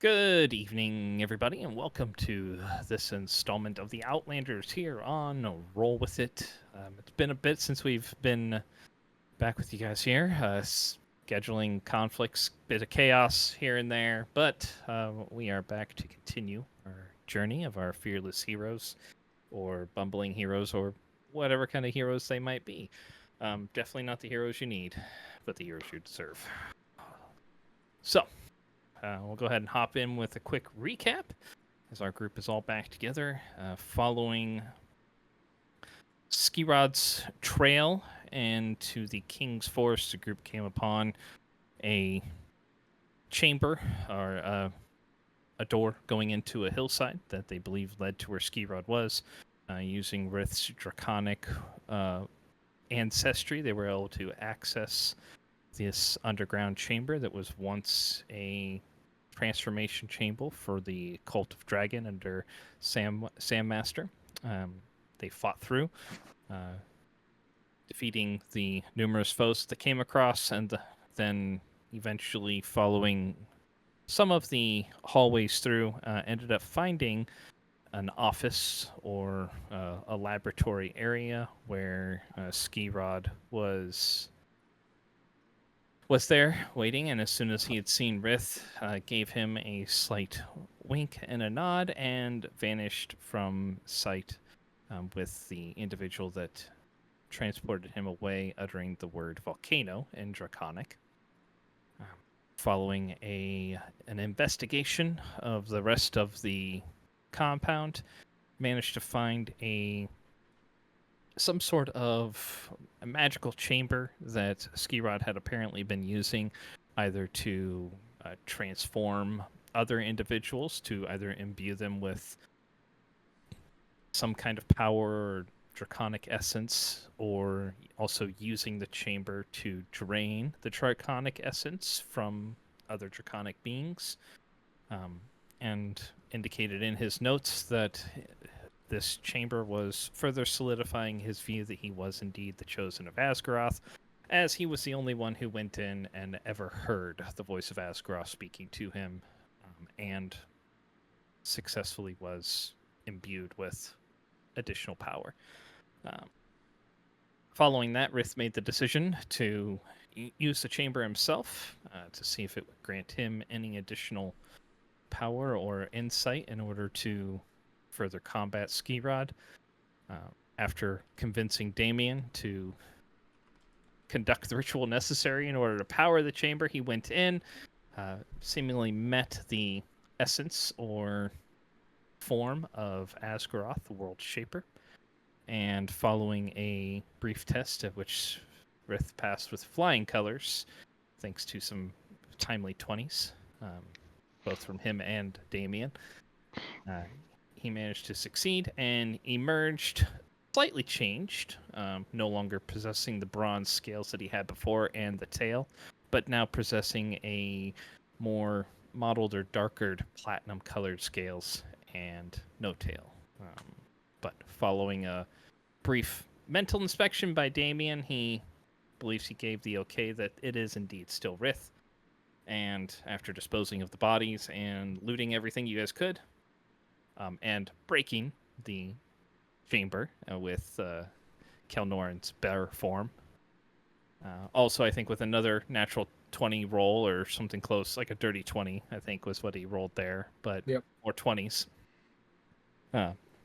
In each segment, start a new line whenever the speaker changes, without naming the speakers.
Good evening, everybody, and welcome to this installment of the Outlanders here on Roll With It. It's been a bit since we've been back with you guys here. Scheduling conflicts, bit of chaos here and there, but we are back to continue our journey of our fearless heroes, or bumbling heroes, or whatever kind of heroes they might be. Definitely not the heroes you need, but the heroes you deserve. So, we'll go ahead and hop in with a quick recap as our group is all back together. Following Skirod's trail and to the King's Forest, the group came upon a chamber, or a door going into a hillside that they believe led to where Skirod was. Using Rith's draconic ancestry, they were able to access this underground chamber that was once a transformation chamber for the Cult of Dragon under Sam Master. They fought through, defeating the numerous foes that came across, and then eventually following some of the hallways through, ended up finding an office or a laboratory area where Skirod was there waiting, and as soon as he had seen Rith, gave him a slight wink and a nod and vanished from sight with the individual that transported him away, uttering the word volcano in Draconic. Following an investigation of the rest of the compound, managed to find some sort of a magical chamber that Skirod had apparently been using, either to transform other individuals, to either imbue them with some kind of power or draconic essence, or also using the chamber to drain the draconic essence from other draconic beings, and indicated in his notes that this chamber was further solidifying his view that he was indeed the chosen of Asgaroth, as he was the only one who went in and ever heard the voice of Asgaroth speaking to him, and successfully was imbued with additional power. Following that, Rith made the decision to use the chamber himself to see if it would grant him any additional power or insight in order to further combat Skirod. After convincing Damien to conduct the ritual necessary in order to power the chamber, he went in, seemingly met the essence or form of Asgaroth, the World Shaper, and following a brief test at which Rith passed with flying colors, thanks to some timely 20s, both from him and Damien, he managed to succeed and emerged slightly changed, no longer possessing the bronze scales that he had before and the tail, but now possessing a more mottled or darker platinum colored scales and no tail. But following a brief mental inspection by Damien, he believes he gave the okay that it is indeed still Rith. And after disposing of the bodies and looting everything you guys could, and breaking the chamber with Kelnoran's bear form. Also, I think with another natural 20 roll or something close, like a dirty 20, I think was what he rolled there, but more 20s.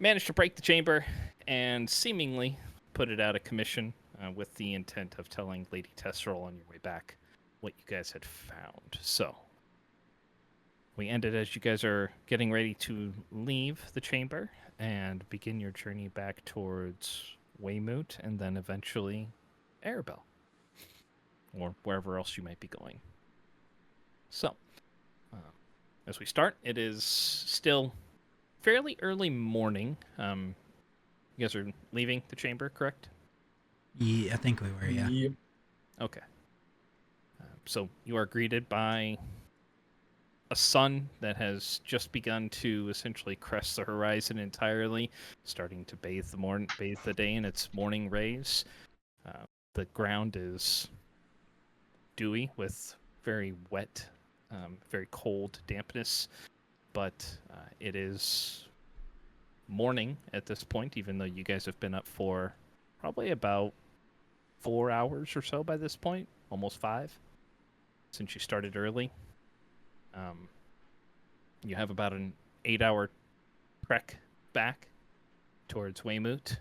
Managed to break the chamber and seemingly put it out of commission with the intent of telling Lady Tesserol on your way back what you guys had found. So we ended as you guys are getting ready to leave the chamber and begin your journey back towards Weymouth and then eventually Arabelle, or wherever else you might be going. So, as we start, it is still fairly early morning. You guys are leaving the chamber, correct?
Yeah, I think we were, yeah.
Yep.
Okay. So you are greeted by a sun that has just begun to essentially crest the horizon entirely, starting to bathe the day in its morning rays. The ground is dewy with very wet very cold dampness, but it is morning at this point, even though you guys have been up for probably about 4 hours or so by this point, almost 5, since you started early. You have about an 8-hour trek back towards Weymouth.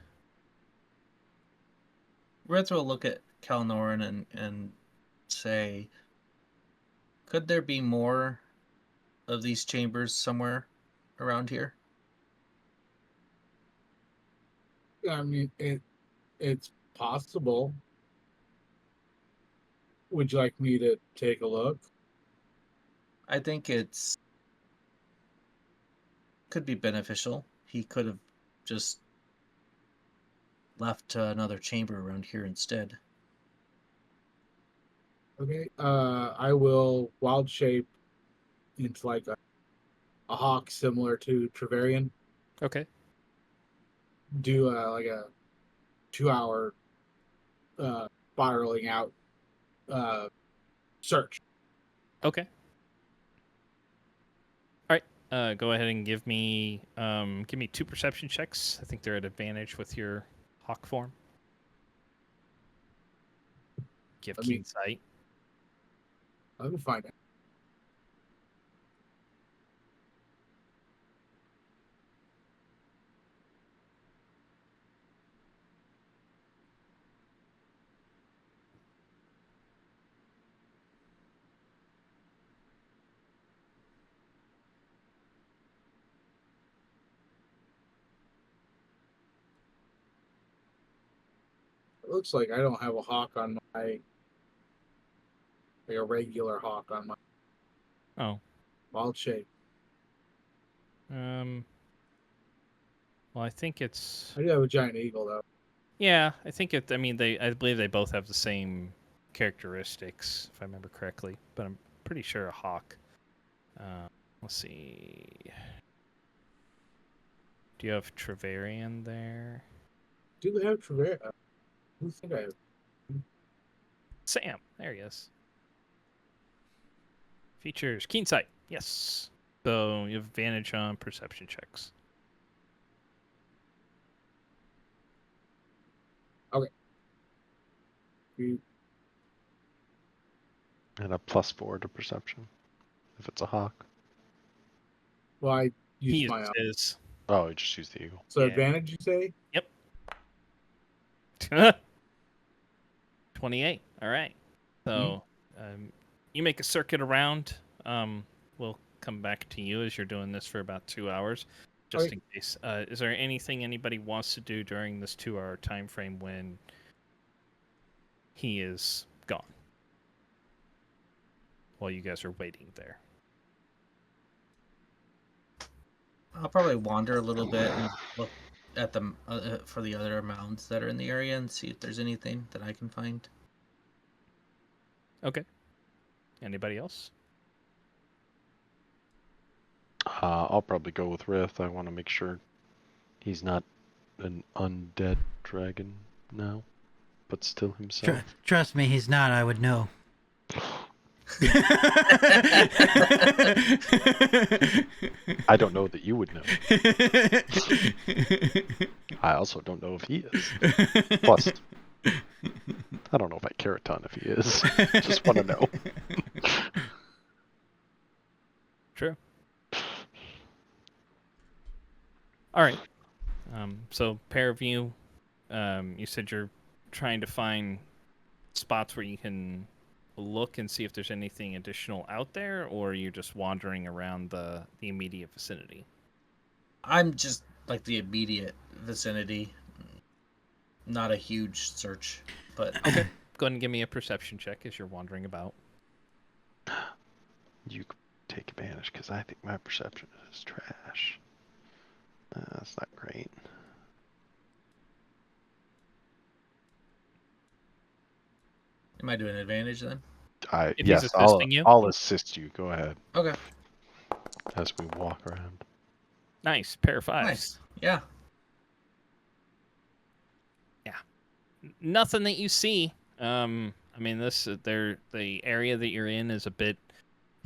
Retro will look at Kalnoran and say, could there be more of these chambers somewhere around here?
I mean, it's possible. Would you like me to take a look?
I think could be beneficial. He could have just left another chamber around here instead.
Okay. I will wild shape into like a hawk similar to Trevarian.
Okay.
Do like a 2-hour spiraling out search.
Okay. All right. Go ahead and give me 2 perception checks. I think they're at advantage with your hawk form. Give
Let me-
keen sight.
Let me find out. It looks like I don't have a hawk on my like a regular hawk on my
Oh.
wild shape.
Well, I think it's.
I do have a giant eagle though.
Yeah, I think it. I mean, I believe they both have the same characteristics, if I remember correctly. But I'm pretty sure a hawk. Let's see. Do you have Trevarian there?
Do they have Trevarian? Who think I have?
Sam, there he is. Features keen sight. Yes. So you have advantage on perception checks.
You-
And a +4 to perception if it's a hawk.
Well, I
He
used my
uses his.
Oh, you just use the eagle.
so
Yeah.
advantage. You say?
28. All right. So you make a circuit around. We'll come back to you as you're doing this for about 2 hours, just
Okay.
in case. Is there anything anybody wants to do during this 2-hour time frame when he is gone? While you guys are waiting there.
I'll probably wander a little bit and look at the for the other mounds that are in the area and see if there's anything that I can find.
Okay. Anybody else?
I'll probably go with Rith. I want to make sure he's not an undead dragon now, but still himself.
Trust me, he's not. I would know.
I don't know that you would know. I also don't know if he is. Plus, I don't know if I care a ton if he is. Just want to know.
True. All right. So pair of you, you said you're trying to find spots where you can look and see if there's anything additional out there, or you're just wandering around the immediate vicinity.
I'm just like the immediate vicinity. Not a huge search, but
Okay. Go ahead and give me a perception check as you're wandering about.
You can take advantage because I think my perception is trash. That's not great.
am I doing advantage then?
If he's
Yes,
assisting you?
I'll assist you. Go ahead
Okay.
as we walk around.
Nice. Pair of 5s.
Nice. Yeah.
Nothing that you see. I mean, the area that you're in is a bit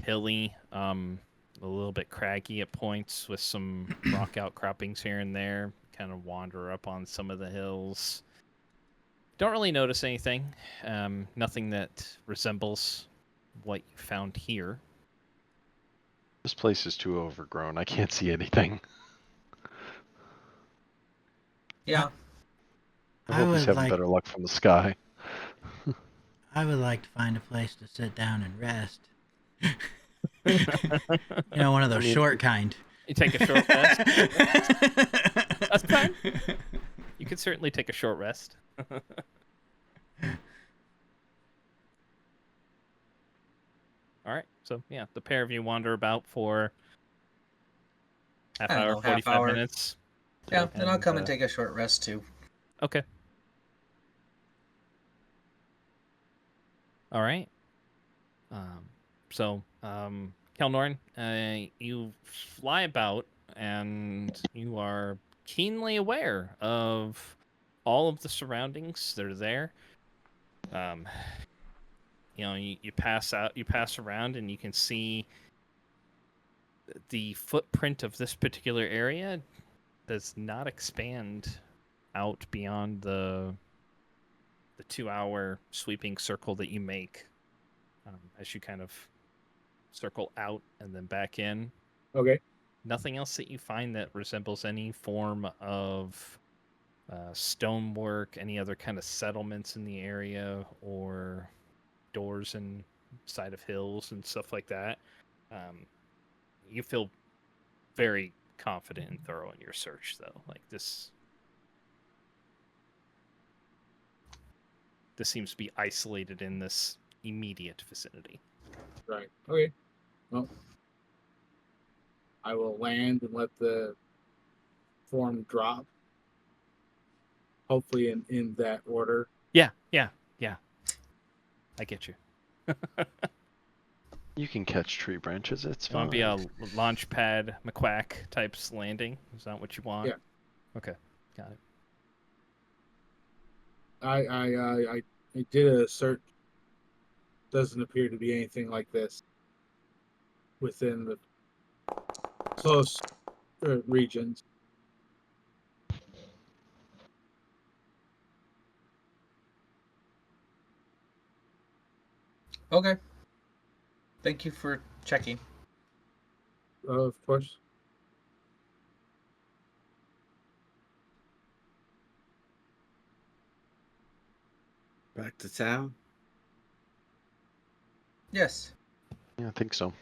hilly, a little bit craggy at points with some rock outcroppings here and there. Kind of wander up on some of the hills. Don't really notice anything. Nothing that resembles what you found here.
This place is too overgrown. I can't see anything.
Yeah.
I
I
hope he's
would
having
like
better luck from the sky.
I would like to find a place to sit down and rest. You know, one of those
mean-
short kind.
You take a short rest. That's fine. You could certainly take a short rest. All right. So yeah, the pair of you wander about for half
I don't
hour,
know, half
45
hour.
minutes.
Yeah, then I'll
And,
come and take a short rest too.
Okay. All right. Kelnorn, you fly about and you are keenly aware of all of the surroundings that are there. You pass around and you can see the footprint of this particular area does not expand out beyond the 2-hour sweeping circle that you make as you kind of circle out and then back in.
Okay.
Nothing else that you find that resembles any form of stonework, any other kind of settlements in the area, or doors inside of hills and stuff like that. You feel very confident and thorough in your search, though. Like this seems to be isolated in this immediate vicinity.
Right. Okay. Well, I will land and let the form drop. Hopefully in that order.
Yeah. I get you.
You can catch tree branches. It's
You want
fine.
to be a launch pad McQuack types landing? Is that what you want?
Yeah.
Okay, got it.
I did a search. Doesn't appear to be anything like this within the close regions.
Okay. Thank you for checking.
Of course.
Back to town?
Yes.
Yeah, I think so.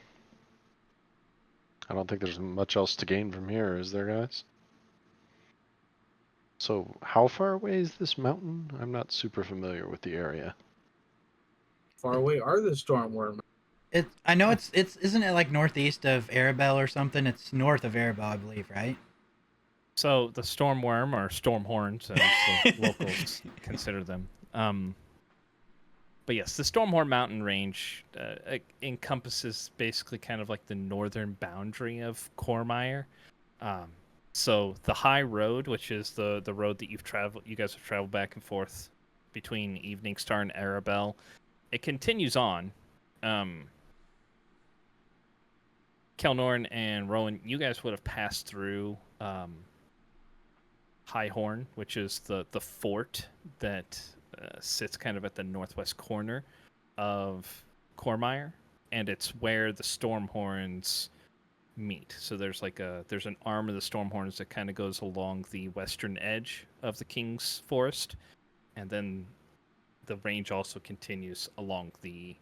I don't think there's much else to gain from here, is there, guys? So, how far away is this mountain? I'm not super familiar with the area.
Far away are the stormworm.
I know it's isn't it like northeast of Arabelle or something? It's north of Arabelle, I believe, right?
So the stormworm, or stormhorns, as the locals consider them. But yes, the Stormhorn mountain range encompasses basically kind of like the northern boundary of Cormire. So the high road, which is the road that you guys have traveled back and forth between Evening Star and Arabelle, it continues on. Kelnorn and Rowan, you guys would have passed through Highhorn, which is the fort that sits kind of at the northwest corner of Cormire, and it's where the Stormhorns meet. So there's an arm of the Stormhorns that kind of goes along the western edge of the King's Forest, and then the range also continues along the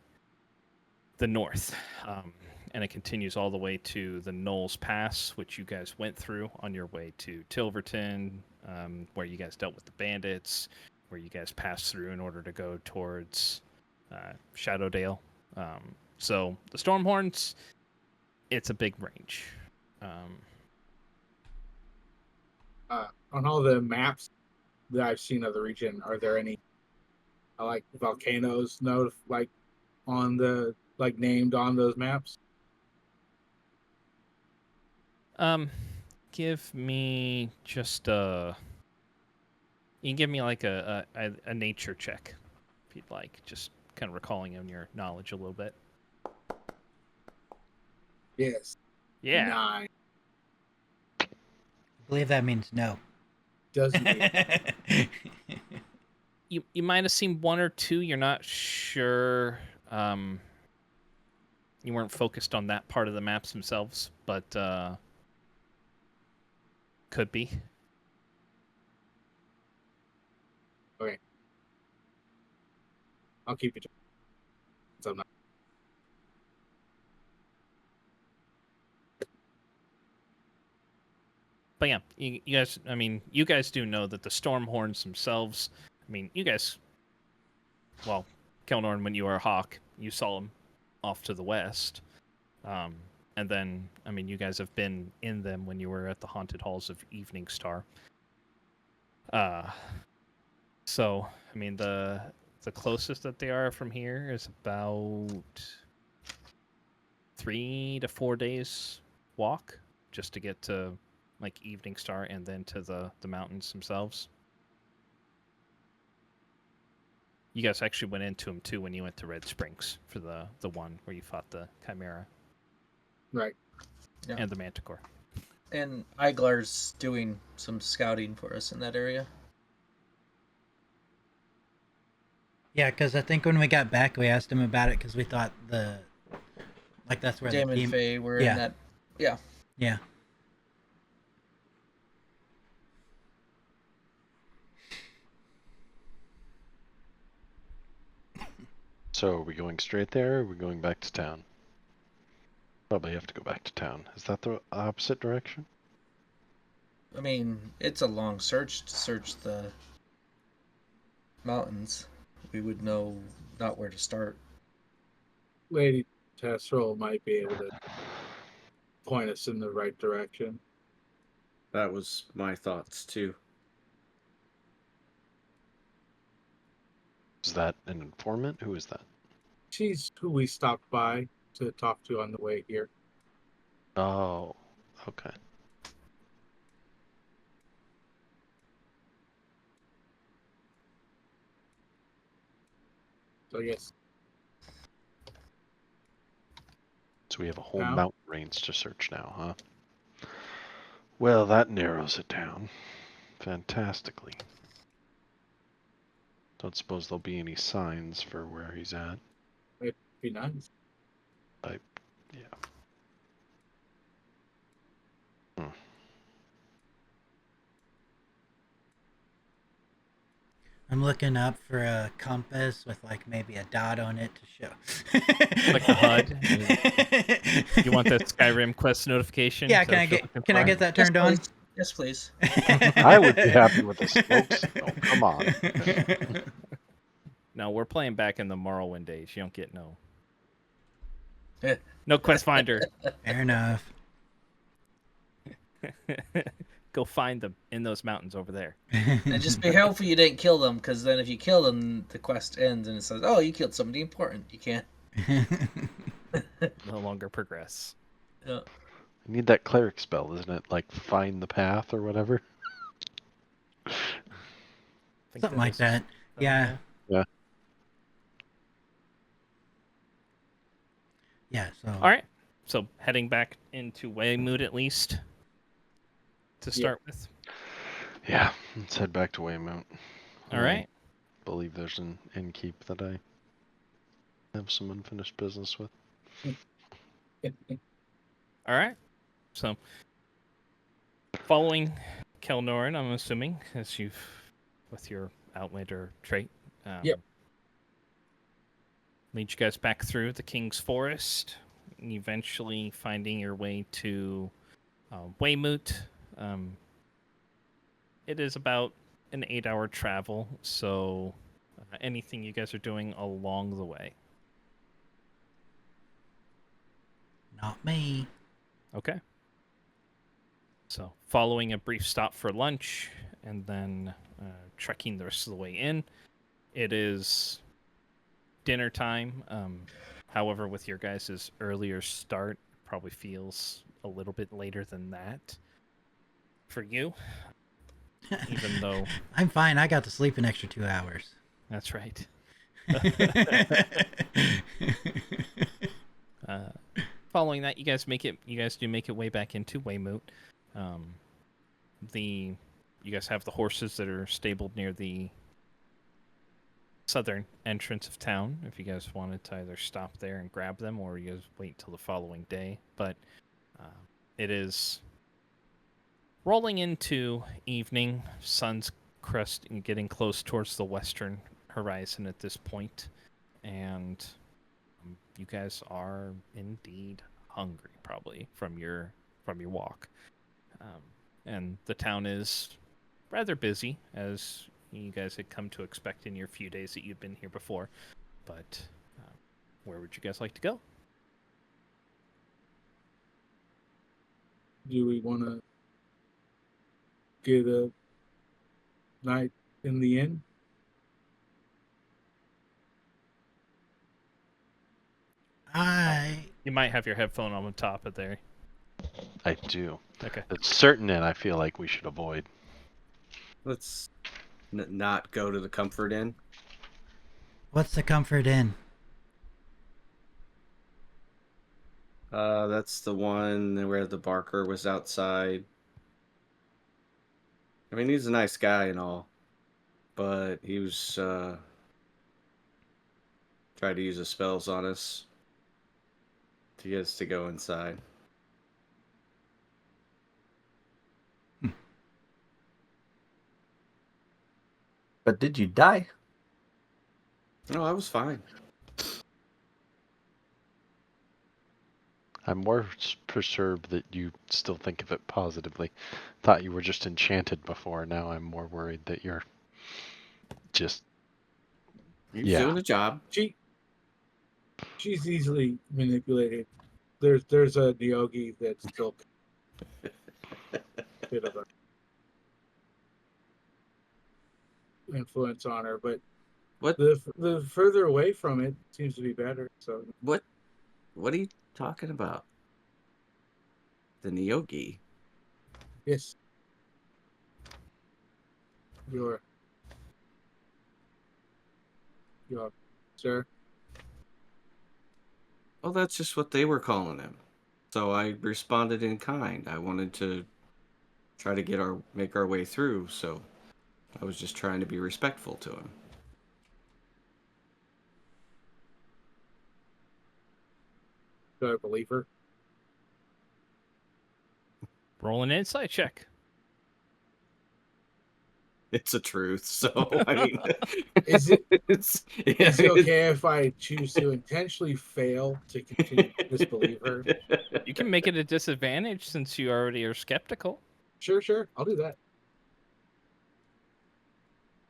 north. And it continues all the way to the Knowles Pass, which you guys went through on your way to Tilverton, where you guys dealt with the bandits, where you guys passed through in order to go towards Shadowdale. So the Stormhorns, it's a big range.
On all the maps that I've seen of the region, are there any like volcanoes on the named on those maps?
Give me just you can give me like a nature check if you'd like, just kind of recalling on your knowledge a little bit.
Yes.
Yeah.
9.
I believe that means no.
Doesn't mean
You might have seen one or two. You're not sure. You weren't focused on that part of the maps themselves, but could be.
okay. I'll keep it. So I'm not.
But yeah, you guys. I mean, you guys do know that the Stormhorns themselves. I mean, you guys. Well, Kelnorn, when you were a hawk, you saw them off to the west. And then, I mean, you guys have been in them when you were at the haunted halls of Evening Star. So, I mean, the closest that they are from here is about 3 to 4 days walk just to get to like Evening Star and then to the mountains themselves. You guys actually went into them too when you went to Red Springs for the one where you fought the Chimera.
Right.
Yeah.
And the Manticore.
And Iglar's doing some scouting for us in that area.
Yeah, because I think when we got back, we asked him about it because we thought that's where
Damon
the team.
Faye were
Yeah.
in that. Yeah.
Yeah.
So are we going straight there, or are we going back to town? Probably have to go back to town. Is that the opposite direction?
I mean, it's a long search to search the mountains. We would know not where to start.
Lady Tesserel might be able to point us in the right direction.
That was my thoughts too.
Is that an informant? Who is that?
She's who we stopped by to talk to on the way here.
Oh, okay.
So yes.
So we have a whole
Now?
mountain range to search now, huh? Well, that narrows it down fantastically. Don't suppose there'll be any signs for where he's at.
Be nice.
Yeah.
I'm looking up for a compass with like maybe a dot on it to show.
Like the HUD. You want that Skyrim quest notification?
Yeah,
Is that
can
what you're
I
looking
get that turned on?
Yes, please.
I would be happy with the smokes. Oh, come on.
for? No, we're playing back in the Morrowind days. You don't get no quest finder.
Fair enough.
Go find them in those mountains over there.
And just be careful you didn't kill them, because then if you kill them, the quest ends and it says, "Oh, you killed somebody important." You can't.
No longer progress.
Yeah.
I need that cleric spell, isn't it? Like find the path or whatever.
I think
Something like
is-
that. Yeah.
Yeah.
Yeah, so.
All right. So heading back into Weymouth at least to start with.
Yeah, let's head back to Weymouth.
All right.
Believe there's an innkeep that I have some unfinished business with.
All right. So following Kelnorin, I'm assuming, as you've with your Outlander trait.
Yep.
Lead you guys back through the King's Forest, and eventually finding your way to Weymouth. It is about an 8-hour travel, so anything you guys are doing along the way.
Not me.
Okay. So, following a brief stop for lunch and then trekking the rest of the way in, it is dinner time. However, with your guys' earlier start, probably feels a little bit later than that for you. Even though
I'm fine. I got to sleep an extra 2 hours.
that's right. following that, you guys do make it way back into Weymouth. You guys have the horses that are stabled near the southern entrance of town. If you guys wanted to either stop there and grab them, or you guys wait till the following day. But it is rolling into evening. Sun's crest and getting close towards the western horizon at this point, and you guys are indeed hungry, probably from your walk. And the town is rather busy, as you guys had come to expect in your few days that you've been here before. But where would you guys like to go?
Do we want to get a night in the inn?
You might have your headphone on top of there.
I do.
Okay.
It's certain, and I feel like we should avoid.
Let's not go to the Comfort Inn.
What's the Comfort Inn?
That's the one where the Barker was outside. I mean, he's a nice guy and all, but he was tried to use his spells on us to get us to go inside.
But did you die?
No, I was fine.
I'm more perturbed that you still think of it positively. Thought you were just enchanted before. Now I'm more worried that you're just.
He's
Yeah.
doing the job.
She's easily manipulated. There's a Nyogi that's still a bit of a influence on her, but
What?
The further away from it seems to be better. So
What are you talking about? The Nyogi?
yes, your sir.
Well, that's just what they were calling him. So I responded in kind. I wanted to try to make our way through, so I was just trying to be respectful to him.
Do I believe her?
Roll an insight check.
It's a truth, so I mean,
Is it
it's
is it okay if I choose to intentionally fail to continue to disbelieve her?
You can make it a disadvantage since you already are skeptical.
Sure, I'll do that.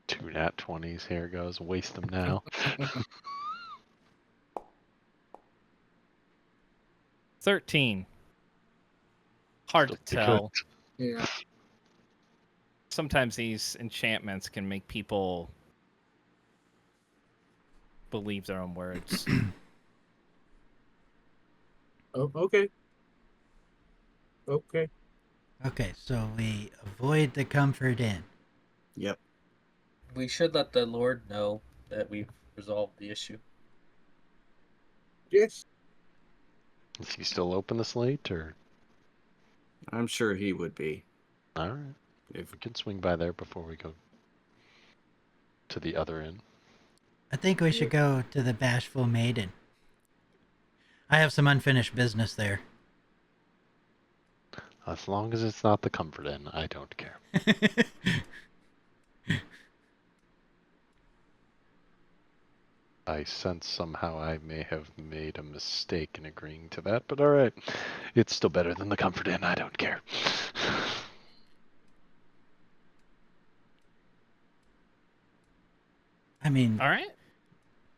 2 nat 20s. Here it goes. Waste them now.
13. Hard to
Still
tell.
Yeah.
Sometimes these enchantments can make people believe their own words.
Oh, okay. Okay.
Okay, so we avoid the Comfort Inn.
Yep.
We should let the Lord know that we've resolved the issue.
Yes.
Is he still open this late, or?
I'm sure he would be.
All right.
If
We can swing by there before we go to the other inn.
I think we should go to the Bashful Maiden. I have some unfinished business there.
As long as it's not the Comfort Inn, I don't care. I sense somehow I may have made a mistake in agreeing to that, but alright. It's still better than the Comfort Inn, I don't care.
I mean,
All right.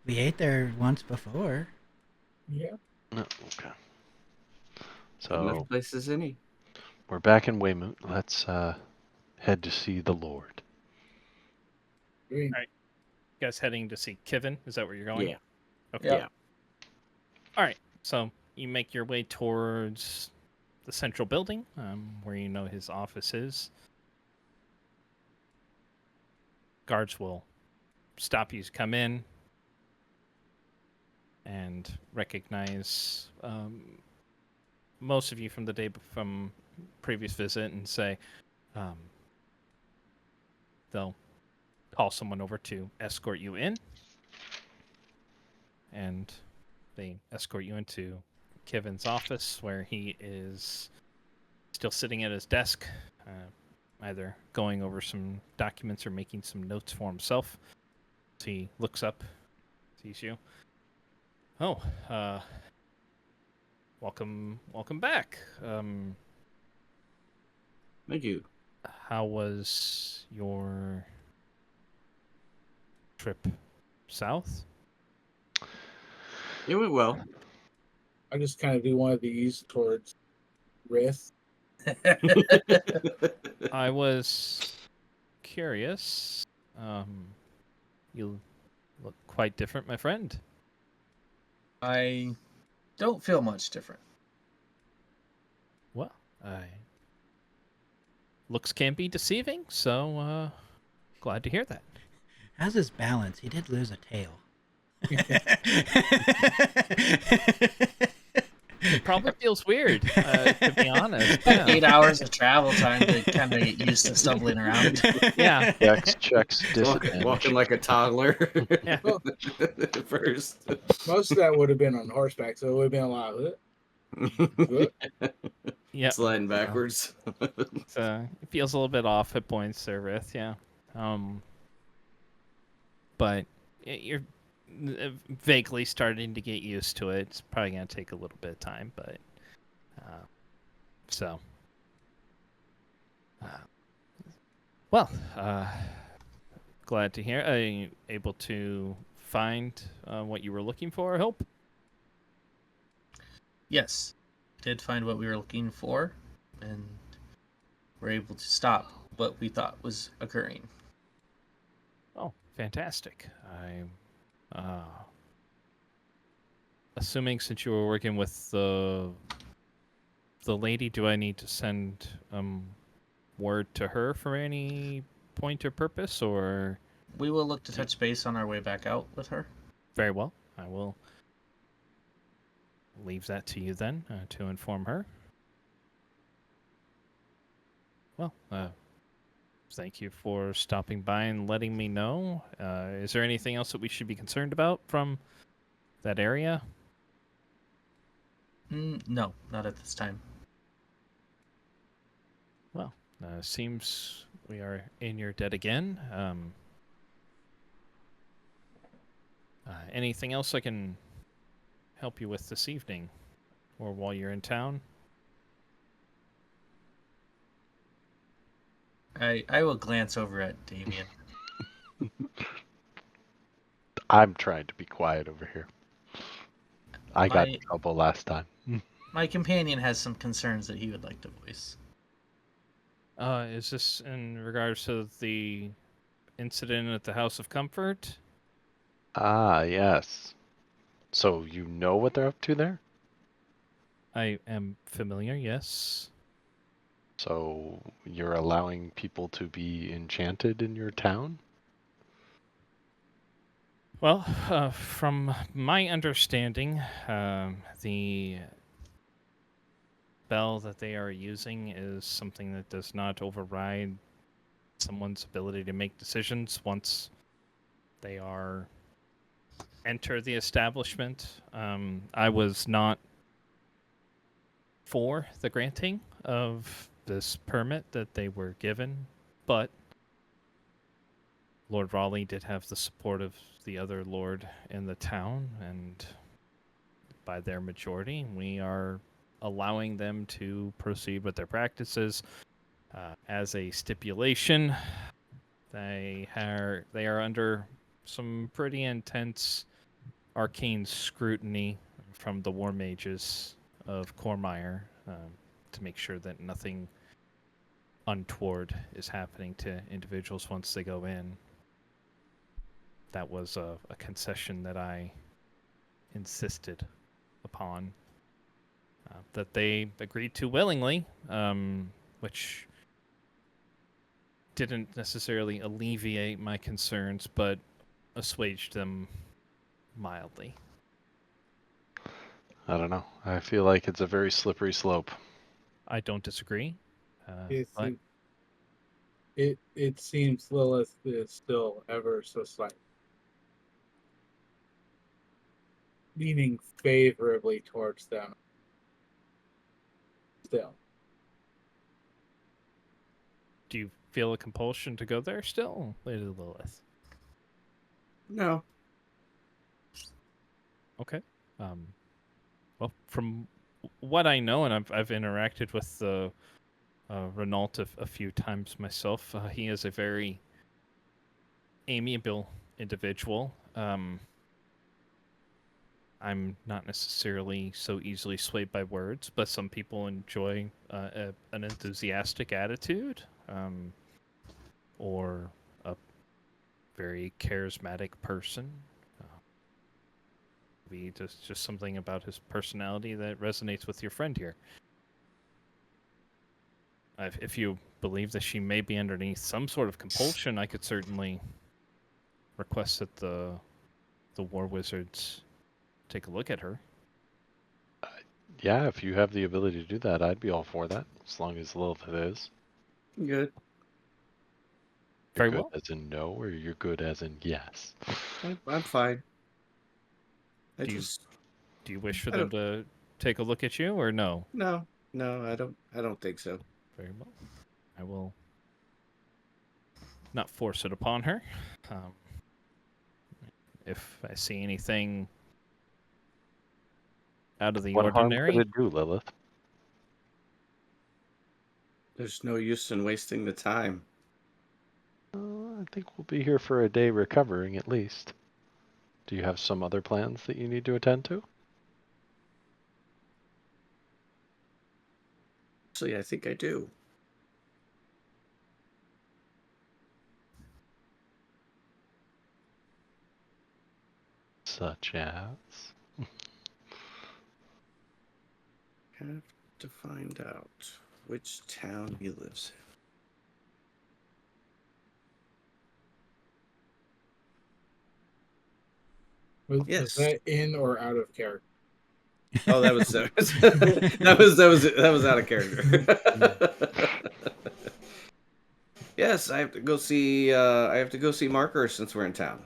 we ate there once before.
Yeah.
No, okay.
enough
So,
places any.
we're back in Weymouth. Let's head to see the Lord.
Great.
Right. You guys heading to see Kivin? Is that where you're going?
Yeah.
Okay.
Yeah.
Yeah.
All right. So you make your way towards the central building, where you know his office is. Guards will stop you as you come in and recognize most of you from the day from previous visit and say they'll call someone over to escort you in, and they escort you into Kevin's office, where he is still sitting at his desk, either going over some documents or making some notes for himself. So he looks up, sees you. Oh, welcome back.
Thank you.
How was your trip south?
It went well.
I just kind of do one of these towards Rith.
I was curious. You look quite different, my friend.
I don't feel much different.
Well, looks can be deceiving, so glad to hear that.
How's his balance? He did lose a tail.
It probably feels weird, to be honest. Yeah.
8 hours of travel time to kind of get used to stumbling around.
Yeah.
Dex checks disadvantage.
Walking like a toddler.
Yeah.
Well,
First.
most of that would have been on horseback, so it would have been a lot of it.
Yeah.
Sliding backwards.
It feels a little bit off at points there, Rith, yeah. But you're vaguely starting to get used to it. It's probably going to take a little bit of time, but glad to hear. Are you able to find what you were looking for, I hope?
Yes, did find what we were looking for, and were able to stop what we thought was occurring.
Oh, fantastic. I'm assuming since you were working with the lady, do I need to send word to her for any point or purpose, or?
We will look to touch base on our way back out with her.
Very well. I will leave that to you then, to inform her. Well, thank you for stopping by and letting me know. Is there anything else that we should be concerned about from that area?
No, not at this time.
Well, seems we are in your debt again. Anything else I can help you with this evening, or while you're in town?
I will glance over at Damien.
I'm trying to be quiet over here. I got
My-
in trouble last time.
My companion has some concerns that he would like to voice.
Is this in regards to the incident at the House of Comfort?
Ah, yes. So you know what they're up to there?
I am familiar, yes.
So you're allowing people to be enchanted in your town?
Well, from my understanding, the spell that they are using is something that does not override someone's ability to make decisions once they are enter the establishment. I was not for the granting of this permit that they were given, but Lord Raleigh did have the support of the other lord in the town, and by their majority, we are allowing them to proceed with their practices. As a stipulation, they are under some pretty intense arcane scrutiny from the war mages of Cormire, to make sure that nothing untoward is happening to individuals once they go in. That was a concession that I insisted upon, that they agreed to willingly, which didn't necessarily alleviate my concerns, but assuaged them mildly.
I don't know. I feel like it's a very slippery slope.
I don't disagree.
It
But
seems, it seems Lilith is still ever so slight, leaning favorably towards them. Still,
do you feel a compulsion to go there still, Lady Lilith?
No.
Okay. Well, from what I know, and I've interacted with Renault a few times myself. He is a very amiable individual. I'm not necessarily so easily swayed by words, but some people enjoy an enthusiastic attitude, or a very charismatic person. Maybe just something about his personality that resonates with your friend here. If you believe that she may be underneath some sort of compulsion, I could certainly request that the war wizards take a look at her.
Yeah, if you have the ability to do that, I'd be all for that, as long as Lilith is.
Good.
You're
Very
good
well.
as in no, or you're good as in yes?
I'm fine. I
Do you
just
do you wish for
I
them
don't
to take a look at you, or no?
no I don't think so.
Very well. I will not force it upon her. Um, if I see anything out of the
What harm could
ordinary,
it do, Lilith?
There's no use in wasting the time.
I think we'll be here for a day recovering at least. Do you have some other plans that you need to attend to?
Actually, I think I do.
Such as?
Have to find out which town he lives
was
Yes.
that in or out of character?
in. Oh, that was that was out of character. Yes, I have to go see. I have to go see Marker since we're in town.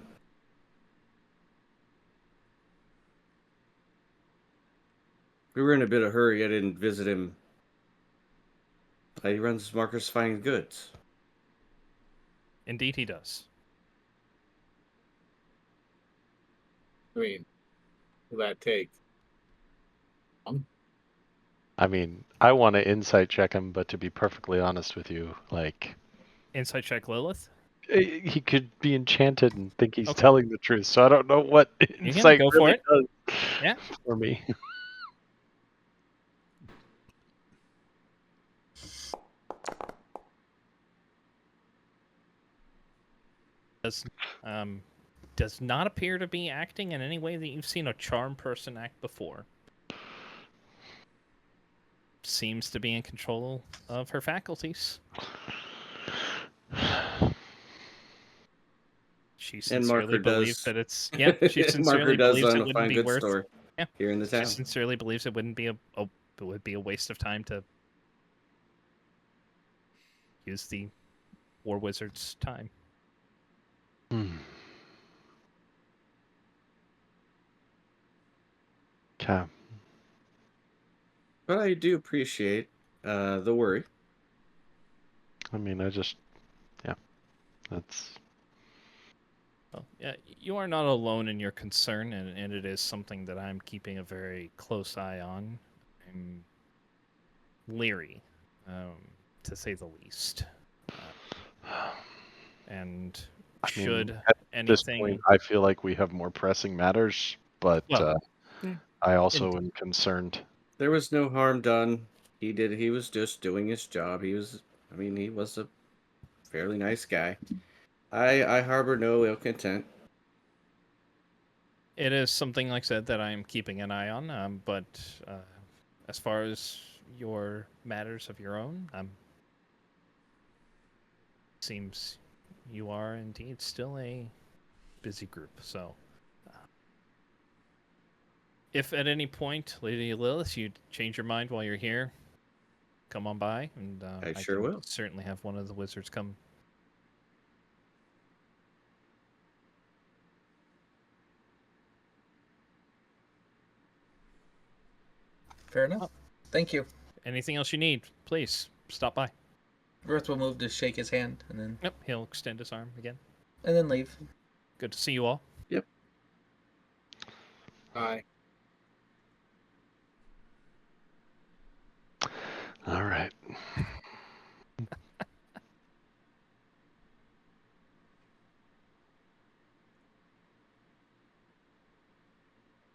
We were in a bit of a hurry. I didn't visit him. He runs Marker's Fine Goods.
indeed he does.
I mean, will that take?
I mean, I want to insight check him, but to be perfectly honest with you, like,
Insight check Lilith.
he could be enchanted and think he's
Okay.
telling the truth, so I don't know what
You can
insight
go for
really
it.
does
Yeah.
for me.
Does not appear to be acting in any way that you've seen a charm person act before. Seems to be in control of her faculties. She
And Marker
sincerely believes
does.
that it's she
Marker
sincerely
does
believes
own
it
a
wouldn't
fine
be
goods
worth.
store
Yeah,
here in the
she
town.
sincerely believes it wouldn't be it would be a waste of time to use the war wizard's time.
Okay.
But I do appreciate the worry.
I mean, that's...
Well, yeah, you are not alone in your concern, and it is something that I'm keeping a very close eye on. I'm leery, to say the least. And
I mean,
should
at this
anything,
point, I feel like we have more pressing matters, but
well,
I also am concerned.
There was no harm done. He was just doing his job. He was a fairly nice guy. I harbor no ill content.
it is something like I said that I am keeping an eye on. But as far as your matters of your own, seems you are indeed still a busy group. So if at any point, Lady Lilith, you change your mind while you're here, come on by, and
I sure
can
will.
certainly have one of the wizards come.
Fair enough. Thank you.
Anything else you need, please stop by.
Girth will move to shake his hand and
Yep, he'll extend his arm again.
then leave.
Good to see you all.
Bye.
All right.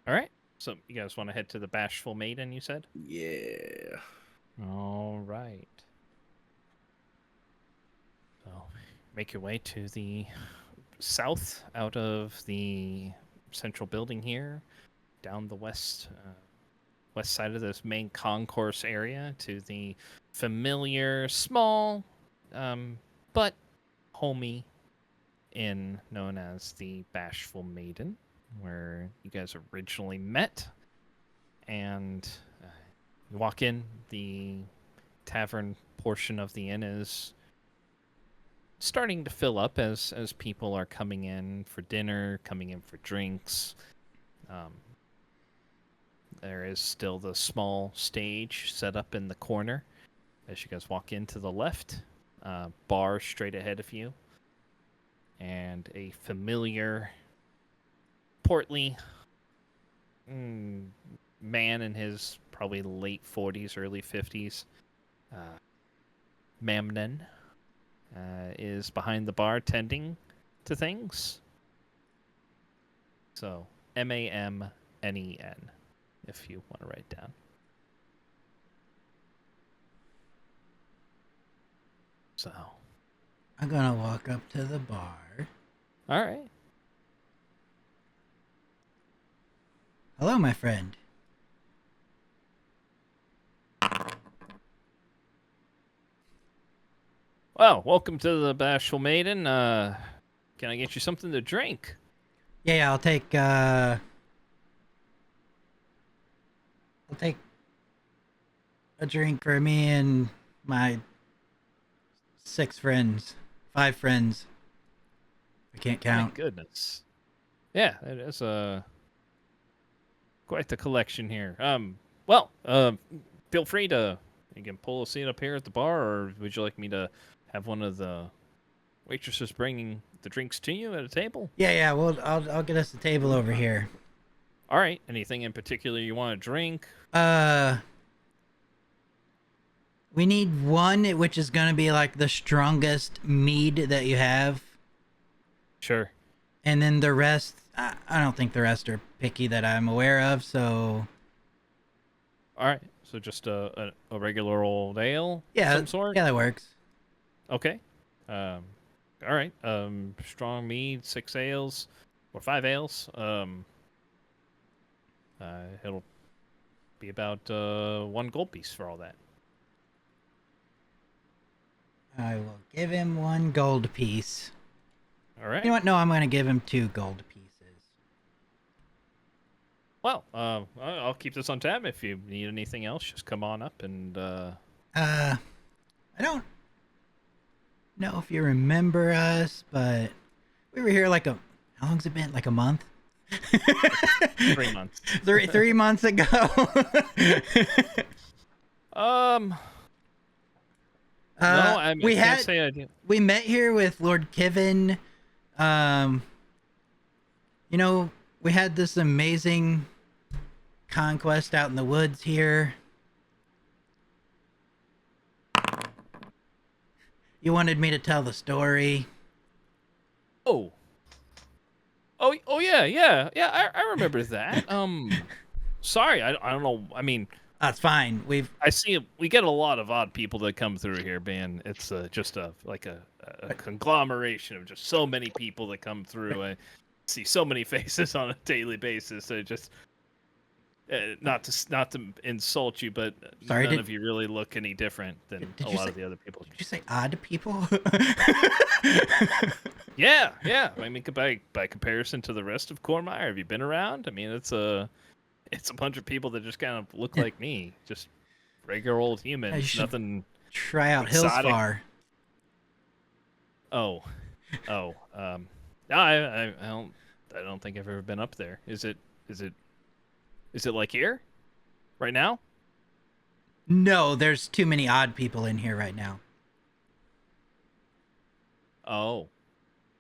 All right. So you guys want to head to the Bashful Maiden, you said?
Yeah.
All right. So make your way to the south out of the central building here, down the west side of this main concourse area to the familiar, small, but homey inn known as the Bashful Maiden, where you guys originally met. And you walk in, the tavern portion of the inn is starting to fill up as people are coming in for dinner, coming in for drinks. There is still the small stage set up in the corner as you guys walk in to the left. Bar straight ahead of you. And a familiar, portly man in his probably late 40s, early 50s. Mamnen is behind the bar tending to things. So, Mamnen, if you want to write down. So,
I'm gonna walk up to the bar.
all right.
Hello, my friend.
Well, welcome to the Bashful Maiden. Can I get you something to drink?
Yeah, I'll take a drink for me and my 5 friends. I can't
My
count.
goodness. Yeah, it is quite the collection here. Feel free to, you can pull a seat up here at the bar, or would you like me to have one of the waitresses bringing the drinks to you at a table?
Yeah. Well, I'll get us a table over here.
All right. Anything in particular you want to drink?
We need one, which is gonna be like the strongest mead that you have,
Sure.
and then the rest. I don't think the rest are picky that I'm aware of. So
All right. So just a regular old ale,
yeah,
of some sort.
yeah, that works.
Okay. All right. Strong mead, 6 ales, or 5 ales. It'll be about 1 gold piece for all that.
I will give him 1 gold piece.
All right.
You know what? No, I'm gonna give him 2 gold pieces.
Well, I'll keep this on tab. If you need anything else, just come on up and.
I don't know if you remember us, but we were here how long's it been? Like a month?
3 months.
3 months ago.
No, I
we
can't
had
say I do.
we met here with Lord Kivin. We had this amazing conquest out in the woods here. You wanted me to tell the story.
Oh, yeah. I remember that. Sorry, I don't know. I mean,
That's fine.
we get a lot of odd people that come through here, man. It's just a conglomeration of just so many people that come through. I see so many faces on a daily basis. So just not to insult you, but
Sorry,
none
did-
of you really look any different than
Did
a
you
lot
say-
of the other people.
Did you say odd people?
Yeah. I mean, by comparison to the rest of Cormire, have you been around? I mean, It's a bunch of people that just kind of look like me, just regular old humans.
should
Nothing.
Try out
exotic.
Hillsfar.
Oh. No, I don't think I've ever been up there. Is it like here, right now?
No, there's too many odd people in here right now.
Oh.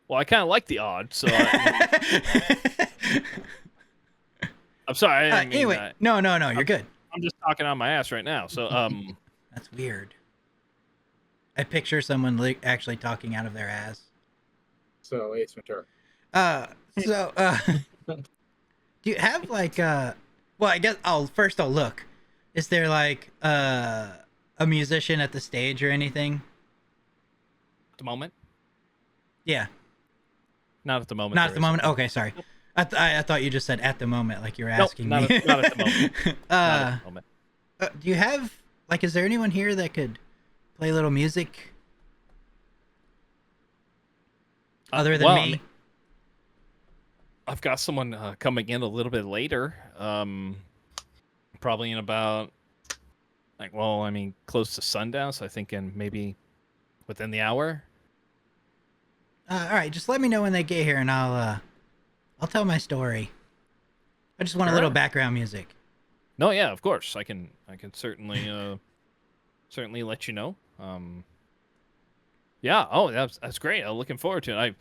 Well, I kind of like the odd, so I'm sorry. I didn't mean
anyway,
that.
no, you're good.
I'm just talking on my ass right now. So,
That's weird. I picture someone actually talking out of their ass.
So Ace Ventura.
Do you have like well, I guess I'll look. Is there like a musician at the stage or anything?
at the moment,
Yeah.
not at the moment.
Not
there
at the
isn't.
moment. Okay, sorry. I thought you just said at the moment, like you were asking
not
me.
At, not at the moment. Not at the moment.
Do you have like? Is there anyone here that could play a little music other than
well,
me?
I mean, I've got someone coming in a little bit later. Probably in about close to sundown. So I think in maybe within the hour.
All right, just let me know when they get here, and I'll tell my story. I just want a little
Sure.
background music.
No, yeah, of course. I can certainly certainly let you know. Yeah. Oh, that's great. I'm looking forward to it.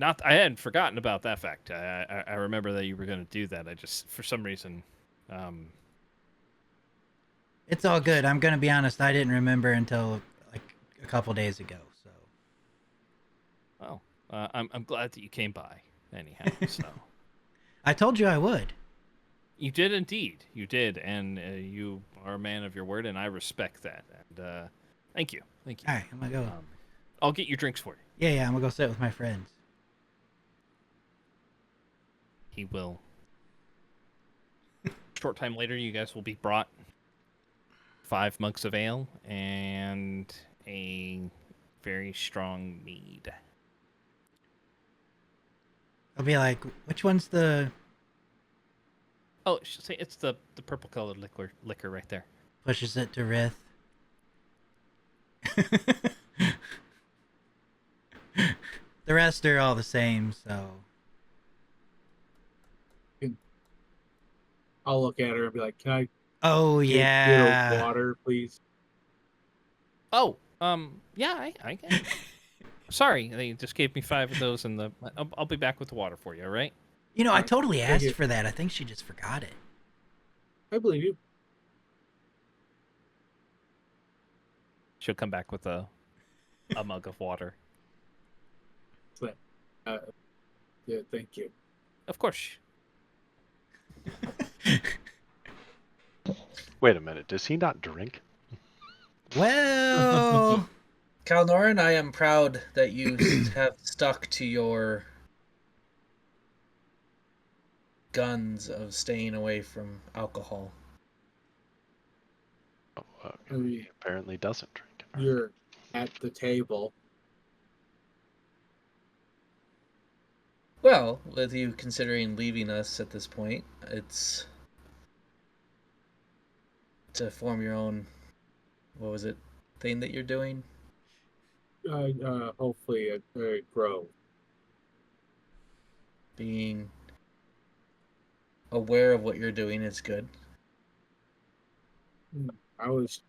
I hadn't forgotten about that fact. I remember that you were going to do that. I just for some reason.
It's all good. I'm gonna be honest. I didn't remember until like a couple days ago. So.
Well, I'm glad that you came by. Anyhow, so.
I told you I would.
You did indeed. You did, and you are a man of your word, and I respect that. And thank you.
All right, I'm gonna go.
I'll get your drinks for you.
Yeah, I'm gonna go sit with my friends.
He will. Short time later, you guys will be brought 5 mugs of ale and a very strong mead.
I'll be like, which one's the
Oh, I should say it's the purple colored liquor right there.
pushes it to Rith? The rest are all the same, so.
I'll look at her and be like, "Can I
Oh
get
yeah.
water, please?"
Oh, yeah, I can. Sorry, they just gave me 5 of those, and I'll be back with the water for you. All right?
You know, I
Alright,
totally
thank
asked
you.
for that. I think she just forgot it.
I believe you.
She'll come back with a mug of water.
Yeah, thank you.
Of course.
Wait a minute. Does he not drink?
Well,
Kalnoran, I am proud that you have stuck to your guns of staying away from alcohol.
Oh,
I mean,
he apparently doesn't drink.
you're at the table.
Well, with you considering leaving us at this point, it's to form your own, what was it, thing that you're doing?
Hopefully it grow.
Being aware of what you're doing is good.
I was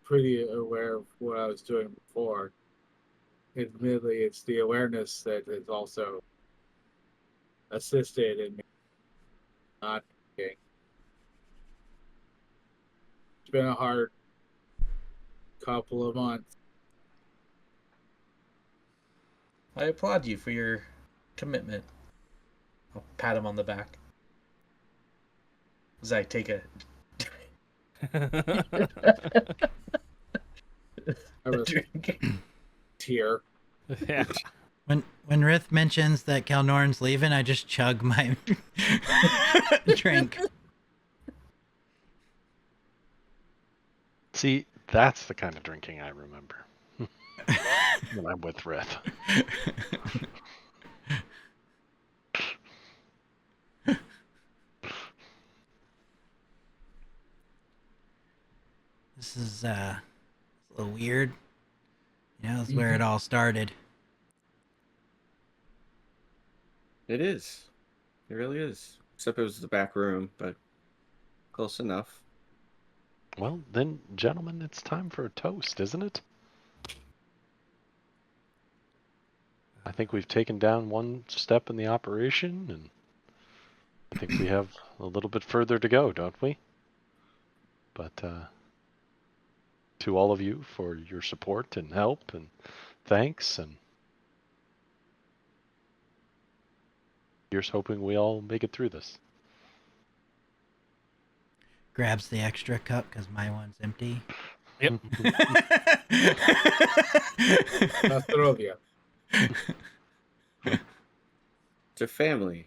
pretty aware of what I was doing before. Admittedly, it's the awareness that has also assisted in me not drinking. It's been a hard couple of months.
I applaud you for your commitment. I'll pat him on the back as I take a
I was
drink.
tear.
Yeah.
when Rith mentions that Kalnorn's leaving, I just chug my drink.
See, that's the kind of drinking I remember. When I'm with Rith.
This is a little weird. You know, it's where it all started.
It is. It really is. Except it was the back room, but close enough.
Well, then, gentlemen, it's time for a toast, isn't it? I think we've taken down one step in the operation, and I think we have a little bit further to go, don't we? But to all of you for your support and help, and thanks, and here's hoping we all make it through this.
Grabs the extra cup because my one's empty.
Yep.
Nostrovia.
To family.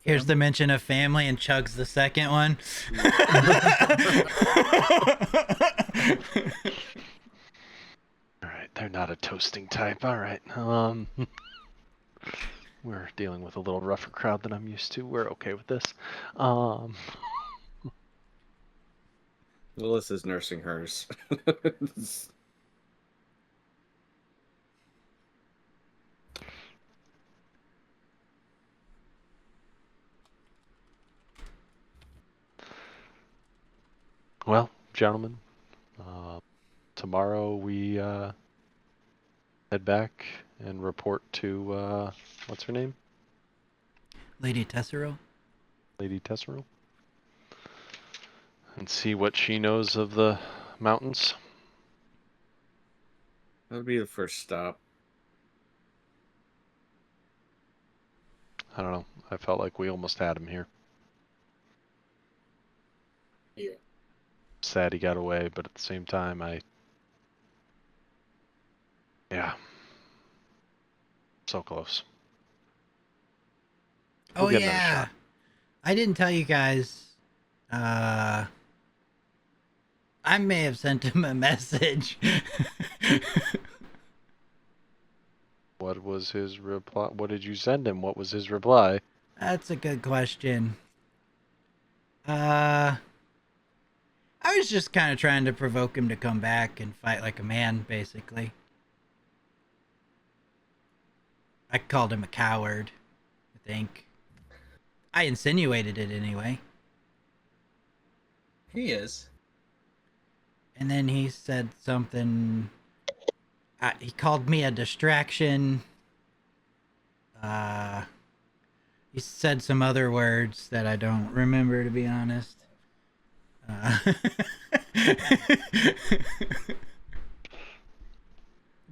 Here's the mention of family and chugs the second one.
Alright, they're not a toasting type. Alright. We're dealing with a little rougher crowd than I'm used to. We're okay with this.
Melissa's nursing hers.
Well, gentlemen, tomorrow we head back and report to, what's her name?
Lady Tessero.
Lady Tessero. And see what she knows of the mountains.
That'll be the first stop.
I don't know. I felt like we almost had him here.
Yeah.
Sad he got away, but at the same time, yeah. So close.
Oh
We'll get another
yeah,
shot.
I didn't tell you guys. I may have sent him a message.
What was his reply? What did you send him? What was his reply?
That's a good question. I was just kind of trying to provoke him to come back and fight like a man, basically. I called him a coward, I think. I insinuated it anyway.
He is.
And then he said something. He called me a distraction. He said some other words that I don't remember, to be honest.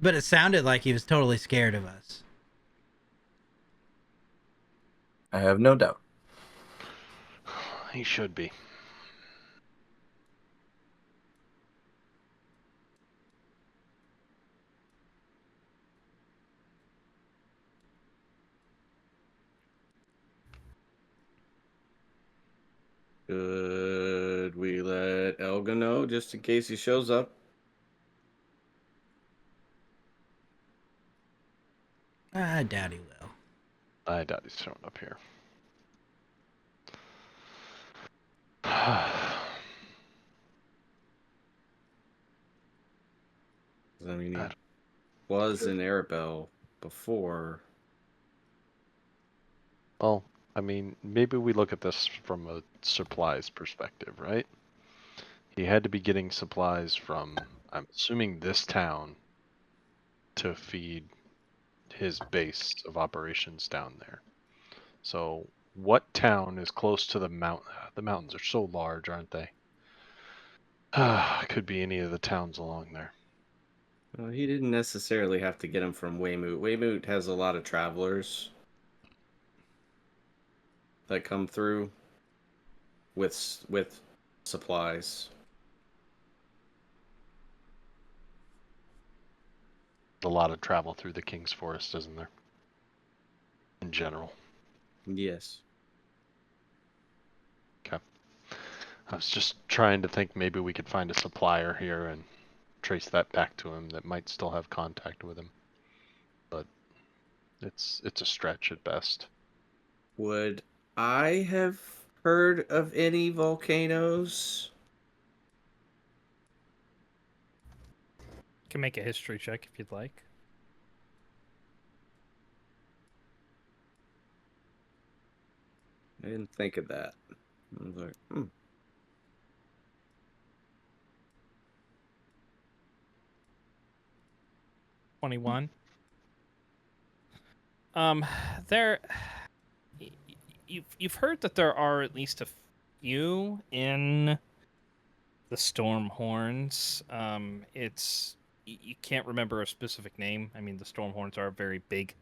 But it sounded like he was totally scared of us.
I have no doubt.
He should be.
Could we let Elga know just in case he shows up?
I doubt he will.
I doubt he's showing up here.
I mean, he was in Arabelle before.
Well, I mean, maybe we look at this from a supplies perspective, right? He had to be getting supplies from, I'm assuming, this town to feed his base of operations down there. So, what town is close to the mountain? The mountains are so large, aren't they? Could be any of the towns along there.
He didn't necessarily have to get him from Weymouth. Weymouth has a lot of travelers that come through with supplies.
A lot of travel through the King's Forest, isn't there? In general.
Yes.
Okay. I was just trying to think maybe we could find a supplier here and trace that back to him that might still have contact with him. But it's a stretch at best.
Would I have heard of any volcanoes?
Can make a history check if you'd like.
I didn't think of that. I was like,
21. There, you've heard that there are at least a few in the Storm Horns. You can't remember a specific name. I mean, the Storm Horns are a very big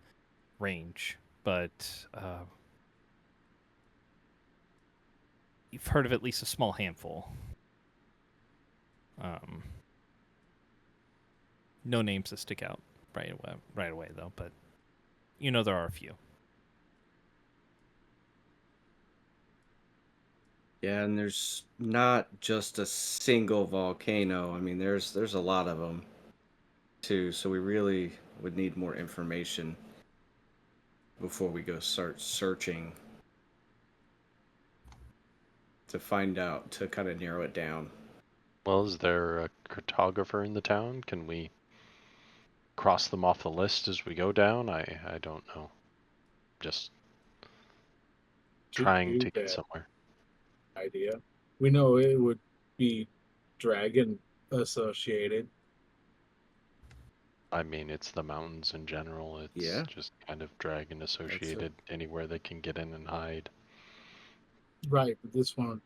range, but you've heard of at least a small handful. No names that stick out right away though, but you know there are a few.
yeah, and there's not just a single volcano. I mean, there's a lot of them too. So we really would need more information before we go start searching to find out, to kind of narrow it down.
Well, is there a cartographer in the town? Can we cross them off the list as we go down? I don't know. Just trying
do
to get
that
somewhere.
idea. We know it would be dragon associated.
I mean, it's the mountains in general. It's
Yeah.
just kind of dragon associated anywhere they can get in and hide.
Right, but this one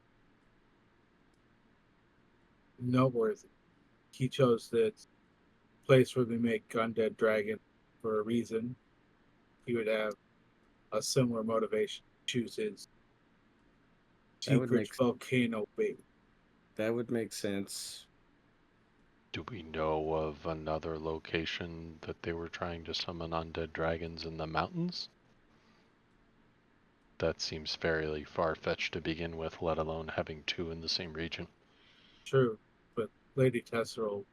noteworthy. He chose this place where they make undead dragon for a reason. He would have a similar motivation to choose his
That would
secret
make-
volcano bait.
That would make sense.
Do we know of another location that they were trying to summon undead dragons in the mountains? That seems fairly far-fetched to begin with, let alone having two in the same region.
True, but Lady Tesserel,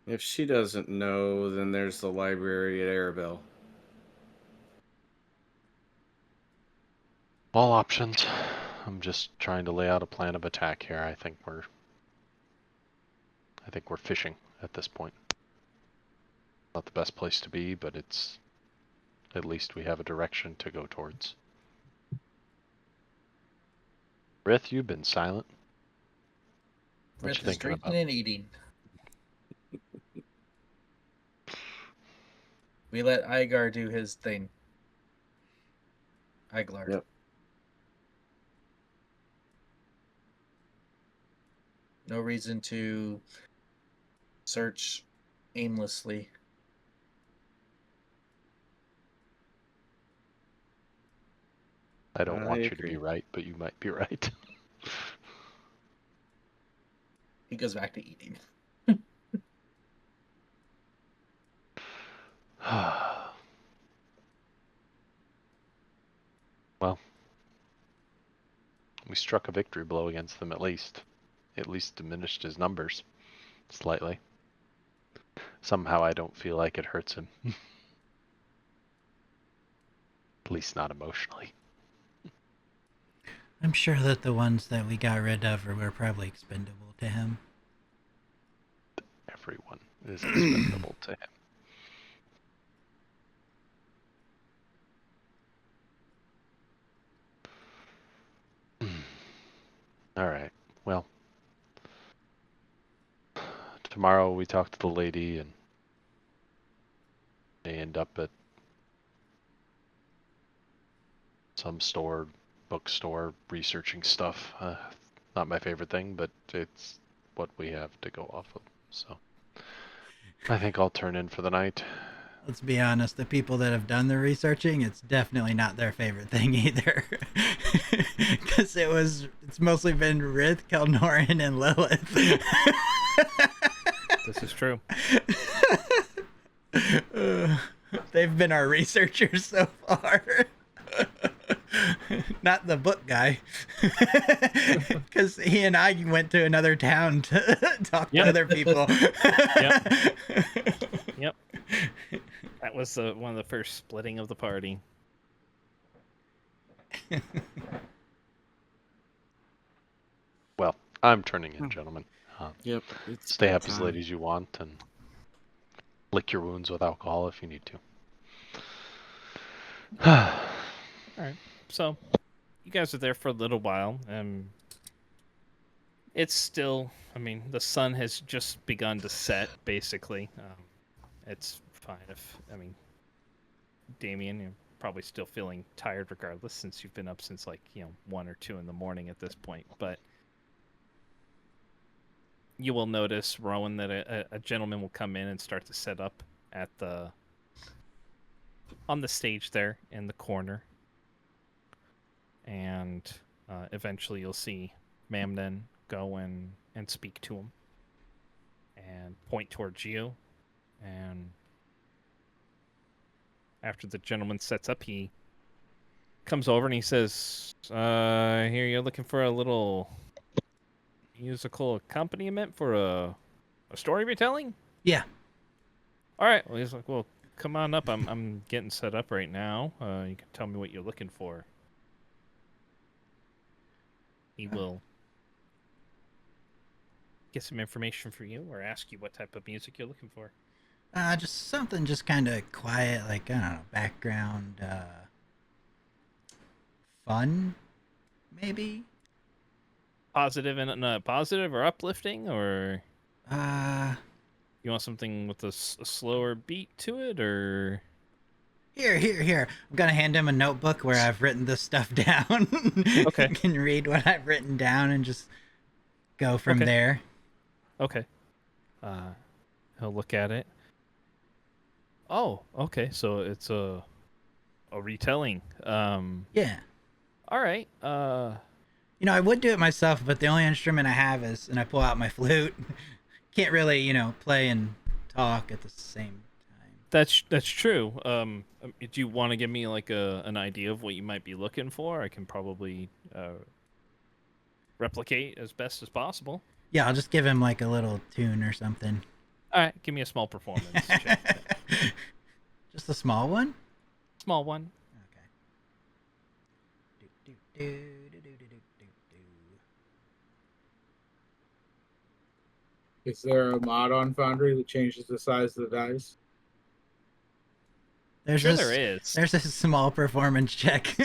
If she doesn't know, then there's the library at Arabelle.
All options. I'm just trying to lay out a plan of attack here. I think we're fishing at this point. Not the best place to be, but it's at least we have a direction to go towards. Rith, you've been silent. What you
Rith is
thinking
drinking
about?
and eating. We let Igar do his thing. Iglar.
Yep.
No reason to search aimlessly.
I don't
I
want you to
agree.
be right, but you might be right.
He goes back to eating.
Well, we struck a victory blow against them at least. At least diminished his numbers slightly. Somehow I don't feel like it hurts him. At least not emotionally.
I'm sure that the ones that we got rid of were probably expendable to him.
Everyone is expendable to him. All right. Well, tomorrow we talk to the lady and they end up at some store, bookstore, researching stuff. Not my favorite thing, but it's what we have to go off of. So I think I'll turn in for the night.
Let's be honest, the people that have done the researching, it's definitely not their favorite thing either. Because it's mostly been Rith, Kelnorin, and Lilith.
This is true.
They've been our researchers so far. Not the book guy. Because he and I went to another town to talk to other people.
Yep. That was one of the first splitting of the party.
Well, I'm turning in, gentlemen.
Yep. It's
Stay up as
bedtime.
late as you want and lick your wounds with alcohol if you need to.
All right. So, you guys are there for a little while. It's still, I mean, the sun has just begun to set, basically. It's fine if, I mean, Damien, you're probably still feeling tired regardless, since you've been up since 1 or 2 in the morning at this point. But you will notice, Rowan, that a gentleman will come in and start to set up at on the stage there in the corner. And eventually you'll see Mamden go and speak to him and point towards you. And after the gentleman sets up, he comes over and he says, here, you're looking for a little musical accompaniment for a story you're telling?
Yeah.
All right. Well, he's like, well, come on up. I'm getting set up right now. You can tell me what you're looking for. He will get some information for you or ask you what type of music you're looking for.
Just something just kind of quiet, like, I don't know, background, fun, maybe?
Positive and positive or uplifting, or
Uh,
you want something with a slower beat to it, or
Here. I'm gonna hand him a notebook where I've written this stuff down.
Okay.
You can read what I've written down and just go from
Okay.
there.
okay. He'll look at it. Oh, okay. So it's a retelling.
Yeah.
All right.
You know, I would do it myself, but the only instrument I have is, and I pull out my flute. Can't really, play and talk at the same time.
That's true. Do you want to give me like an idea of what you might be looking for? I can probably replicate as best as possible.
Yeah, I'll just give him like a little tune or something.
All right, give me a small performance check.
Just a small one?
Small one.
Okay. Do, do, do, do, do, do, do, do.
Is there a mod on Foundry that changes the size of the dice?
There's
Sure,
this,
there is.
There's a small performance check.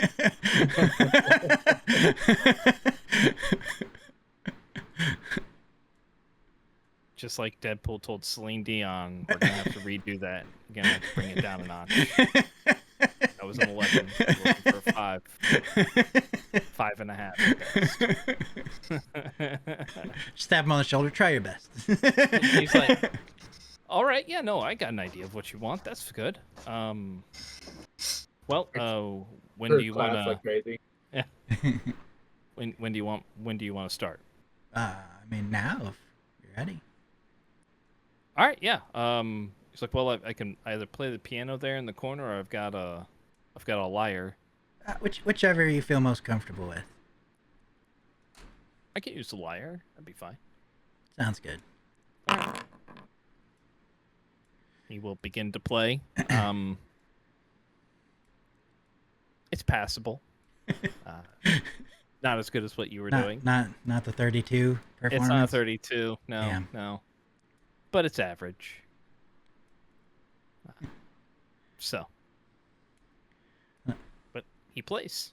Just like Deadpool told Celine Dion, we're gonna have to redo that. We're gonna have to bring it down a notch. That was an 11. We're looking for a 5. 5.5 at best.
Just tap him on the shoulder. Try your best.
He's like, all right, yeah, no, I got an idea of what you want. That's good. Well, when do you want to?
Like crazy.
Yeah. When do you want to start?
I mean, now, if you're ready.
All right, yeah. He's like, well, I can either play the piano there in the corner, or I've got a lyre.
Whichever you feel most comfortable with.
I can use the lyre. That'd be fine.
Sounds good.
He will begin to play. It's passable. Not as good as what you were doing.
Not the 32 performance.
It's not 32. No,
Damn.
no. But it's average. So. But he plays.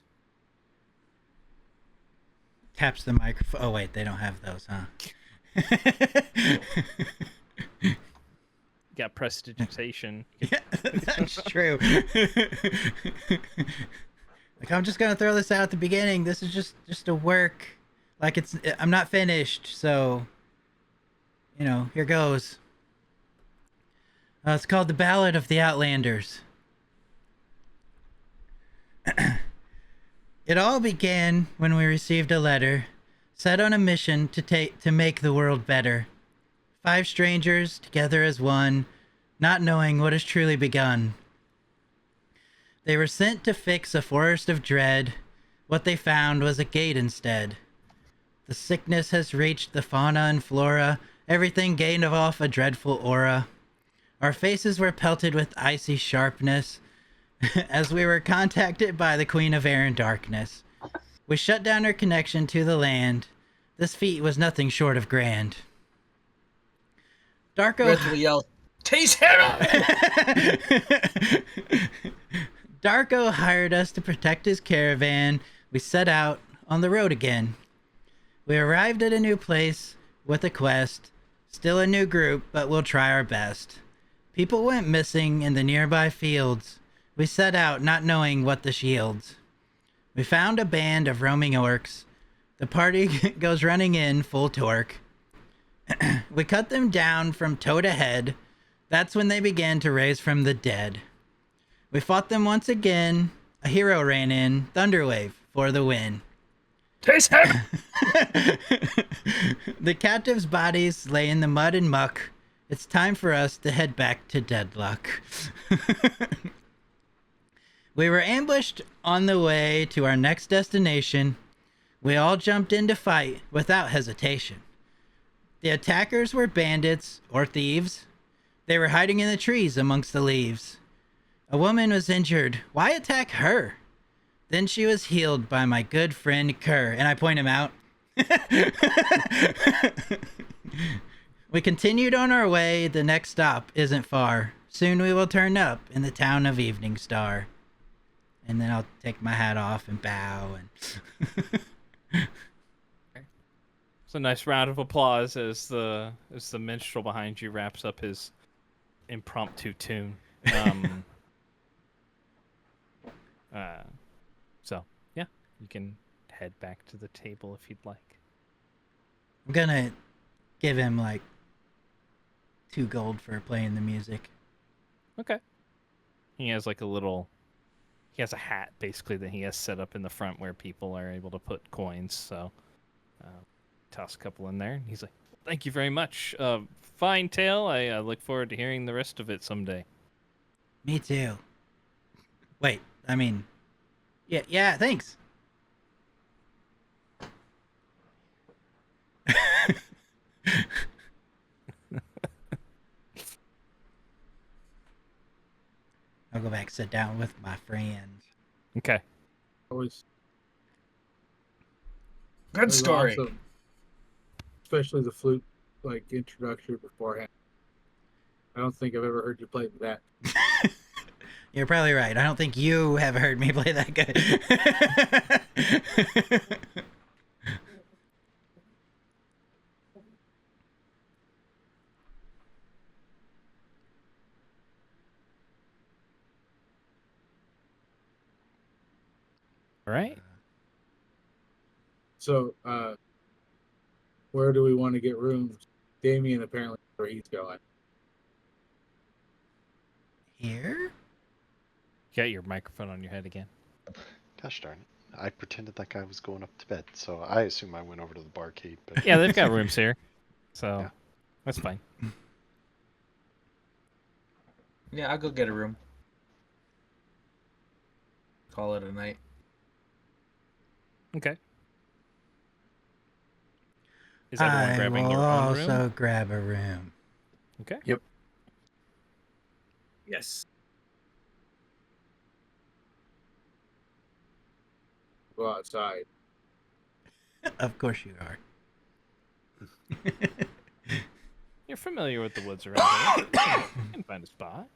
Taps the microphone. Oh wait, they don't have those, huh?
Got prestidigitation.
Yeah, that's true. Like, I'm just gonna throw this out at the beginning. This is just a work. Like, I'm not finished, so here goes. It's called The Ballad of the Outlanders. It all began when we received a letter, set on a mission to make the world better. 5 strangers, together as one, not knowing what has truly begun. They were sent to fix a forest of dread. What they found was a gate instead. The sickness has reached the fauna and flora, everything gave off a dreadful aura. Our faces were pelted with icy sharpness, as we were contacted by the Queen of Air and Darkness. We shut down her connection to the land. This feat was nothing short of grand. Darko
Rith will yell, "Taste heaven!"
Darko hired us to protect his caravan. We set out on the road again. We arrived at a new place with a quest. Still a new group, but we'll try our best. People went missing in the nearby fields. We set out not knowing what this yields. We found a band of roaming orcs. The party goes running in full torque. We cut them down from toe to head. That's when they began to raise from the dead. We fought them once again. A hero ran in. Thunderwave for the win.
Taste heaven!
The captives' bodies lay in the mud and muck. It's time for us to head back to Deadlock. We were ambushed on the way to our next destination. We all jumped in to fight without hesitation. The attackers were bandits or thieves. They were hiding in the trees amongst the leaves. A woman was injured. Why attack her? Then she was healed by my good friend Kerr, and I point him out. We continued on our way. The next stop isn't far. Soon we will turn up in the town of Evening Star. And then I'll take my hat off and bow. And
It's a nice round of applause as the minstrel behind you wraps up his impromptu tune. So yeah, you can head back to the table if you'd like.
I'm gonna give him like 2 gold for playing the music.
Okay. He has like he has a hat basically that he has set up in the front where people are able to put coins. So toss a couple in there. And he's like, "Thank you very much. Fine tale. I look forward to hearing the rest of it someday."
Me too. Wait, I mean, yeah, thanks. I'll go back, sit down with my friends.
Okay.
Always
Good
was
story.
awesome. Especially the flute like introduction beforehand. I don't think I've ever heard you play that.
You're probably right. I don't think you have heard me play that good.
All right.
So, where do we want to get rooms? Damien apparently where he's going.
Here?
Got your microphone on your head again.
Gosh darn it. I pretended like I was going up to bed, so I assume I went over to the barcade. But
Yeah, they've got rooms here, so
Yeah.
that's fine.
Yeah, I'll go get a room. Call it a night.
Okay. Is everyone
I
grabbing
will
your own
also
room?
grab a room.
Okay.
Yes.
Go outside.
Of course you are.
You're familiar with the woods around here. You can find a spot.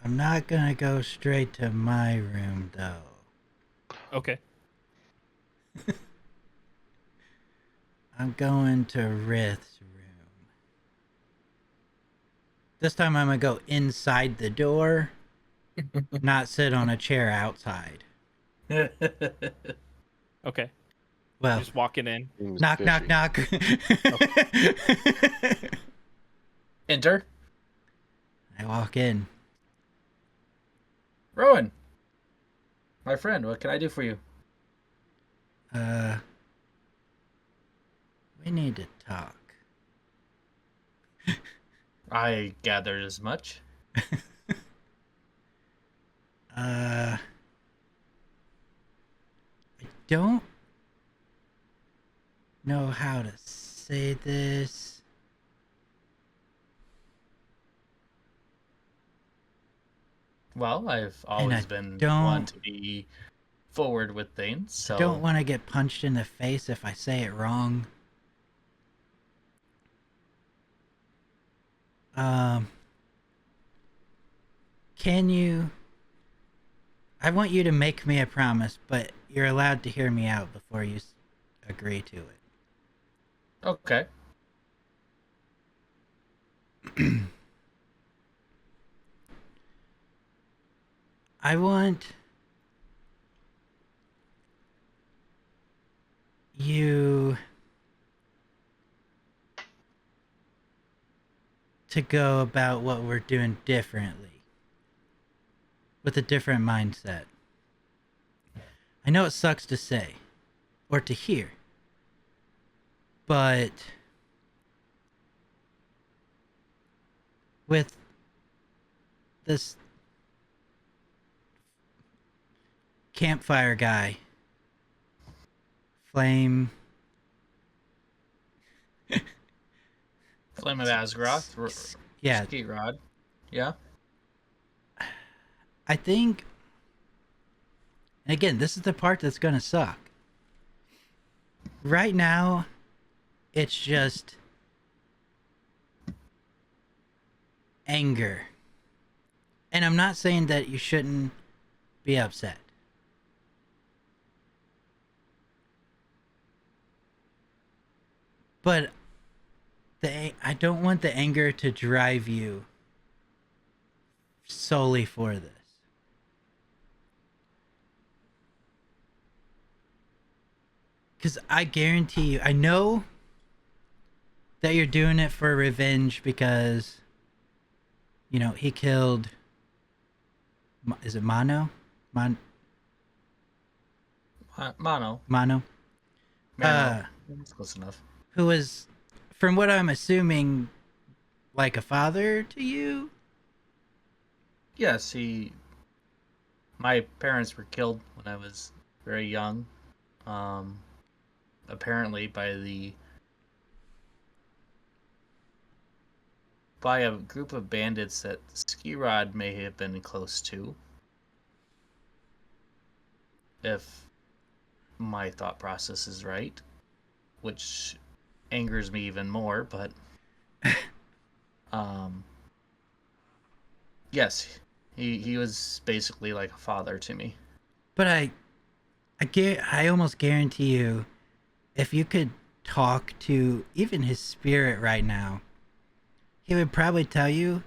I'm not gonna go straight to my room though.
Okay.
I'm going to Rith's room. This time I'm gonna go inside the door, not sit on a chair outside.
Okay.
Well,
Just walking in.
seems
knock,
fishy.
knock, knock.
Enter.
I walk in.
Rowan. My friend, what can I do for you?
We need to talk.
I gathered as much.
I don't know how to say this.
Well, I've
And
always been one
don't
to be forward with things,
I don't
so
want to get punched in the face if I say it wrong. Um, can you? I want you to make me a promise, but you're allowed to hear me out before you agree to
okay.
it. I want you to go about what we're doing differently, with a different mindset. I know it sucks to say, or to hear, but with this campfire guy, Flame,
Flame of Azgroth,
yeah,
Ski Rod. Yeah.
I think, and again, this is the part that's gonna suck. Right now, it's just anger. And I'm not saying that you shouldn't be upset. But I don't want the anger to drive you solely for this. Because I guarantee you, I know that you're doing it for revenge because, you know, he killed. Is it Mono?
Mono.
Mono?
Mano. That's close enough.
Who was, from what I'm assuming, like a father to you?
Yes, my parents were killed when I was very young. Apparently by a group of bandits that Ski Rod may have been close to. If my thought process is right, which angers me even more, but yes, he was basically like a father to me.
But I almost guarantee you, if you could talk to even his spirit right now, he would probably tell you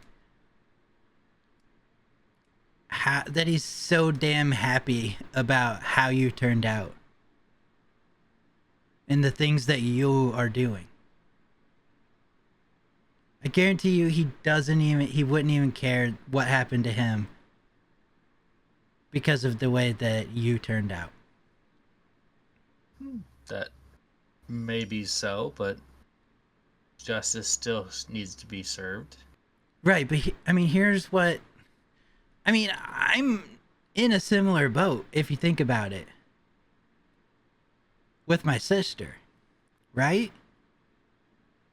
that he's so damn happy about how you turned out and the things that you are doing. I guarantee you he wouldn't even care what happened to him because of the way that you turned out.
That may be so, but justice still needs to be served.
Right, but here's what I'm in a similar boat if you think about it. With my sister, right?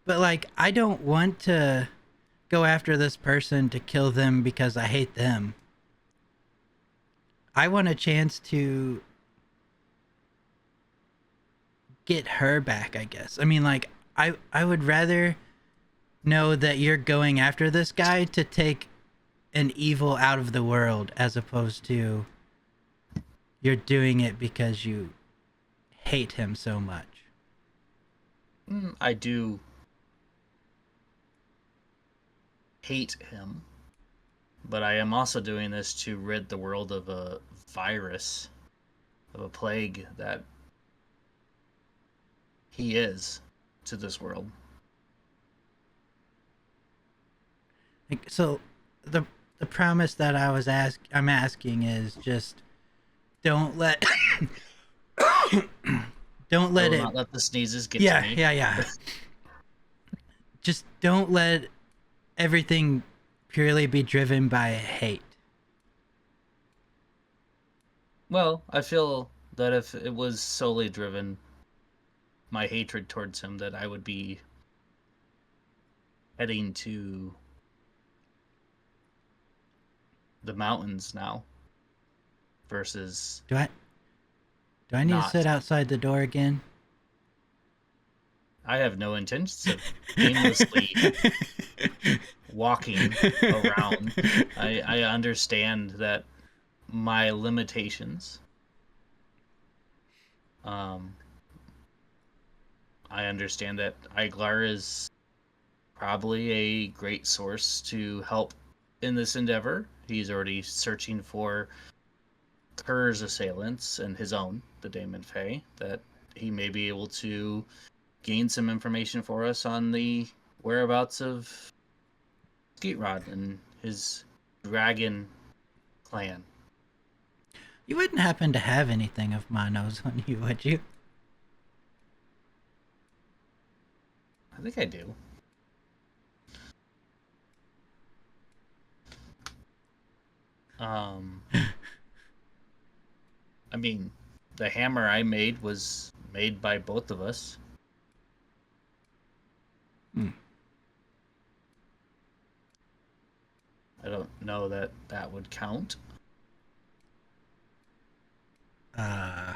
But like I don't want to go after this person to kill them because I hate them. I want a chance to get her back, I guess. I mean, like I would rather know that you're going after this guy to take an evil out of the world as opposed to you're doing it because you hate him so much.
I do hate him, but I am also doing this to rid the world of a virus, of a plague that he is to this world.
Like, so the promise that I'm asking is just don't let don't let
I will
it
not let the sneezes get
yeah
to me.
yeah just don't let everything purely be driven by hate.
Well, I feel that if it was solely driven my hatred towards him, that I would be heading to the mountains now versus
Do I need to
not.
sit outside the door again?
I have no intentions of aimlessly walking around. I understand that my limitations. I understand that Iglar is probably a great source to help in this endeavor. He's already searching for Kerr's assailants and his own, the Daemon Fae, that he may be able to gain some information for us on the whereabouts of Skeetrod and his dragon clan.
You wouldn't happen to have anything of Mono's on you, would you?
I think I do. I mean, the hammer I made was made by both of us. I don't know that that would count.
I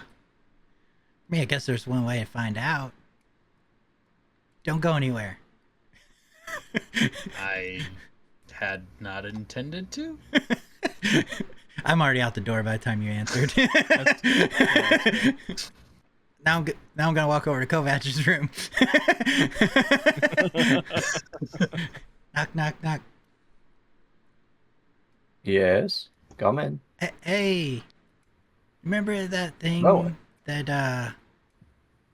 mean, I guess there's one way to find out. Don't go anywhere.
I had not intended to.
I'm already out the door by the time you answered. Now I'm gonna walk over to Kovach's room. Knock, knock, knock.
Yes. Come in.
Hey, remember that thing
Oh.
that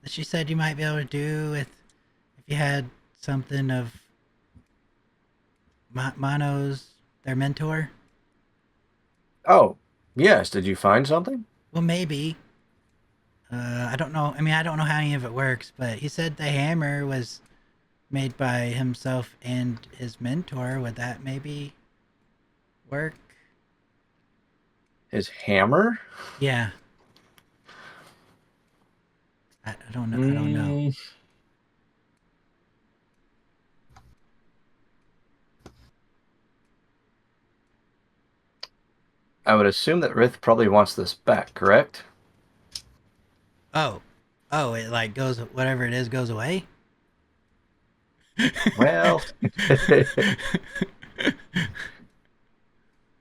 she said you might be able to do if you had something of Mono's, their mentor?
Oh, yes. Did you find something?
Well, maybe. I don't know. I mean, I don't know how any of it works, but he said the hammer was made by himself and his mentor. Would that maybe work?
His hammer?
Yeah. I don't know. I don't know.
I would assume that Rith probably wants this back, correct?
Oh, it like goes, whatever it is goes away?
Well,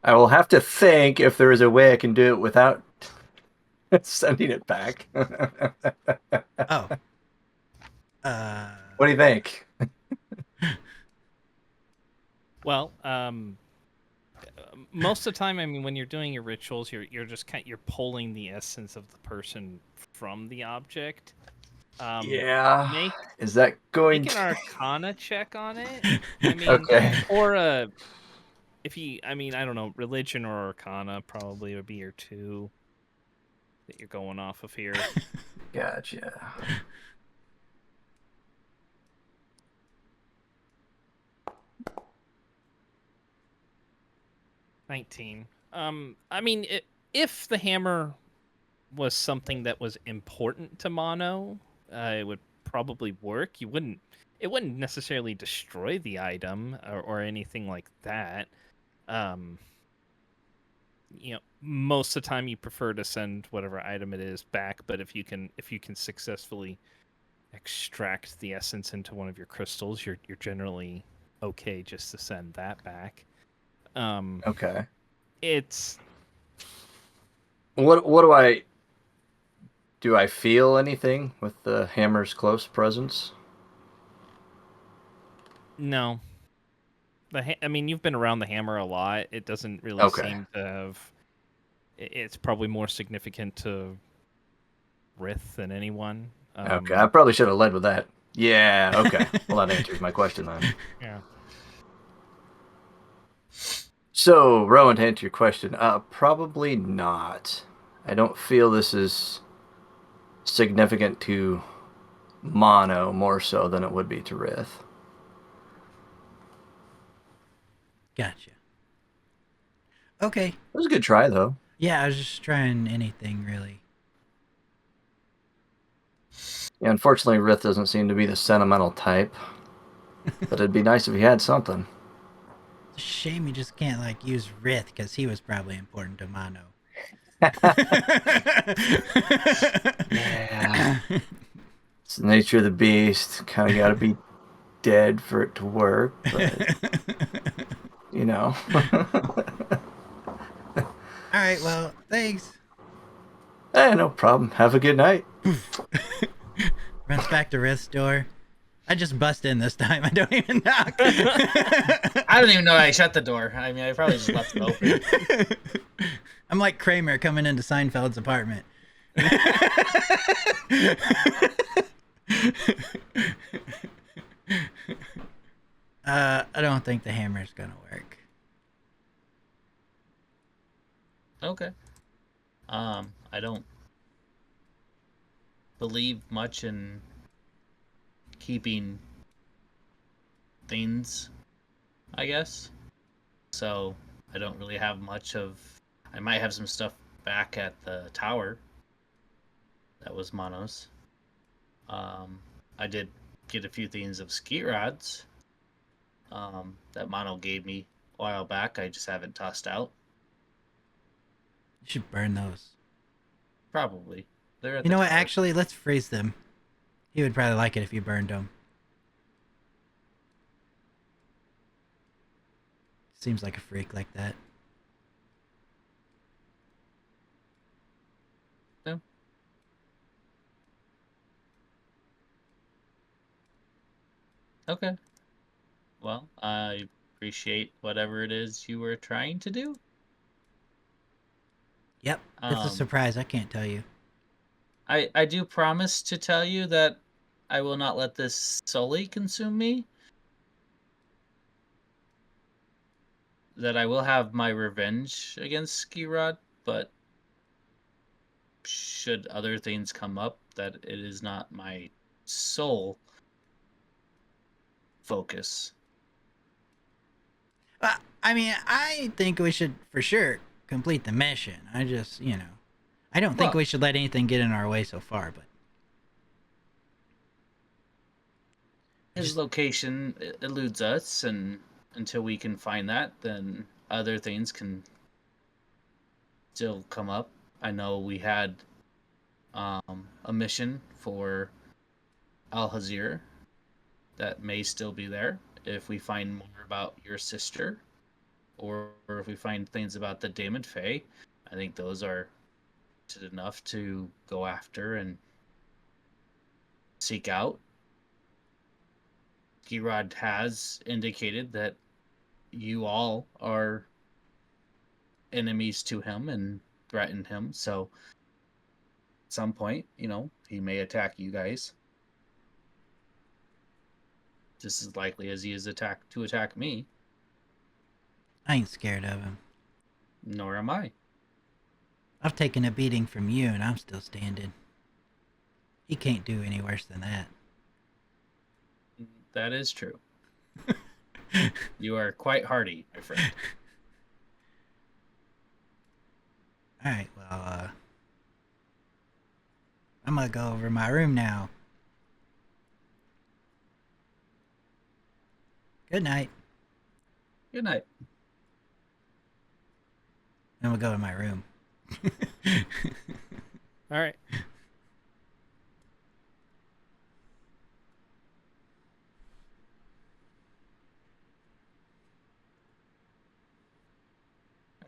I will have to think if there is a way I can do it without sending it back.
Oh.
What do you think?
Well, most of the time, I mean, when you're doing your rituals, you're just you're pulling the essence of the person from the object.
Yeah. Is that going
make an
to...
Arcana check on it? I mean,
Okay.
or if you, I mean, I don't know, religion or Arcana probably would be your two that you're going off of here.
Gotcha.
$19. I mean, if the hammer was something that was important to Mono, it would probably work. It wouldn't necessarily destroy the item or anything like that. Most of the time you prefer to send whatever item it is back, but if you can successfully extract the essence into one of your crystals, you're generally okay just to send that back.
Okay.
It's
What do I feel anything with the hammer's close presence?
no. I mean, you've been around the hammer a lot. It doesn't really seem to have. It's probably more significant to Rith than anyone.
Okay, I probably should have led with that. Yeah, okay. Well, that answers my question then.
Yeah.
So, Rowan, to answer your question, probably not. I don't feel this is significant to Mono more so than it would be to Rith.
Gotcha. Okay.
It was a good try, though.
Yeah, I was just trying anything, really.
Yeah, unfortunately, Rith doesn't seem to be the sentimental type. But it'd be nice if he had something.
It's a shame you just can't like use Rith because he was probably important to Mono.
Yeah. It's the nature of the beast. Kind of got to be dead for it to work, but you know.
All right, well, thanks.
No problem. Have a good night.
Runs back to Rith's door. I just bust in this time. I don't even knock.
I don't even know I shut the door. I mean, I probably just left it open.
I'm like Kramer coming into Seinfeld's apartment. I don't think the hammer's gonna work.
Okay. I don't believe much in keeping things, I guess. So I don't really have much of. I might have some stuff back at the tower. That was Mono's. I did get a few things of ski rods. That Mono gave me a while back. I just haven't tossed out.
You should burn those.
Probably. They're at
You
the
know what?
tower.
Actually, let's freeze them. He would probably like it if you burned them. Seems like a freak like that.
No. Okay. Well, I appreciate whatever it is you were trying to do.
Yep, it's a surprise. I can't tell you.
I do promise to tell you that I will not let this solely consume me. That I will have my revenge against Skirod, but should other things come up, that it is not my sole focus.
I mean, I think we should for sure complete the mission. I just, I don't think
Well-
we should let anything get in our way so far, but
His location eludes us, and until we can find that, then other things can still come up. I know we had a mission for Al Hazir that may still be there if we find more about your sister, or if we find things about the Damon Fae. I think those are enough to go after and seek out. Girod has indicated that you all are enemies to him and threaten him, so at some point, he may attack you guys. Just as likely as he is to attack me.
I ain't scared of him.
Nor am I.
I've taken a beating from you and I'm still standing. He can't do any worse than that.
That is true. You are quite hardy, my friend.
Alright, well, I'm gonna go over my room now. Good night.
Good night.
I'm gonna go to my room.
All right.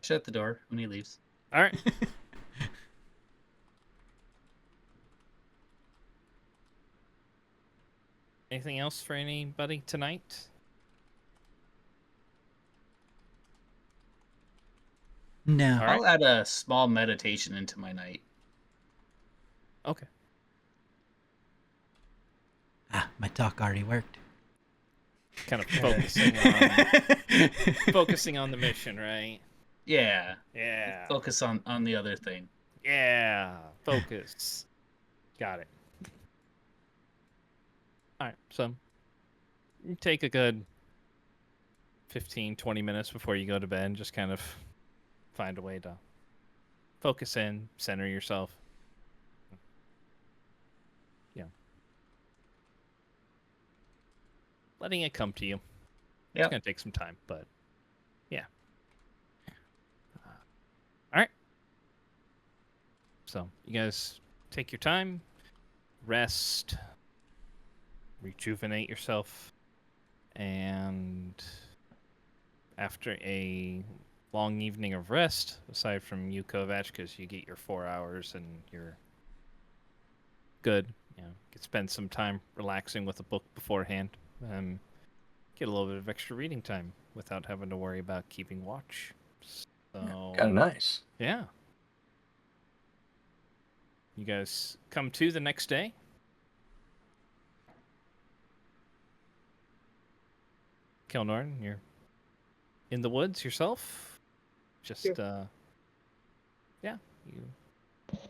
Shut the door when he leaves.
All right. Anything else for anybody tonight?
No.
All right.
I'll add a small meditation into my night.
Okay.
My talk already worked.
Kind of focusing on the mission, right?
Yeah.
Yeah.
Focus on the other thing.
Yeah. Focus. Got it. All right. So you take a good 15, 20 minutes before you go to bed and just kind of find a way to focus in, center yourself. Yeah. Letting it come to you. It's
Yep.
going to take some time, but So you guys take your time, rest, rejuvenate yourself, and after a long evening of rest, aside from you, Kovac, because you get your 4 hours and you're good. You know, you can spend some time relaxing with a book beforehand. Get a little bit of extra reading time without having to worry about keeping watch. So,
Kind of nice.
yeah. You guys come to the next day. Kilnorn, you're in the woods yourself. Just, yeah, you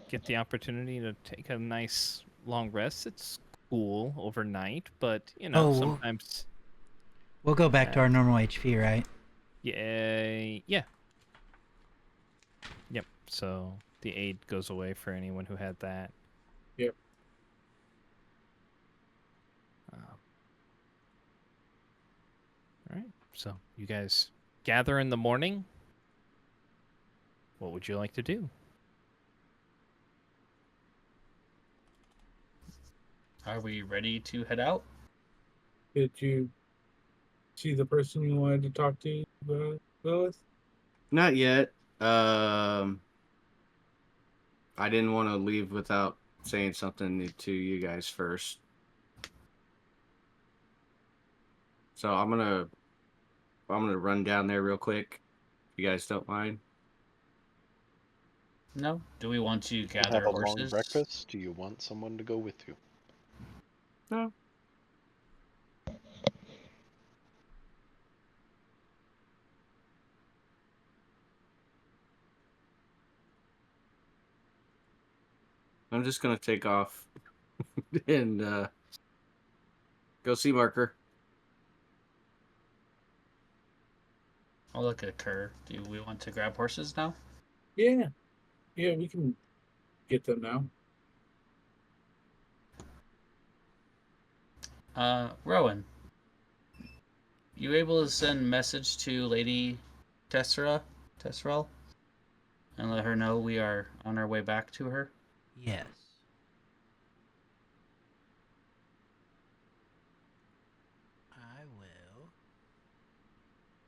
get the opportunity to take a nice long rest. It's cool overnight, but, you know,
Oh,
sometimes,
we'll go back to our normal HP, right?
yeah. Yep, so the aid goes away for anyone who had that.
Yep.
All right, so you guys gather in the morning. What would you like to do?
Are we ready to head out?
Did you see the person you wanted to talk to, Lilith?
Not yet. I didn't want to leave without saying something to you guys first. So I'm gonna run down there real quick, if you guys don't mind.
No. Do we want to
Have
gather
a long
horses?
breakfast. Do you want someone to go with you?
No. I'm just gonna take off and go see Marker.
I'll look at Kerr. Do we want to grab horses now?
Yeah. Yeah, we can get them now.
Rowan, you able to send message to Lady Tesserel, and let her know we are on our way back to her?
Yes. I will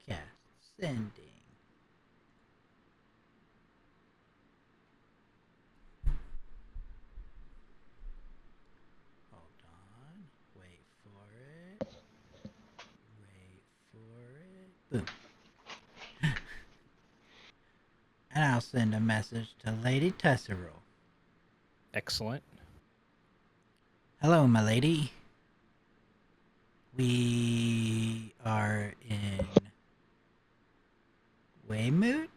cast sending. Hold on. Wait for it. Wait for it. Boom. And I'll send a message to Lady Tesserel.
Excellent.
Hello, my lady. We are in Weymouth?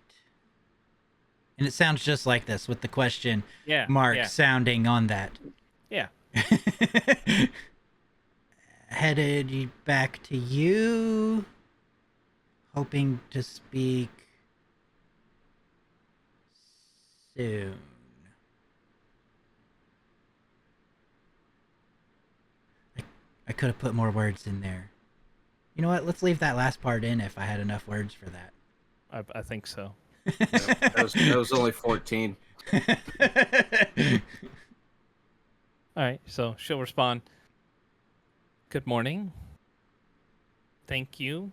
And it sounds just like this with the question mark
Yeah.
sounding on that.
Yeah.
Headed back to you. Hoping to speak soon. I could have put more words in there. You know what? Let's leave that last part in if I had enough words for that.
I think so.
Yep, that was only 14.
All right, so she'll respond. Good morning. Thank you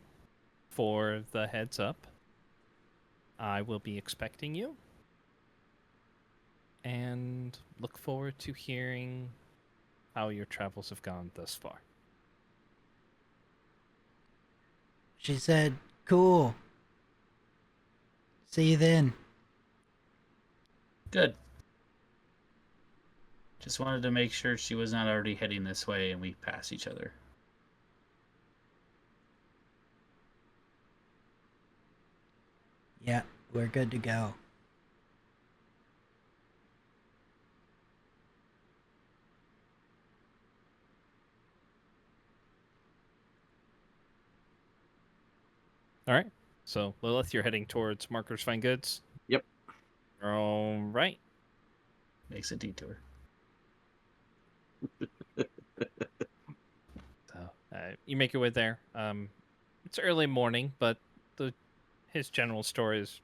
for the heads up. I will be expecting you. And look forward to hearing how your travels have gone thus far.
She said, cool. See you then.
Good. Just wanted to make sure she was not already heading this way and we pass each other.
Yeah, we're good to go.
All right. So, Lilith, you're heading towards Marker's Fine Goods?
Yep.
All right.
Makes a detour.
So, you make your way there. It's early morning, but his general store is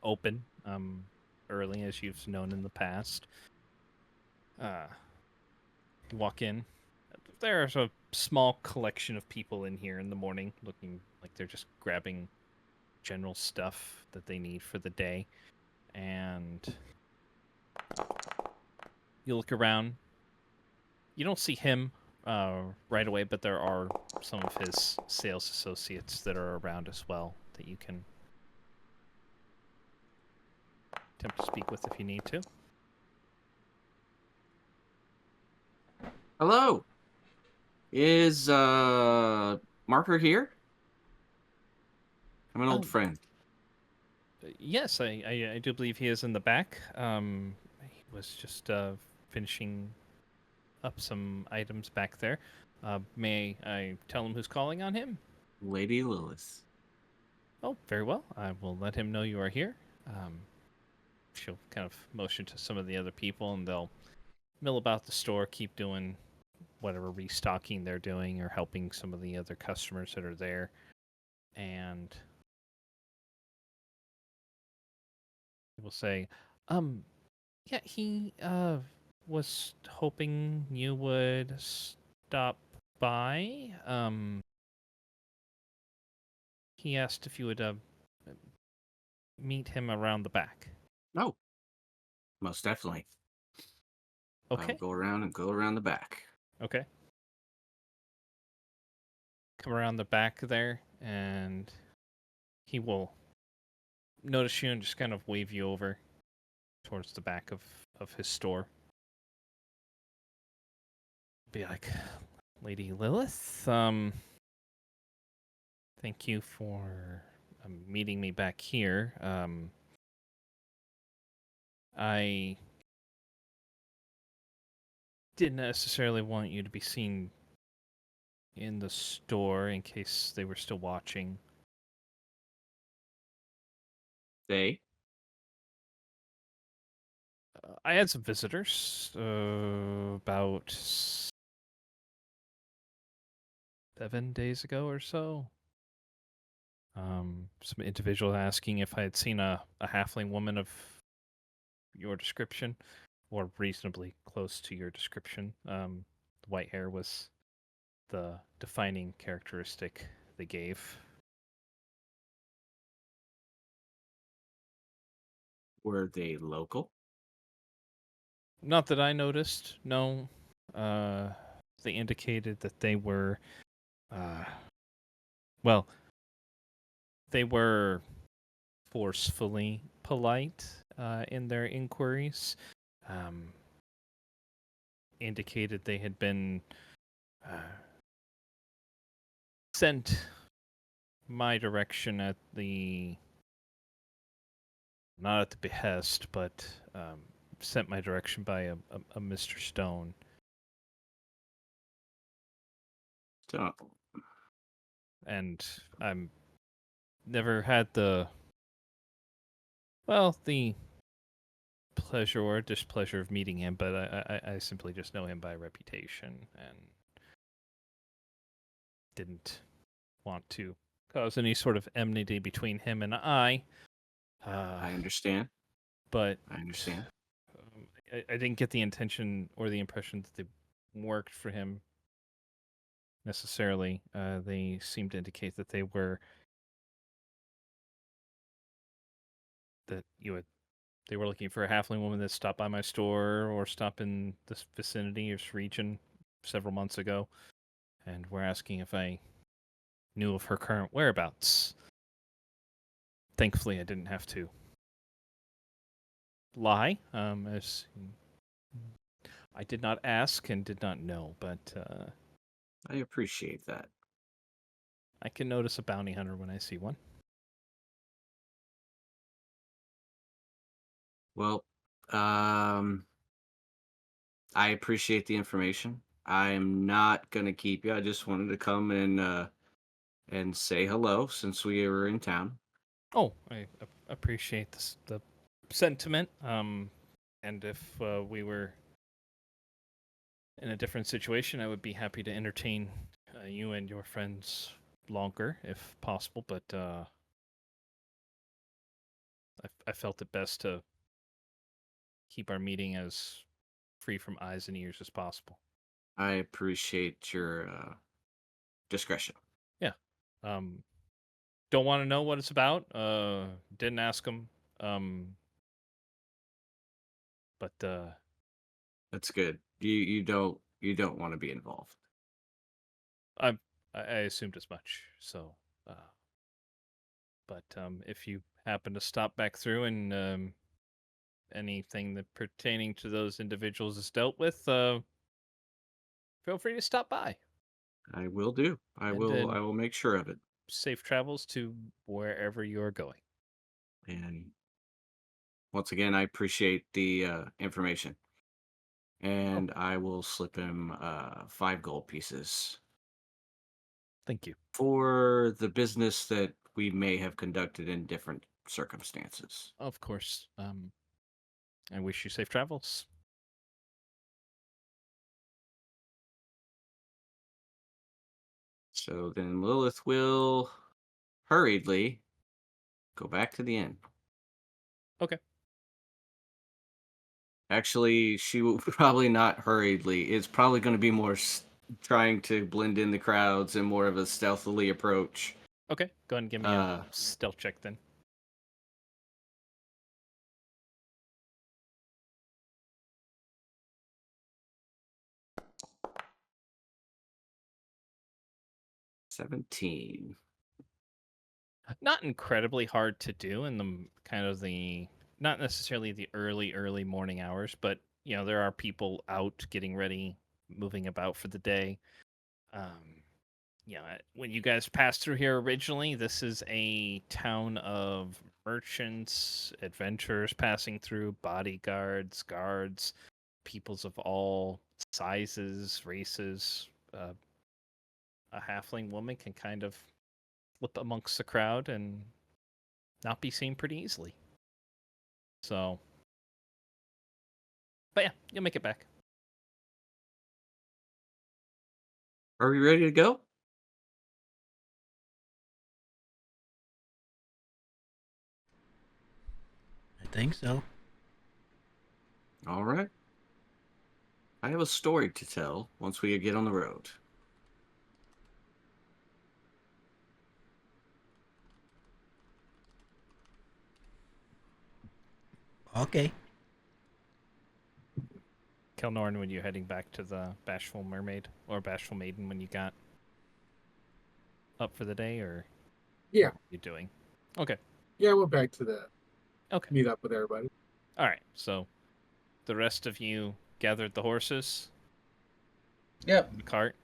open. early as you've known in the past. You walk in. There's a small collection of people in here in the morning, looking like they're just grabbing general stuff that they need for the day. And you look around. You don't see him right away, but there are some of his sales associates that are around as well that you can attempt to speak with if you need to.
Hello. Is Marker here? I'm an old
Oh.
friend.
Yes, I do believe he is in the back. He was just finishing up some items back there. May I tell him who's calling on him?
Lady Lilith.
Oh, very well. I will let him know you are here. She'll kind of motion to some of the other people, and they'll mill about the store, keep doing whatever restocking they're doing or helping some of the other customers that are there. And he will say, yeah, he was hoping you would stop by. He asked if you would meet him around the back.
Oh, most definitely. I'll
Okay.
go around the back.
Okay. Come around the back there, and he will notice you and just kind of wave you over towards the back of his store. Be like, Lady Lilith, thank you for meeting me back here. I didn't necessarily want you to be seen in the store in case they were still watching.
They?
I had some visitors about 7 days ago or so. Some individual asking if I had seen a halfling woman of your description, or reasonably close to your description. The white hair was the defining characteristic they gave.
Were they local?
Not that I noticed, no. They indicated that they were, well, they were forcefully polite in their inquiries. Indicated they had been sent my direction at not at the behest, but sent my direction by a Mr. Stone.
Don't.
And I'm never had the pleasure or displeasure of meeting him, but I simply just know him by reputation and didn't want to cause any sort of enmity between him and I.
I understand.
But
I understand.
I didn't get the intention or the impression that they worked for him necessarily. They seemed to indicate that they were looking for a halfling woman that stopped by my store or stopped in this vicinity or this region several months ago, and were asking if I knew of her current whereabouts. Thankfully, I didn't have to lie, as I did not ask and did not know, but
I appreciate that.
I can notice a bounty hunter when I see one.
Well, I appreciate the information. I'm not gonna keep you. I just wanted to come and say hello since we were in town.
Oh, I appreciate the sentiment. And if we were in a different situation, I would be happy to entertain you and your friends longer, if possible. But I felt it best to keep our meeting as free from eyes and ears as possible.
I appreciate your discretion.
Yeah. Don't want to know what it's about. Didn't ask him. But
That's good. You don't want to be involved.
I assumed as much. So, but if you happen to stop back through and anything that pertaining to those individuals is dealt with, feel free to stop by.
I will do. I
And
will.
then-
I will make sure of it.
Safe travels to wherever you're going.
And once again, I appreciate the information. And I will slip him 5 gold pieces
Thank you.
for the business that we may have conducted in different circumstances.
Of course. I wish you safe travels.
So then Lilith will hurriedly go back to the inn.
Okay.
Actually, she will probably not hurriedly. It's probably going to be more trying to blend in the crowds and more of a stealthily approach.
Okay. Go ahead and give me a stealth check then.
$17.
Not incredibly hard to do in the not necessarily the early morning hours, but there are people out getting ready, moving about for the day. When you guys passed through here originally, this is a town of merchants, adventurers passing through, bodyguards, guards, peoples of all sizes, races. A halfling woman can kind of slip amongst the crowd and not be seen pretty easily. So, but yeah, you'll make it back.
Are we ready to go?
I think so.
All right. I have a story to tell once we get on the road.
Okay.
Kelnorn, when you're heading back to the Bashful Mermaid or Bashful Maiden when you got up for the day, or
Yeah.
what are you doing? Okay.
Yeah, we're back to the
Okay.
meet up with everybody.
All right. So the rest of you gathered the horses,
Yep.
the cart.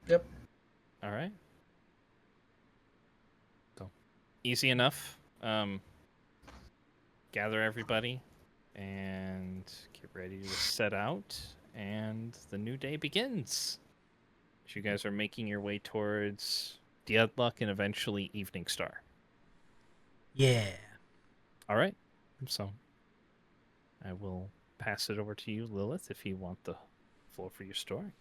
Yep.
All right. So easy enough. Gather everybody and get ready to set out, and the new day begins. As you guys are making your way towards Deadlock and eventually Evening Star.
Yeah.
All right. So I will pass it over to you, Lilith, if you want the floor for your story.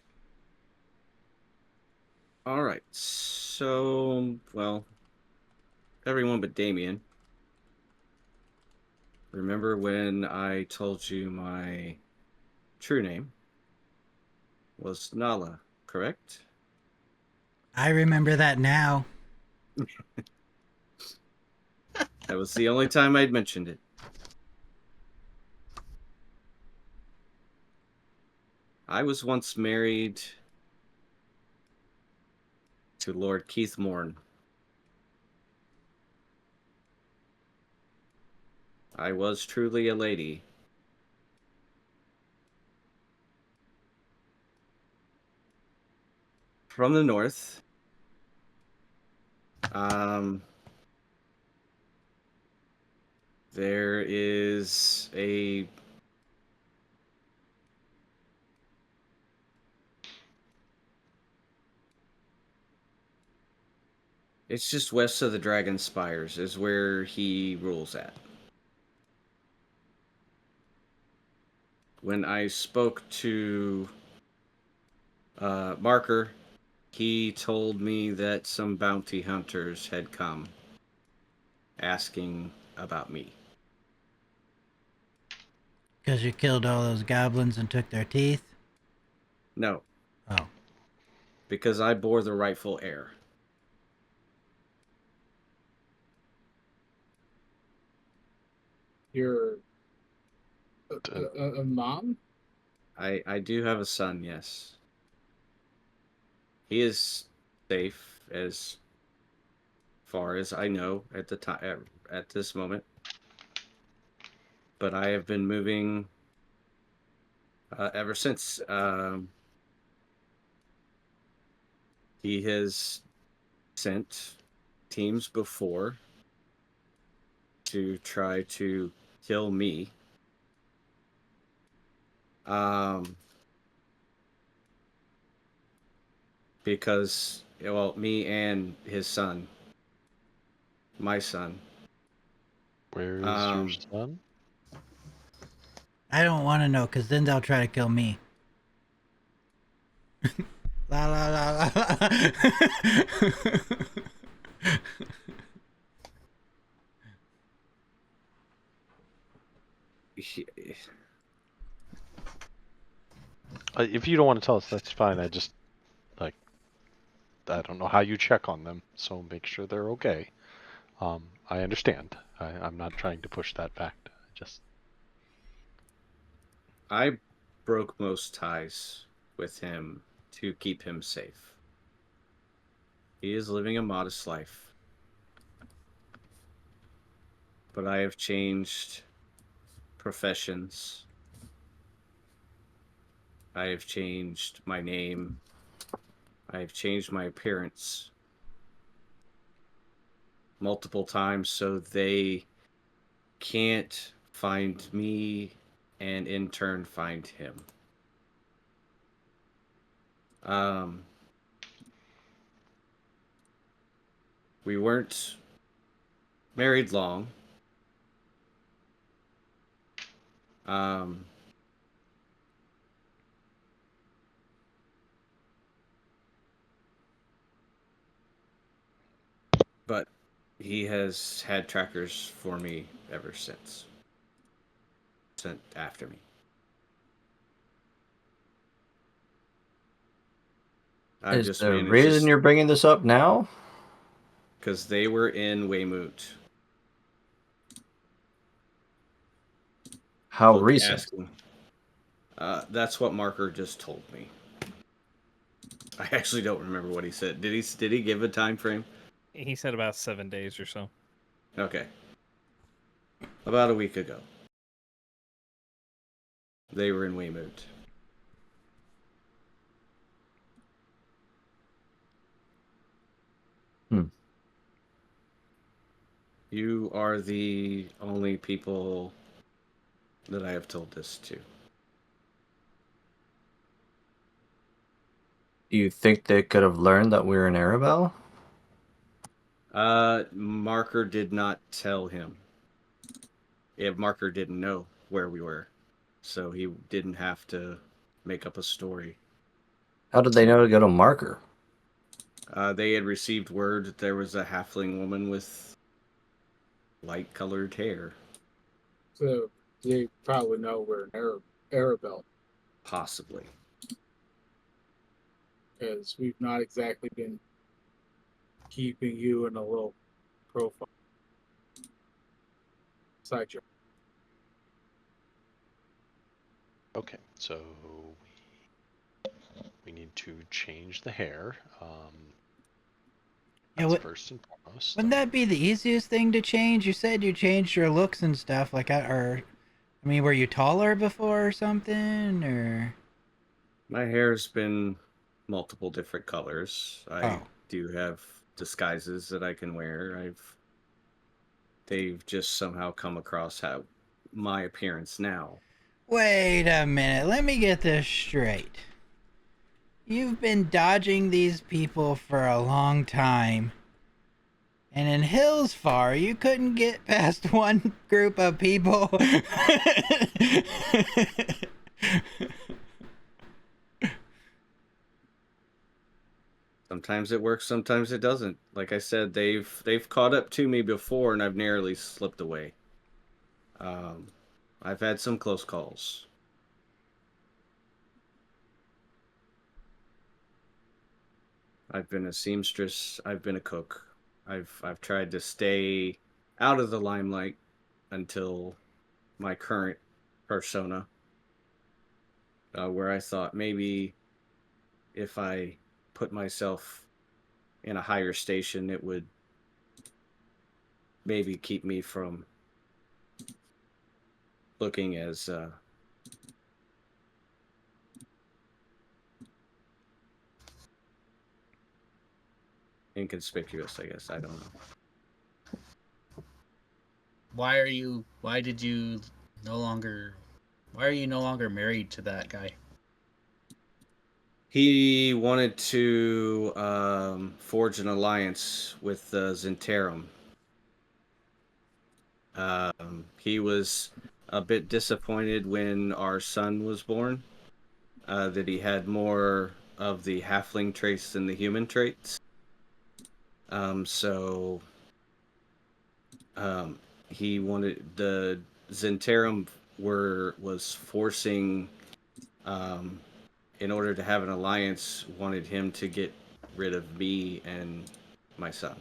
All right. So, well, everyone but Damien. Remember when I told you my true name was Nala, correct?
I remember that now.
That was the only time I'd mentioned it. I was once married to Lord Keith Morn. I was truly a lady. From the north. There is a It's just west of the Dragon Spires is where he rules at. When I spoke to Marker, he told me that some bounty hunters had come asking about me.
Because you killed all those goblins and took their teeth?
No,
Oh.
because I bore the rightful heir.
Your
Dun-
a mom?
I do have a son, yes. He is safe as far as I know at the time at this moment. But I have been moving ever since. He has sent teams before to try to kill me. Because, well, me and his son, my son.
Where is your
Um,
son?
I don't want to know, because then they'll try to kill me. La la la la la.
he-
If you don't want to tell us, that's fine. I just like I don't know how you check on them, so make sure they're okay. I understand. I'm not trying to push that fact. Just
I broke most ties with him to keep him safe. He is living a modest life. But I have changed professions. I have changed my name. I have changed my appearance multiple times so they can't find me and in turn find him. We weren't married long. Um, but he has had trackers for me ever since. Sent after me. I
Is
just
the
managed
reason you're bringing this up now?
because they were in Weymouth.
How recent?
Asking. That's what Marker just told me. I actually don't remember what he said. Did he give a time frame?
He said about 7 days or so.
Okay. About a week ago. They were in Weymouth. You are the only people that I have told this to.
Do you think they could have learned that we were in Arabelle?
Marker did not tell him. If Marker didn't know where we were, so he didn't have to make up a story.
How did they know to go to Marker?
They had received word that there was a halfling woman with light-colored hair.
So they probably know we're in Arabelle,
Possibly.
because we've not exactly been keeping you in a little profile. Side job.
okay. So we need to change the hair.
Yeah,
That's first and foremost.
wouldn't that be the easiest thing to change? You said you changed your looks and stuff, like, I mean, were you taller before or something, or?
My hair's been multiple different colors. I
Oh.
do have disguises that I can wear. They've just somehow come across how my appearance now.
Wait a minute, let me get this straight. You've been dodging these people for a long time. And in Hillsfar, you couldn't get past one group of people.
Sometimes it works, sometimes it doesn't. Like I said, they've caught up to me before, and I've narrowly slipped away. I've had some close calls. I've been a seamstress. I've been a cook. I've tried to stay out of the limelight until my current persona, where I thought maybe if I put myself in a higher station, it would maybe keep me from looking as inconspicuous, I guess. I don't know.
Why are you? Why did you no longer? Why are you no longer married to that guy?
He wanted to forge an alliance with Zentarum. He was a bit disappointed when our son was born, that he had more of the halfling traits than the human traits. So he wanted the Zentarum was forcing, in order to have an alliance, wanted him to get rid of me and my son,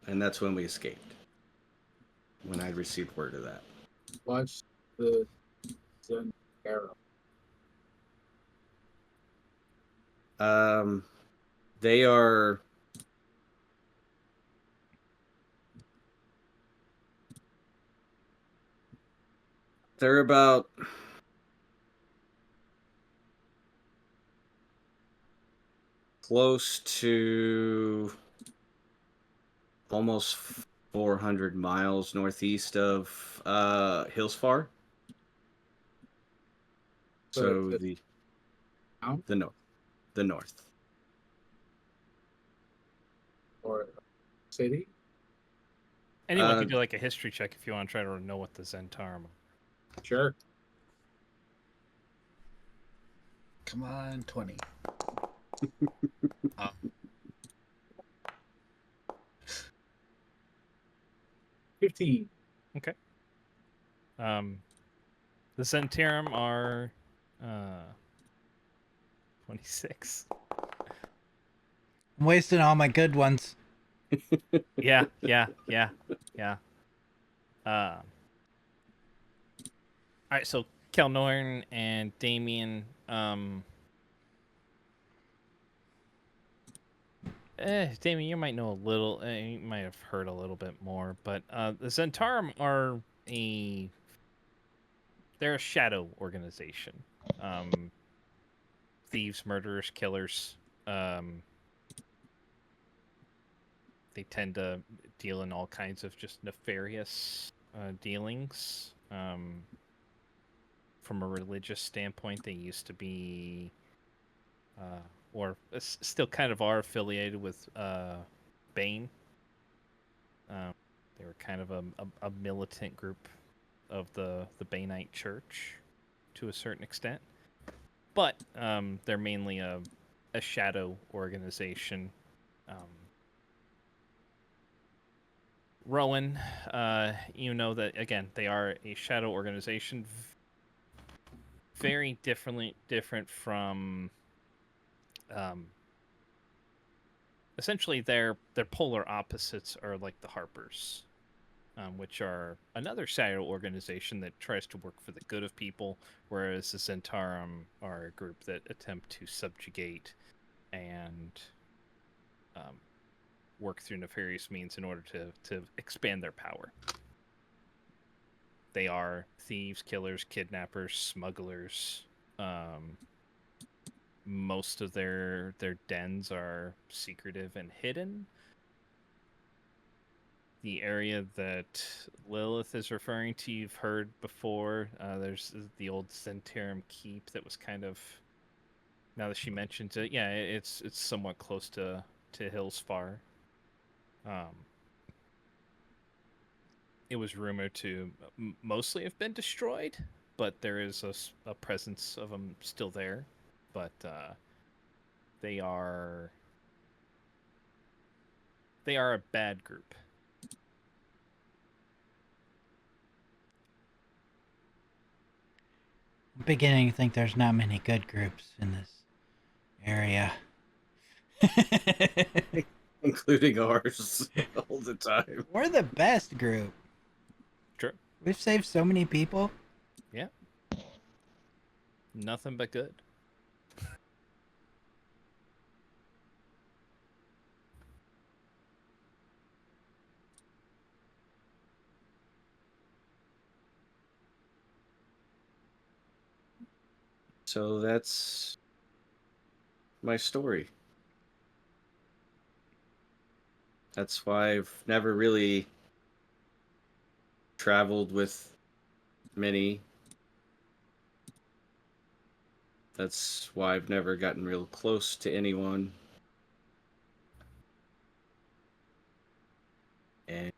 and that's when we escaped. When I received word of that.
What's the Zen arrow?
They are they're about close to almost 400 miles northeast of Hillsfar. So the
town
the north.
or city?
Anyone can do like a history check if you want to try to know what the Zentarum are.
Sure.
Come on, 20.
15.
Okay. The Zentarum are 26.
I'm wasting all my good ones.
Yeah. All right, so Kelnorn and Damien, Damien, you might know a little. You might have heard a little bit more, but the Zentarum are they're a shadow organization. Thieves, murderers, killers. They tend to deal in all kinds of just nefarious dealings. From a religious standpoint, they used to be, or still kind of are affiliated with Bane. They were kind of a militant group of the Baneite Church to a certain extent. But they're mainly a shadow organization. Rowan, you know that, again, they are a shadow organization, very different from essentially their polar opposites are like the Harpers, which are another shadow organization that tries to work for the good of people, whereas the Zentarum are a group that attempt to subjugate and work through nefarious means in order to expand their power. They are thieves, killers, kidnappers, smugglers. Most of their dens are secretive and hidden. The area that Lilith is referring to, you've heard before. There's the old Zentarum Keep that was kind of, now that she mentions it, yeah, it's somewhat close to Hillsfar. It was rumored to mostly have been destroyed, but there is a presence of them still there. But they are a bad group.
beginning to think there's not many good groups in this area.
Including ours all the time.
We're the best group.
True.
We've saved so many people.
Yeah. Nothing but good.
So that's my story. That's why I've never really traveled with many. That's why I've never gotten real close to anyone. And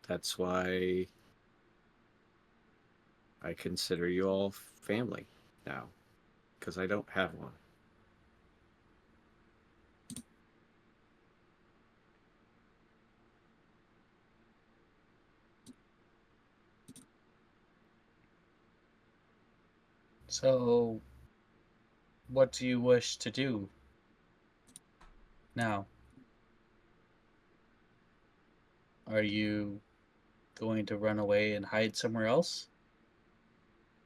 that's why I consider you all family now, because I don't have one.
So, what do you wish to do now? Are you going to run away and hide somewhere else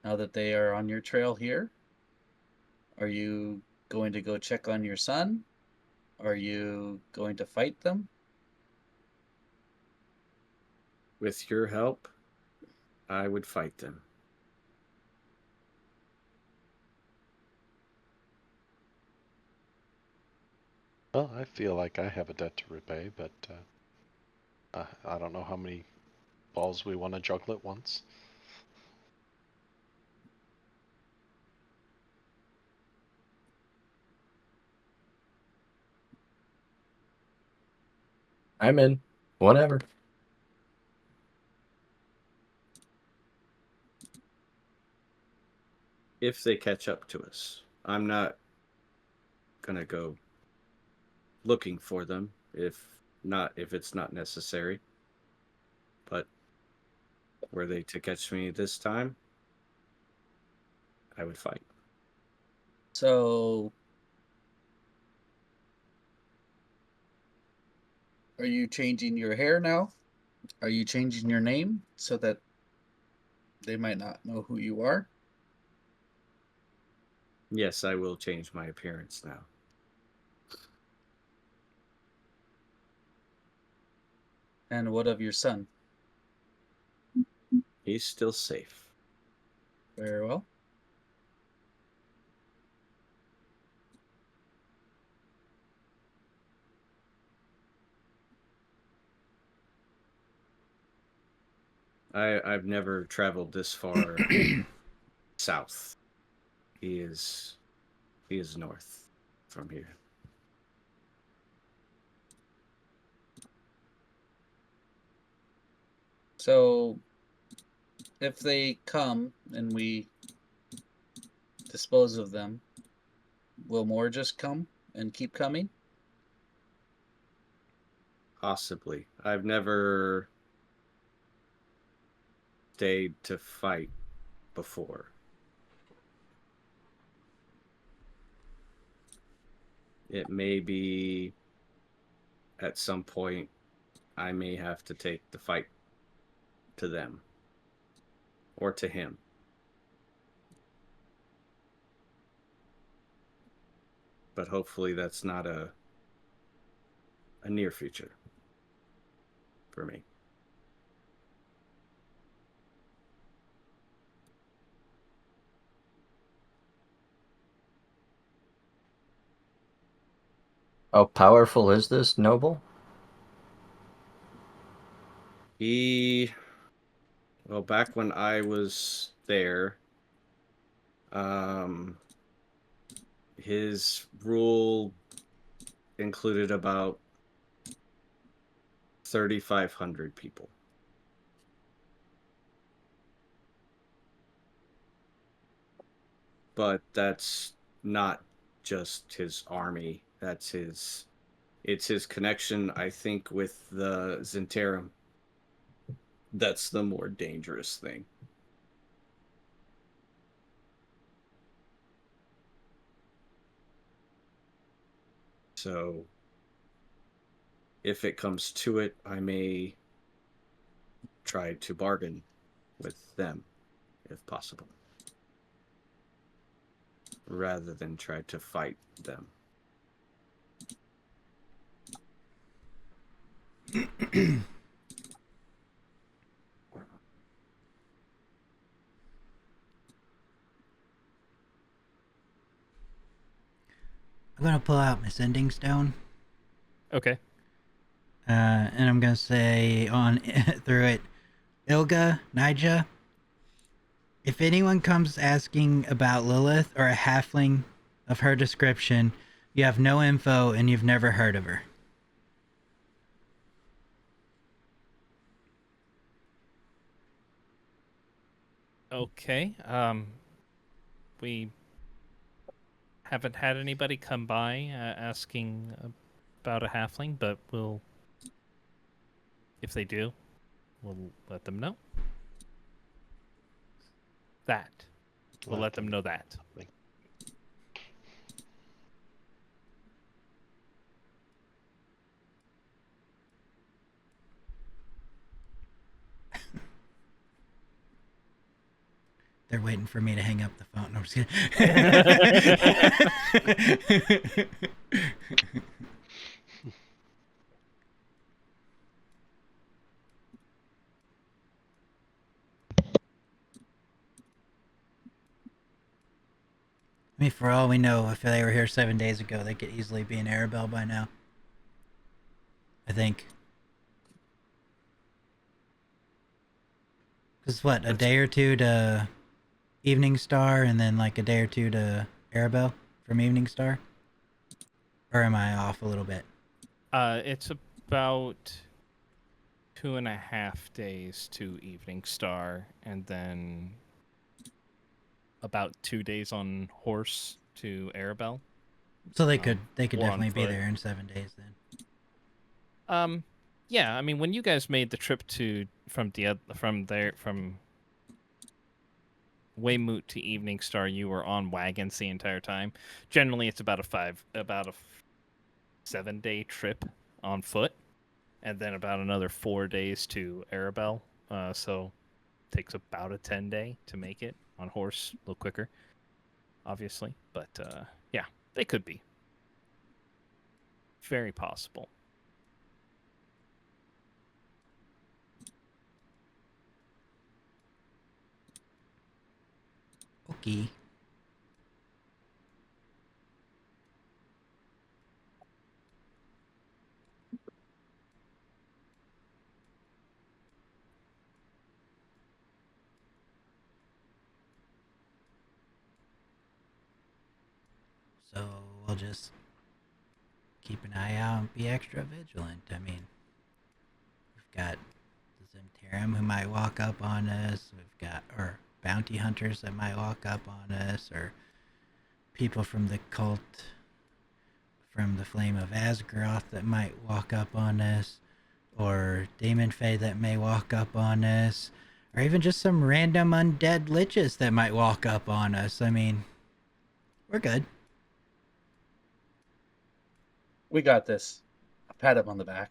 now that they are on your trail here? Are you going to go check on your son? Are you going to fight them?
With your help, I would fight them.
Well, I feel like I have a debt to repay, but I don't know how many balls we want to juggle at once.
I'm in. Whatever.
If they catch up to us, I'm not gonna go looking for them if it's not necessary. But were they to catch me this time, I would fight.
So, are you changing your hair now? Are you changing your name so that they might not know who you are?
Yes, I will change my appearance now.
And what of your son?
He's still safe.
Very well.
I've never traveled this far south. He is north from here.
So, if they come and we dispose of them, will more just come and keep coming?
Possibly. I've never stayed to fight before. It may be at some point I may have to take the fight to them or to him. But hopefully that's not a near future for me.
How powerful is this noble?
Well, back when I was there, his rule included about 3,500 people. But that's not just his army. It's his connection, I think, with the Zentarum. That's the more dangerous thing. So if it comes to it, I may try to bargain with them, if possible, rather than try to fight them.
I'm gonna pull out my sending stone,
Okay.
and I'm gonna say on through it, Ilga, Nija, if anyone comes asking about Lilith or a halfling of her description, you have no info and you've never heard of her.
Okay. We haven't had anybody come by asking about a halfling, but we'll, if they do, we'll let them know. We'll let them know that.
They're waiting for me to hang up the phone. No, I'm just kidding. I mean, for all we know, if they were here 7 days ago, they could easily be in Arabelle by now. I think. Because what, a day or two to Evening Star, and then like a day or two to Arabelle from Evening Star? Or am I off a little bit?
It's about 2.5 days to Evening Star, and then about 2 days on horse to Arabelle.
So they could
or
definitely
on
be
foot.
there in 7 days then.
Yeah, I mean, when you guys made the trip from Weymouth to Evening Star, you were on wagons the entire time. Generally, it's about a 7-day trip on foot, and then about another 4 days to Arabelle. So it takes about a 10-day to make it on horse, a little quicker, obviously. But yeah, they could be. Very possible.
Okay. So we'll just keep an eye out and be extra vigilant. I mean, we've got the Zentarum who might walk up on us. We've got, or bounty hunters that might walk up on us, or people from the cult from the Flame of Asgaroth that might walk up on us, or Demon Fae that may walk up on us, or even just some random undead liches that might walk up on us. I mean, we're good.
We got this. I pat him on the back.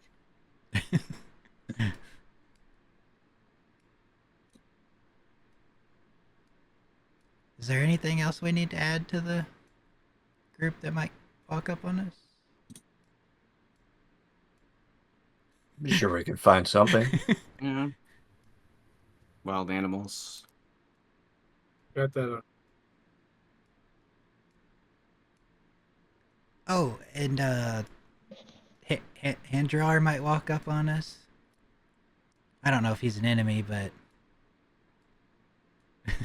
Is there anything else we need to add to the group that might walk up on us?
I'm sure we could find something.
Yeah. Wild animals.
Got that.
Oh, and Handrar might walk up on us. I don't know if he's an enemy, but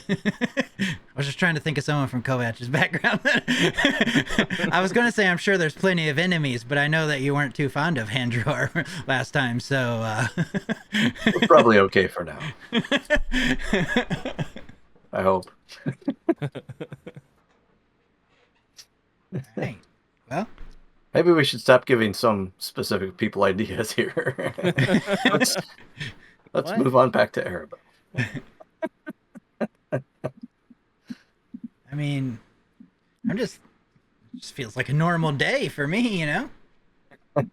I was just trying to think of someone from Kovach's background. I was going to say I'm sure there's plenty of enemies, but I know that you weren't too fond of Handrar last time, so
We're probably okay for now. I hope.
Right. Well,
maybe we should stop giving some specific people ideas here. let's move on back to Arabelle.
I mean, it just feels like a normal day for me, you know?
All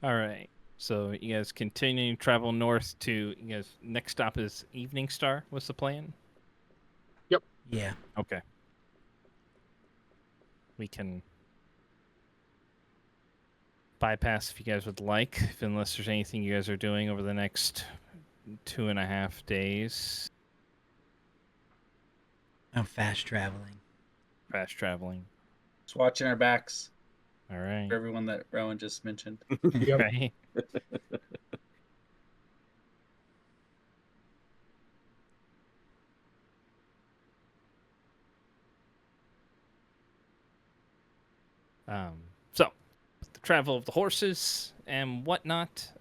right. So you guys continue to travel north to you guys. Next stop is Evening Star. What's the plan?
Yeah.
Okay. We can bypass if you guys would like, unless there's anything you guys are doing over the next 2.5 days.
I'm fast traveling.
Fast traveling.
Just watching our backs
All right.
for everyone that Rowan just mentioned.
Yep.
Right. So, the travel of the horses and whatnot.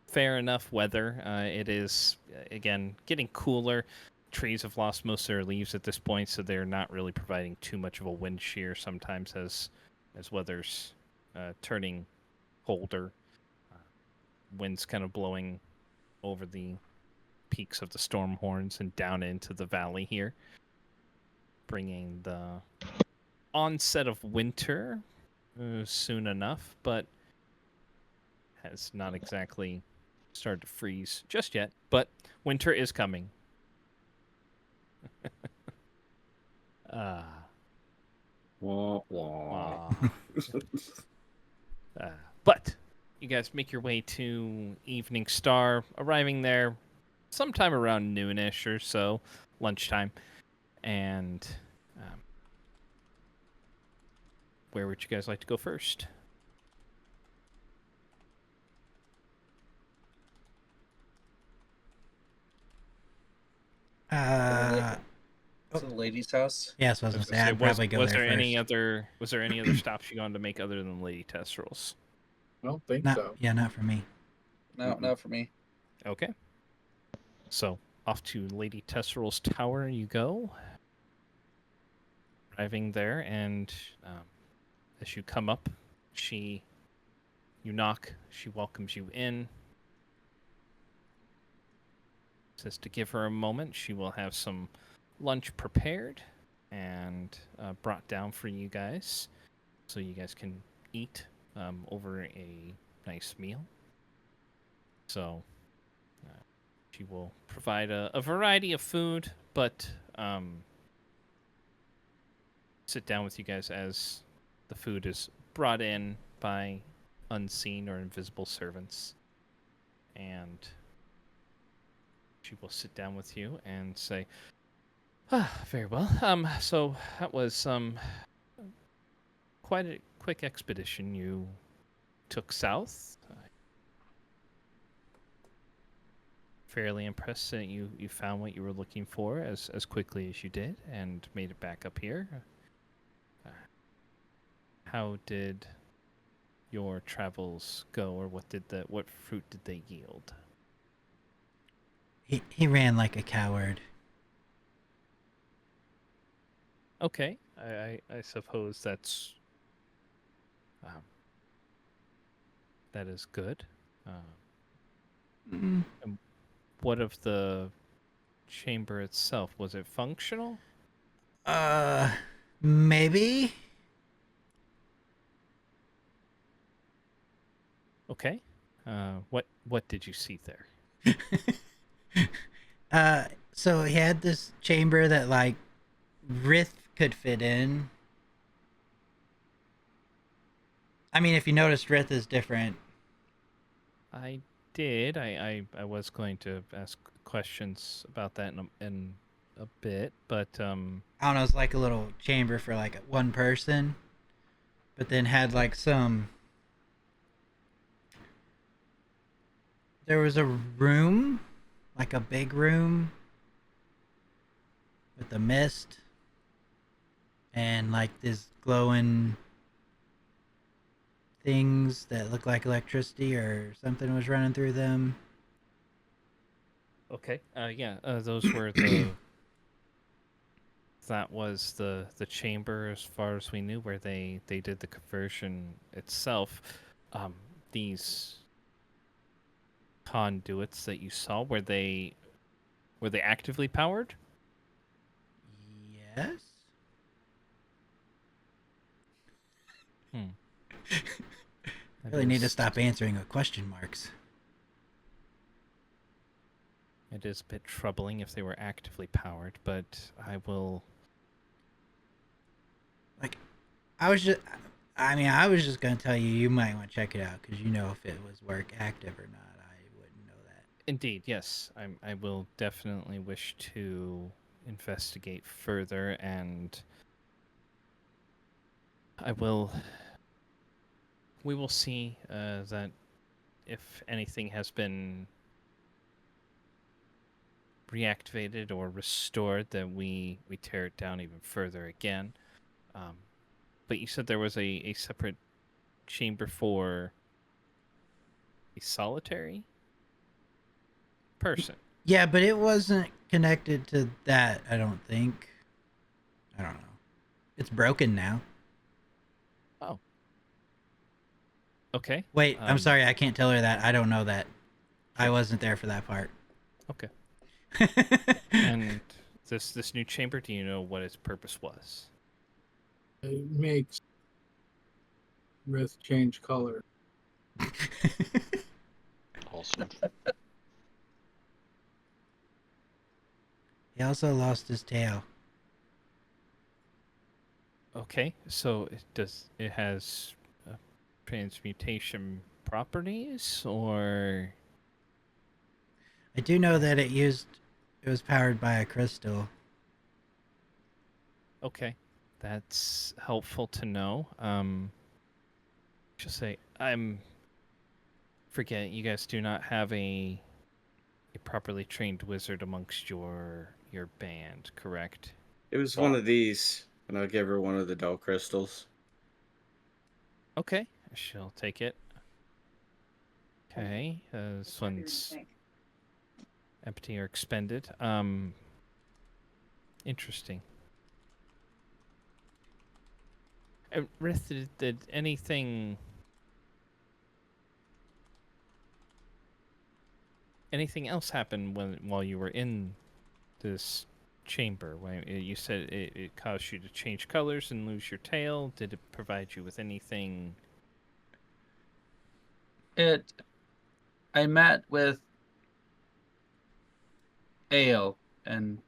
Fair enough weather. It is, again, getting cooler. Trees have lost most of their leaves at this point, so they're not really providing too much of a wind shear sometimes as weather's turning colder. Wind's kind of blowing over the peaks of the storm horns and down into the valley here, bringing the onset of winter soon enough, but has not exactly started to freeze just yet. But winter is coming.
Wah, wah.
But you guys make your way to Evening Star, arriving there sometime around noonish or so, lunchtime. And where would you guys like to go first?
To the lady's house.
Yeah, that's what I was
I was
gonna say.
gonna
I'd probably go
was
there
there
first.
any other stops you wanted to make other than Lady Testrals?
I don't think
Not,
so.
yeah, not for me.
No, not for me.
Okay. So off to Lady Testral's tower you go. Arriving there, and as you come up, you knock. She welcomes you in. Says to give her a moment. She will have some lunch prepared and brought down for you guys, so you guys can eat over a nice meal. So she will provide a variety of food, but sit down with you guys as the food is brought in by unseen or invisible servants. And she will sit down with you and say, very well. So that was quite a quick expedition you took south. Fairly impressed that you found what you were looking for as quickly as you did and made it back up here. How did your travels go, or what fruit did they yield?
He ran like a coward.
Okay, I suppose that is good.
Mm.
And what of the chamber itself? Was it functional?
Maybe.
Okay. What did you see there?
So he had this chamber that like Rith could fit in. I mean, if you noticed, Rith is different.
I did. I was going to ask questions about that in a bit, but
I don't know. It's like a little chamber for like one person, but then had like some. There was a room, like a big room, with a mist, and like this glowing things that look like electricity or something was running through them.
okay. Yeah. Those were the. That was the chamber, as far as we knew, where they did the conversion itself. These conduits that you saw, were they Were they actively powered?
Yes.
Hmm.
Really need to stop answering with question marks.
It is a bit troubling if they were actively powered, but I will.
I was just gonna tell you, you might want to check it out because you know if it was work active or not. I wouldn't know that.
Indeed, yes. I will definitely wish to investigate further, and I will. We will see that if anything has been reactivated or restored, that we tear it down even further again. But you said there was a separate chamber for a solitary person.
Yeah, but it wasn't connected to that. I don't think. I don't know. It's broken now.
Oh. Okay.
Wait, I'm sorry. I can't tell her that. I don't know that. I wasn't there for that part.
Okay. And this new chamber, do you know what its purpose was?
It makes Rith change color.
Awesome.
He also lost his tail.
Okay, so it has transmutation properties, or
I do know that it was powered by a crystal.
okay, that's helpful to know. Just say forget you guys do not have a properly trained wizard amongst your band, correct?
It was one of these, and I'll give her one of the dull crystals.
Okay, she'll take it. Okay, this one's empty or expended. Interesting. Rith, did anything else happen while you were in this chamber? When you said it caused you to change colors and lose your tail, did it provide you with anything?
I met with Ao and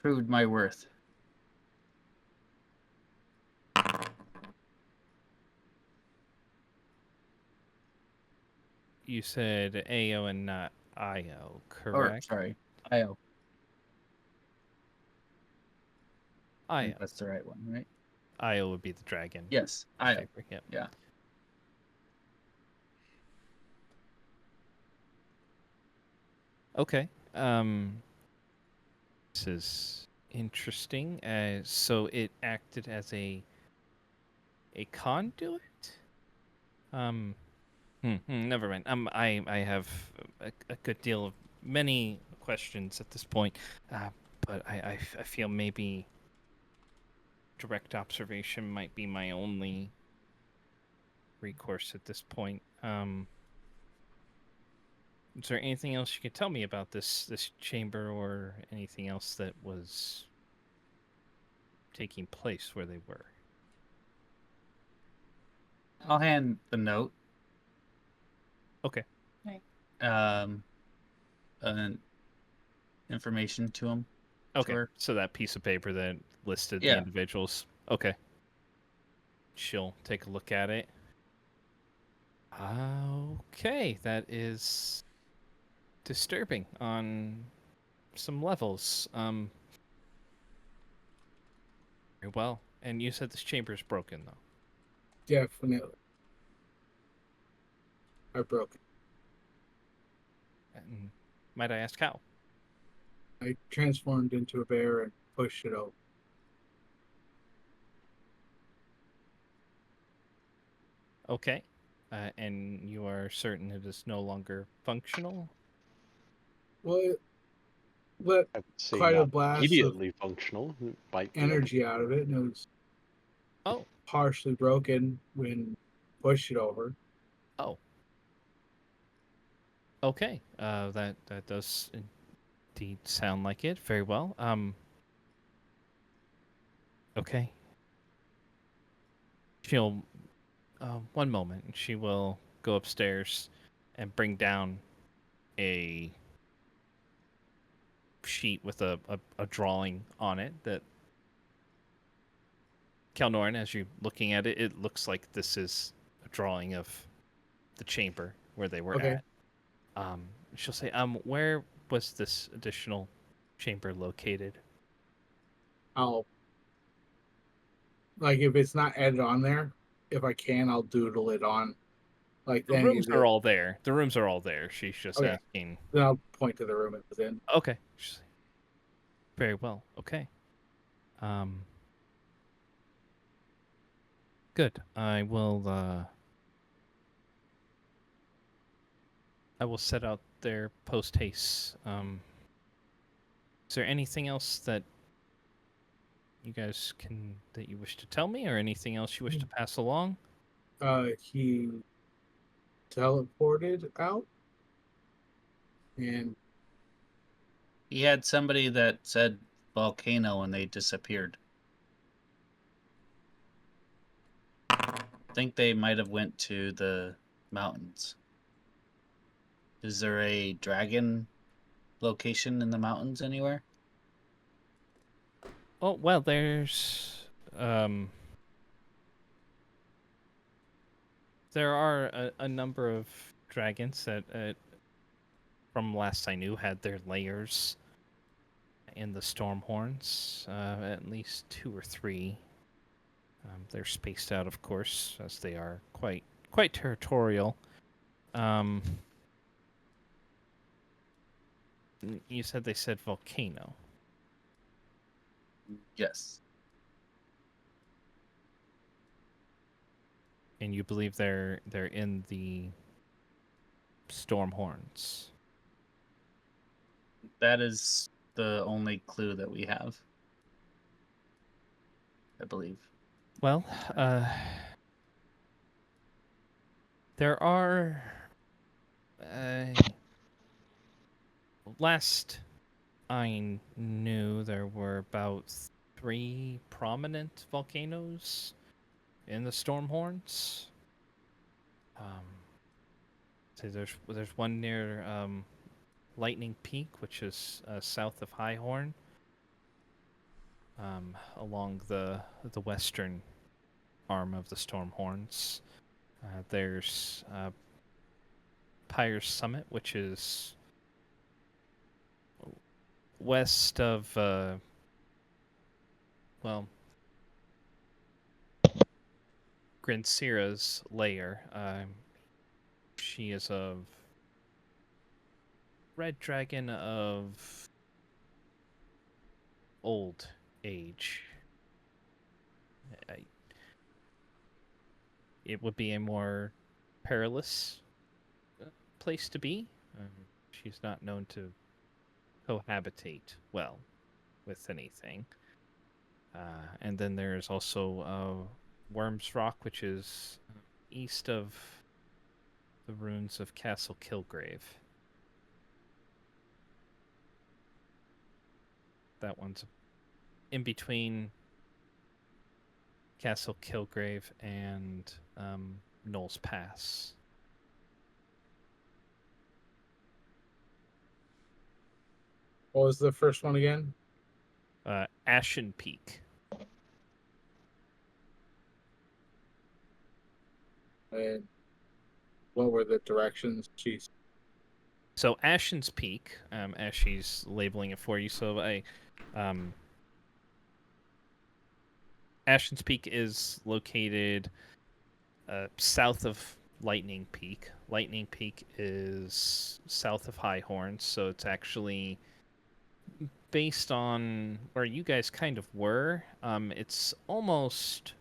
proved my worth.
You said AO and not IO,
Or,
correct?
sorry, Ao. I
IO.
think that's the right one, right?
IO would be the dragon.
Yes, Ao.
Figure, yep.
Yeah.
Okay. This is interesting. So it acted as a conduit. Never mind. I have a good deal of many questions at this point, but I feel maybe direct observation might be my only recourse at this point. Is there anything else you could tell me about this chamber, or anything else that was taking place where they were?
I'll hand the note.
Okay.
Information to him.
Okay.
Sure.
So that piece of paper that listed the
Yeah.
individuals. Okay. She'll take a look at it. Okay, that is disturbing on some levels. Very well. And you said this chamber is broken, though.
Definitely. I broke it.
And might I ask how?
I transformed into a bear and pushed it over.
Okay. And you are certain it is no longer functional?
Well, it let
I would say
quite a
not
blast of
immediately functional. It might be
energy out of it, and it was partially broken when pushed it over.
Oh. Okay. That does indeed sound like it. Very well. Okay. She'll one moment. She will go upstairs and bring down a sheet with a drawing on it that Kalnorin, as you're looking at it, it looks like this is a drawing of the chamber where they were
Okay.
at. She'll say, where was this additional chamber located?
I'll like if it's not added on there, if I can, I'll doodle it on. Like
The
then
rooms are all there. The rooms are all there. She's just
okay.
asking.
Then I'll point to the room it was in.
Okay. She'll say, very well. Okay. Um. Good. I will set out their post haste. Is there anything else that you guys that you wish to tell me, or anything else you wish to pass along?
He teleported out, and
He had somebody that said volcano and they disappeared. I think they might have went to the mountains. Is there a dragon location in the mountains anywhere?
Oh well, there are a number of dragons that, from last I knew, had their lairs in the Stormhorns. At least 2 or 3. They're spaced out, of course, as they are quite territorial. You said they said volcano.
Yes.
And you believe they're in the Stormhorns.
That is the only clue that we have, I believe.
Well, there are. Last I knew, there were about 3 prominent volcanoes in the Stormhorns. So there's one near Lightning Peak, which is south of Highhorn, along the western arm of the Stormhorns. There's Pyre's Summit, which is west of Grinsira's lair. She is of red dragon of old age. It would be a more perilous place to be. She's not known to cohabitate well with anything. And then there's also Worm's Rock, which is east of the ruins of Castle Kilgrave. That one's in between Castle Kilgrave and Knowles Pass.
what was the first one again?
Ashen Peak.
And what were the directions? Jeez.
So Ashen's Peak, as she's labeling it for you. So Ashen's Peak is located south of Lightning Peak. Lightning Peak is south of Highhorn, so it's actually based on where you guys kind of were. It's almost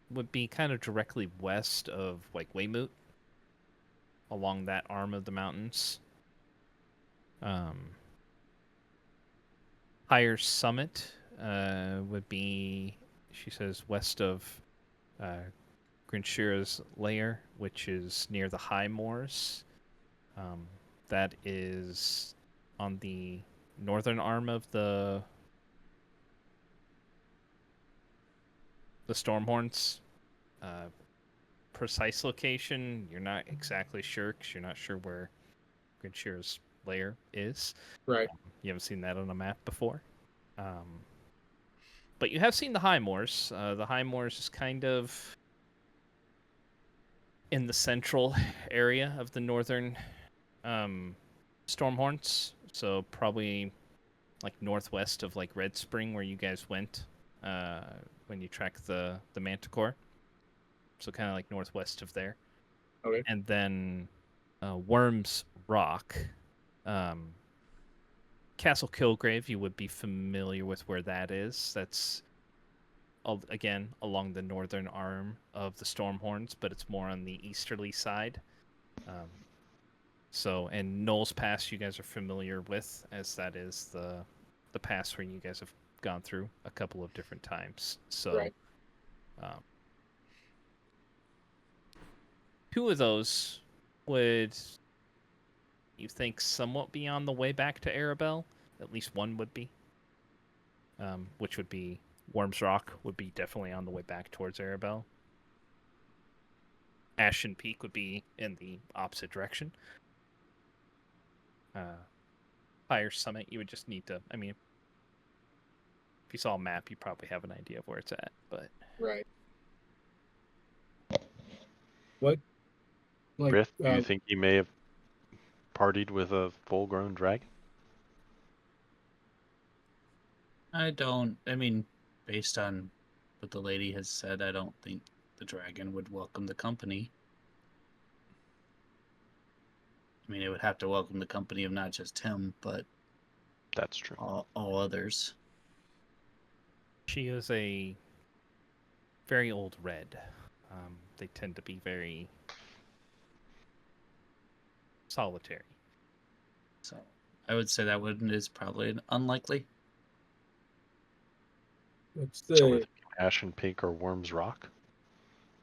would be kind of directly west of like Weymouth, along that arm of the mountains. Higher Summit would be, she says, west of Grinshira's lair, which is near the High Moors. That is on the northern arm of the Stormhorns. Precise location, you're not exactly sure because you're not sure where Grinshira's lair is.
Right.
You haven't seen that on a map before. But you have seen the High Moors. The High Moors is kind of in the central area of the northern Stormhorns. So probably like northwest of like Red Spring where you guys went when you tracked the Manticore. So kind of like northwest of there.
Okay.
And then Worm's Rock. Castle Kilgrave, you would be familiar with where that is. That's, again, along the northern arm of the Stormhorns, but it's more on the easterly side. And Knowles Pass, you guys are familiar with, as that is the pass where you guys have gone through a couple of different times. So,
Right.
Two of those would, you think, somewhat be on the way back to Arabelle. At least one would be. Which would be Worm's Rock would be definitely on the way back towards Arabelle. Ashen Peak would be in the opposite direction. Fire Summit, you would just need to, I mean, if you saw a map, you probably have an idea of where it's at, but...
Right. What? Like,
Brith, do you think he may have partied with a full-grown dragon?
I don't. I mean, based on what the lady has said, I don't think the dragon would welcome the company. I mean, it would have to welcome the company of not just him, but
That's true.
all others.
She is a very old red. They tend to be very solitary.
So I would say that one is probably unlikely.
What's
So we're
the
thinking Ashen Peak or Worm's Rock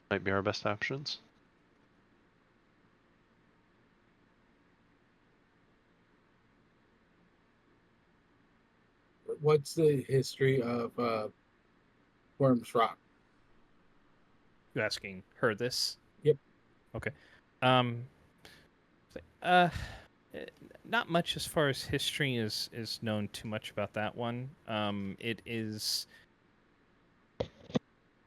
might be our best options.
history of Worm's Rock?
You asking her this?
Yep.
Okay. Not much as far as history is known too much about that one. It is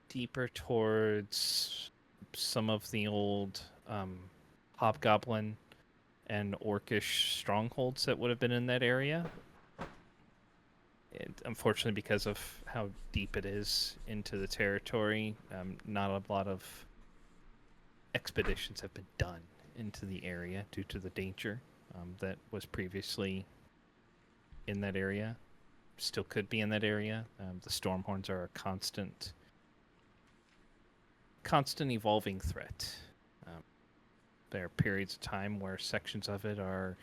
deeper towards some of the old hobgoblin and orcish strongholds that would have been in that area. Unfortunately, because of how deep it is into the territory, not a lot of expeditions have been done into the area due to the danger that was previously in that area. Still could be in that area. The Stormhorns are a constant evolving threat. There are periods of time where sections of it are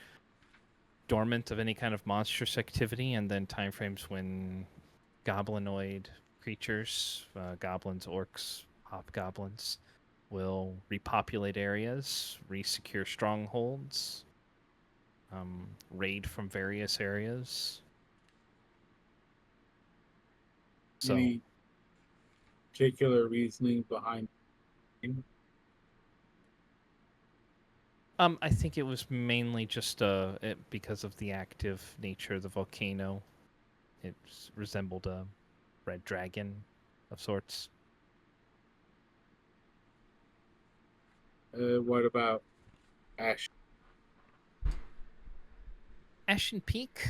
dormant of any kind of monstrous activity, and then timeframes when goblinoid creatures, goblins, orcs, hobgoblins, will repopulate areas, resecure strongholds, raid from various areas. So,
Any particular reasoning behind it?
I think it was mainly just because of the active nature of the volcano. It resembled a red dragon of sorts.
What about Ash?
Ashen Peak,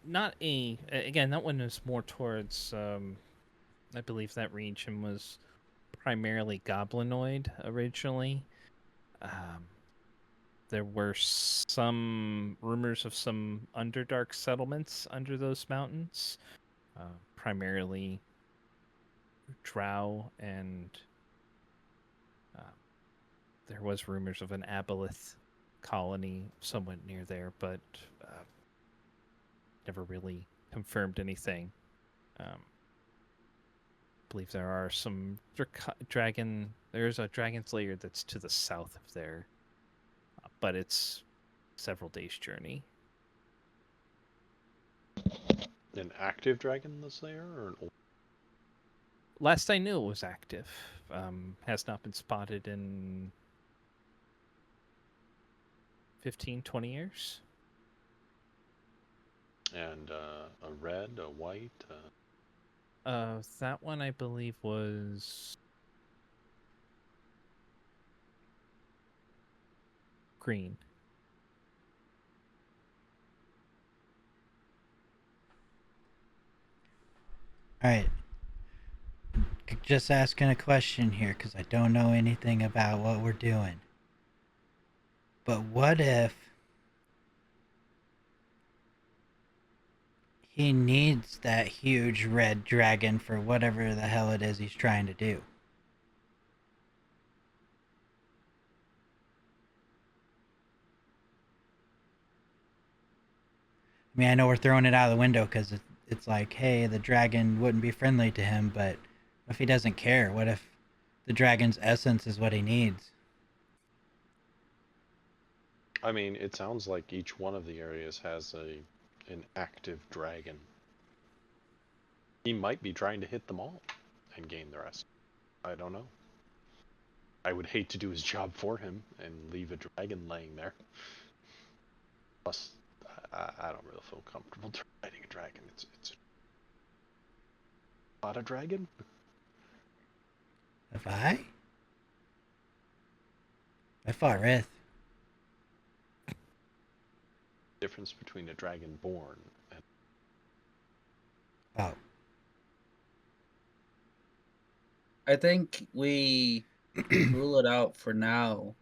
not a. Again, that one is more towards. I believe that region was primarily goblinoid originally. There were some rumors of some Underdark settlements under those mountains, primarily Drow, and there was rumors of an Aboleth colony somewhat near there, but never really confirmed anything. Believe there are some there's a dragon's lair that's to the south of there, but it's several days' journey.
An active dragon that's there, or an old?
Last I knew, it was active. Has not been spotted in 15, 20 years.
And a red, a white.
That one I believe was green.
All right. Just asking a question here because I don't know anything about what we're doing. But what if he needs that huge red dragon for whatever the hell it is he's trying to do? I mean, I know we're throwing it out of the window because it's like, hey, the dragon wouldn't be friendly to him, but if he doesn't care, what if the dragon's essence is what he needs?
I mean, it sounds like each one of the areas has an active dragon. He might be trying to hit them all and gain the rest. I don't know. I would hate to do his job for him and leave a dragon laying there. Plus, I don't really feel comfortable riding a dragon. It's not a dragon.
Have I? I fought Rith.
Difference between a dragon born and
Oh.
I think we rule it out for now,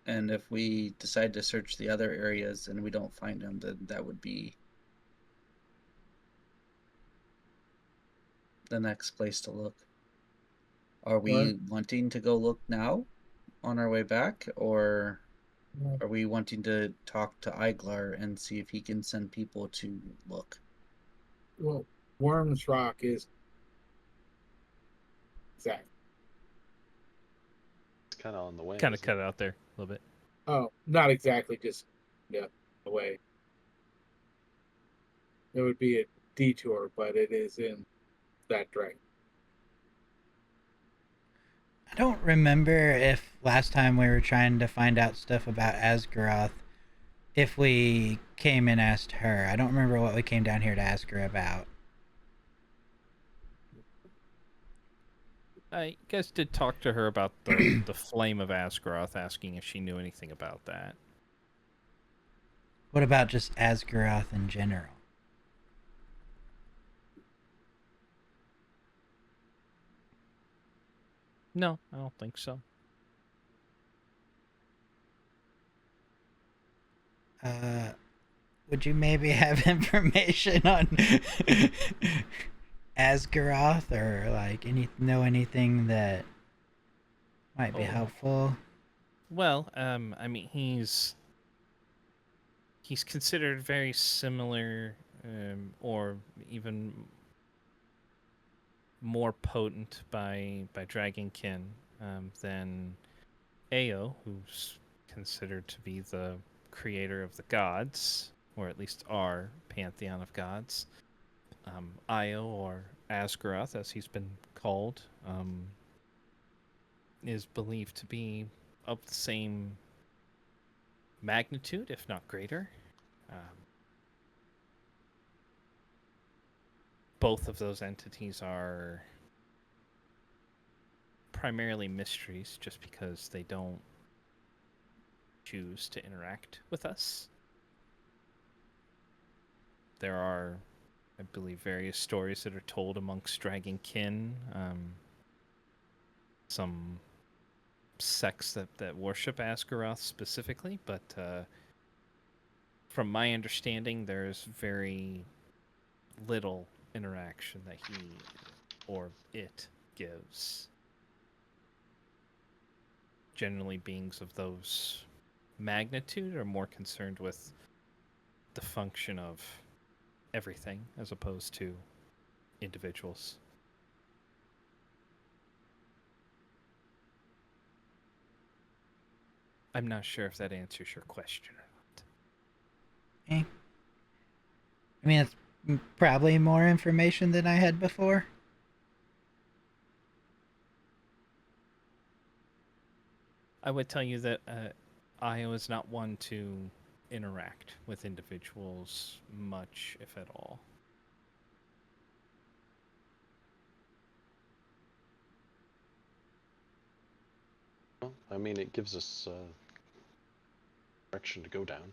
and if we decide to search the other areas and we don't find him, then that would be the next place to look. Are we wanting to go look now on our way back, or are we wanting to talk to Iglar and see if he can send people to look?
Well, Worms Rock is exactly.
it's kind of on the way.
Kind of
isn't
cut it out there a little bit.
Oh, not exactly, just away. It would be a detour, but it is in that direction.
I don't remember if last time we were trying to find out stuff about Asgaroth, if we came and asked her. I don't remember what we came down here to ask her about.
You guys did talk to her about the flame of Asgaroth, asking if she knew anything about that.
What about just Asgaroth in general?
No, I don't think so.
Would you maybe have information on Asgaroth or like know anything that might be helpful?
Well, I mean, he's considered very similar, or even more potent by Dragonkin than Ao, who's considered to be the creator of the gods, or at least our pantheon of gods. Io, or Asgaroth, as he's been called, is believed to be of the same magnitude, if not greater. Both of those entities are primarily mysteries, just because they don't choose to interact with us. There are, I believe, various stories that are told amongst dragon kin. Some sects that worship Asgaroth specifically, but from my understanding, there's very little interaction that he or it gives. Generally, beings of those magnitude are more concerned with the function of everything as opposed to individuals. I'm not sure if that answers your question or not.
I mean, it's probably more information than I had before.
I would tell you that Io is not one to interact with individuals much, if at all.
Well, I mean, it gives us direction to go down.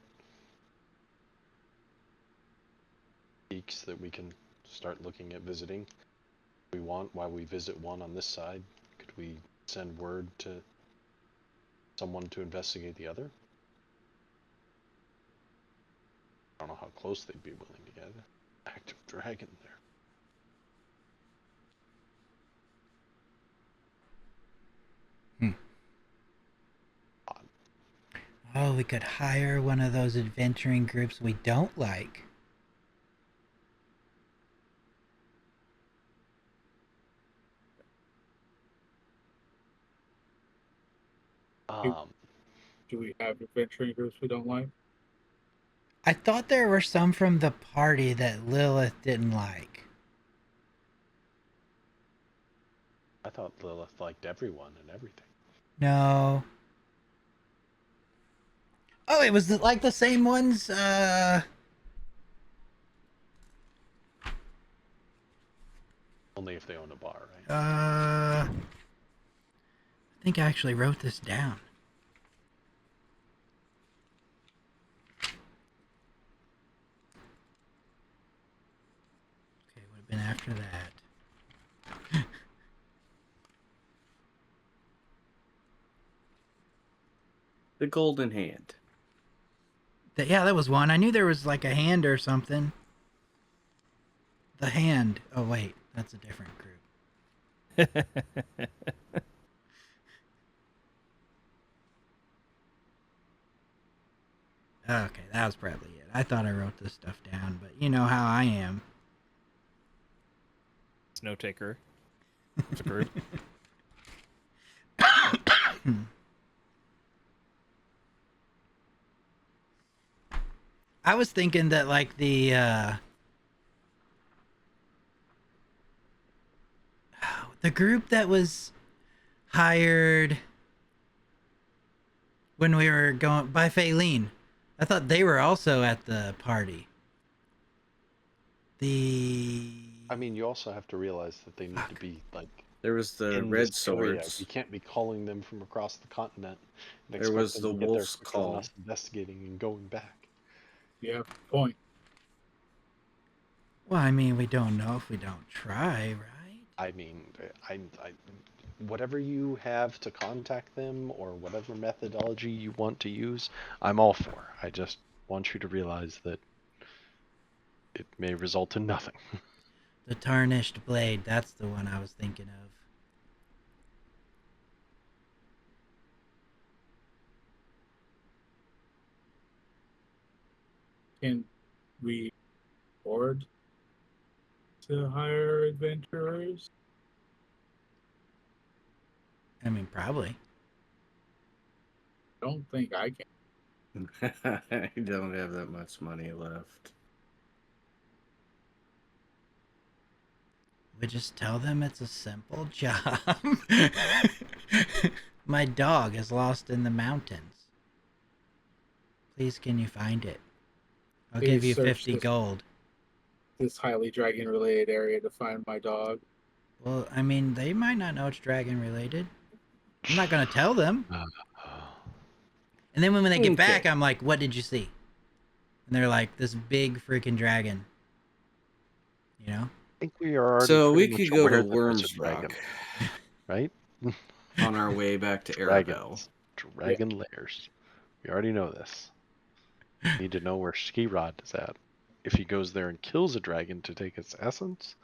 Peaks that we can start looking at visiting. If we want, while we visit one on this side, could we send word to someone to investigate the other? I don't know how close they'd be willing to get an active dragon there.
Oh, we could hire one of those adventuring groups we don't like.
Do we have adventuring groups we don't like?
I thought there were some from the party that Lilith didn't like.
I thought Lilith liked everyone and everything.
No. Oh, it was like the same ones.
Only if they own a bar, right?
I think I actually wrote this down. Okay, would have been after that.
The Golden Hand.
Yeah, that was one. I knew there was like a hand or something. The Hand. Oh, wait. That's a different group. Okay, that was probably it. I thought I wrote this stuff down, but you know how I am.
Snow taker. It's a group.
I was thinking that like the group that was hired when we were going by Faylene, I thought they were also at the party.
I mean, you also have to realize that they need to be like
There was the
in
Red
this area.
Swords.
We can't be calling them from across the continent and
There
expect
was
them
the
to get there
Wolf's
quicker than
Call.
us investigating and going back.
Yeah, point.
Well, I mean, we don't know if we don't try, right?
I mean, I whatever you have to contact them or whatever methodology you want to use, I'm all for. I just want you to realize that it may result in nothing.
The Tarnished Blade, that's the one I was thinking of.
Can we afford to hire adventurers?
I mean, probably.
I don't think I can.
I don't have that much money left.
We just tell them it's a simple job. My dog is lost in the mountains. Please, can you find it? I'll give
Please
you
search
50
this-
gold.
This highly dragon related area to find my dog.
Well, I mean, they might not know it's dragon related. I'm not going to tell them. And then when they get back,
Okay.
I'm like, what did you see? And they're like, this big freaking dragon. You know?
I think we are already
So we
pretty
could
much
go
aware
to
that there's a
Worms
dragon,
Rock
right?
on our way back to Arabelle.
Dragon lairs. We already know this. Need to know where Skirod is at. If he goes there and kills a dragon to take its essence,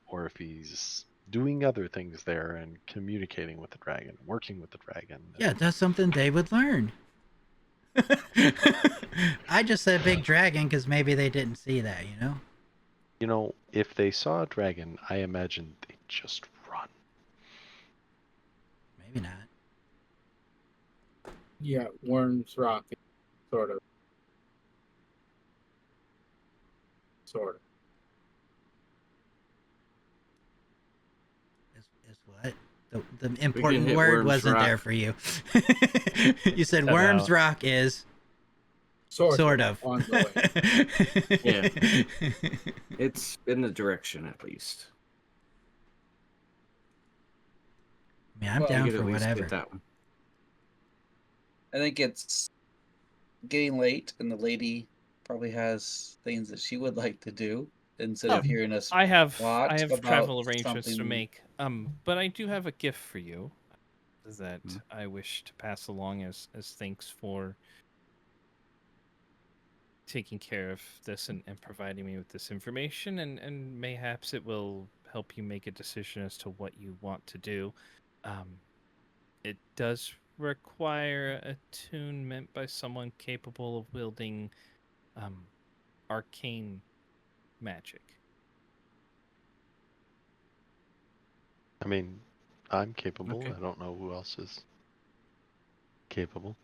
or if he's doing other things there and communicating with the dragon, working with the dragon.
Yeah, that's something they would learn. I just said big dragon because maybe they didn't see that, you know?
You know, if they saw a dragon, I imagine they'd just run.
Maybe not.
Yeah, Worms Rock, sort of. Sort of.
Is what? The
We can
important
hit
word
Worms
wasn't
Rock.
there for you. You said
Cut
Worms
out.
Rock is sort of.
On the way.
Yeah. It's in the direction at least.
I mean, I'm
Well,
We
down
could
for
at least
whatever.
get that one.
I think it's getting late, and the lady probably has things that she would like to do instead
Oh,
of hearing us
I have
watch about
travel arrangements to
something.
make. But I do have a gift for you that
Mhm.
I wish to pass along as thanks for taking care of this and providing me with this information, and mayhaps it will help you make a decision as to what you want to do. It does require attunement by someone capable of wielding arcane magic.
I mean, I'm capable.
Okay.
I don't know who else is capable.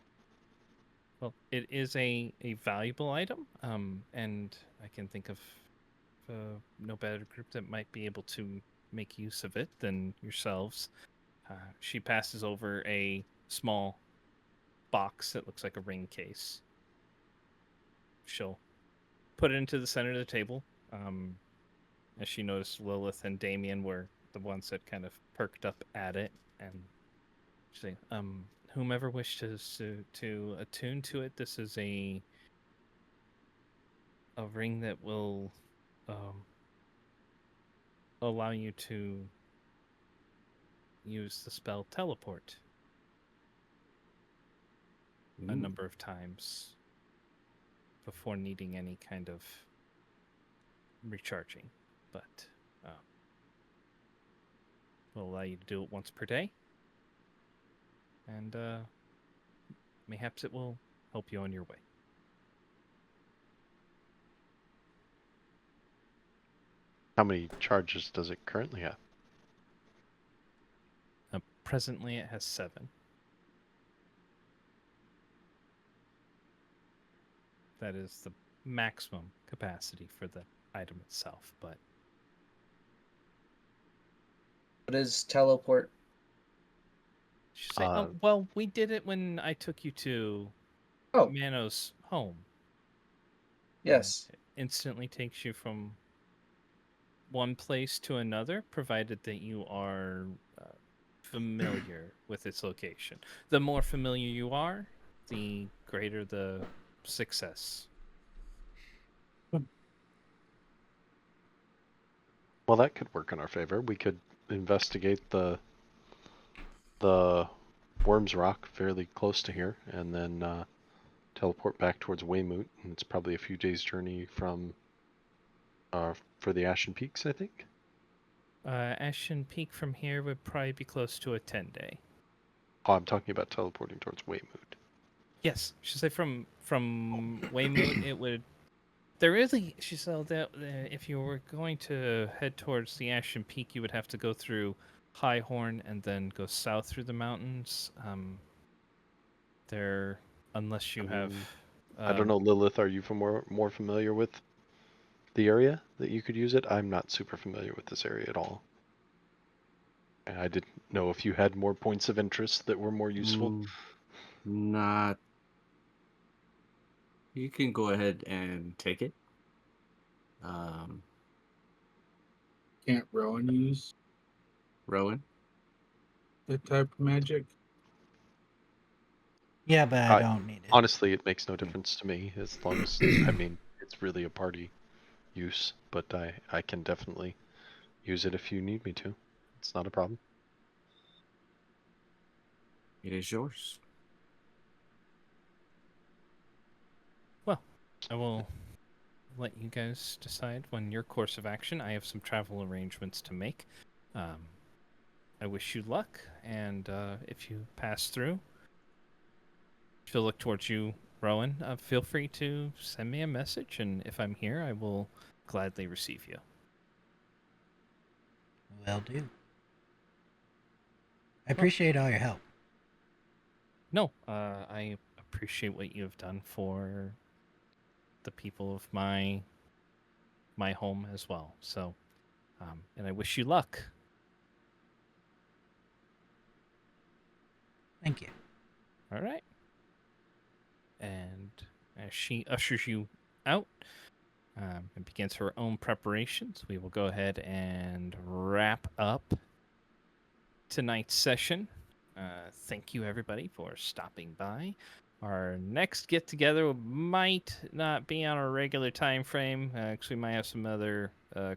Well, it is a valuable item, and I can think of no better group that might be able to make use of it than yourselves. She passes over a small box that looks like a ring case. She'll put it into the center of the table. As she noticed, Lilith and Damien were the ones that kind of perked up at it, and she'll say, whomever wishes to attune to it, this is a ring that will allow you to use the spell teleport a number of times before needing any kind of recharging, but will allow you to do it once per day, and mayhaps it will help you on your way.
How many charges does it currently have?
Presently, it has 7. That is the maximum capacity for the item itself, but
What is teleport?
she say, "Oh, well, we did it when I took you to Mano's home."
Yes.
It instantly takes you from one place to another, provided that you are familiar with its location. The more familiar you are, the greater the success.
Well, that could work in our favor. We could investigate the Worms Rock fairly close to here, and then teleport back towards Weymouth. And it's probably a few days' journey from for the Ashen Peaks, I think.
Ashen Peak from here would probably be close to a 10-day.
Oh, I'm talking about teleporting towards Weymouth.
Yes, she said from Weymouth it would. There really, she said that if you were going to head towards the Ashen Peak, you would have to go through Highhorn and then go south through the mountains. There, unless you have.
I don't know, Lilith. Are you more familiar with the area that you could use it? I'm not super familiar with this area at all. And I didn't know if you had more points of interest that were more useful.
Not. You can go ahead and take it.
Can't Rowan use
Rowan.
that type of magic?
Yeah, but I don't need it.
Honestly, it makes no difference to me as long as I mean it's really a party use, but I can definitely use it if you need me to. It's not a problem.
It is yours.
Well, I will let you guys decide when your course of action. I have some travel arrangements to make. I wish you luck, and if you pass through, if you look towards you, Rowan, feel free to send me a message, and if I'm here, I will gladly receive you.
Will do. I appreciate all your help.
No, I appreciate what you have done for the people of my my home as well. So, and I wish you luck.
Thank you.
All right. And as she ushers you out and begins her own preparations, we will go ahead and wrap up tonight's session. Thank you, everybody, for stopping by. Our next get together might not be on a regular time frame because we might have some other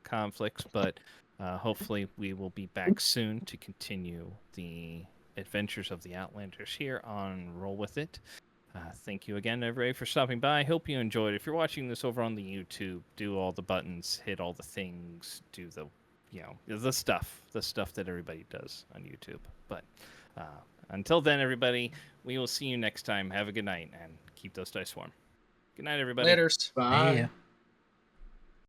conflicts, but hopefully we will be back soon to continue the adventures of the Outlanders here on Roll With It. Thank you again, everybody, for stopping by. I hope you enjoyed. If you're watching this over on the YouTube, do all the buttons, hit all the things, do the, the stuff that everybody does on YouTube. But until then, everybody, we will see you next time. Have a good night and keep those dice warm. Good night, everybody.
Laters.
Bye.
See ya.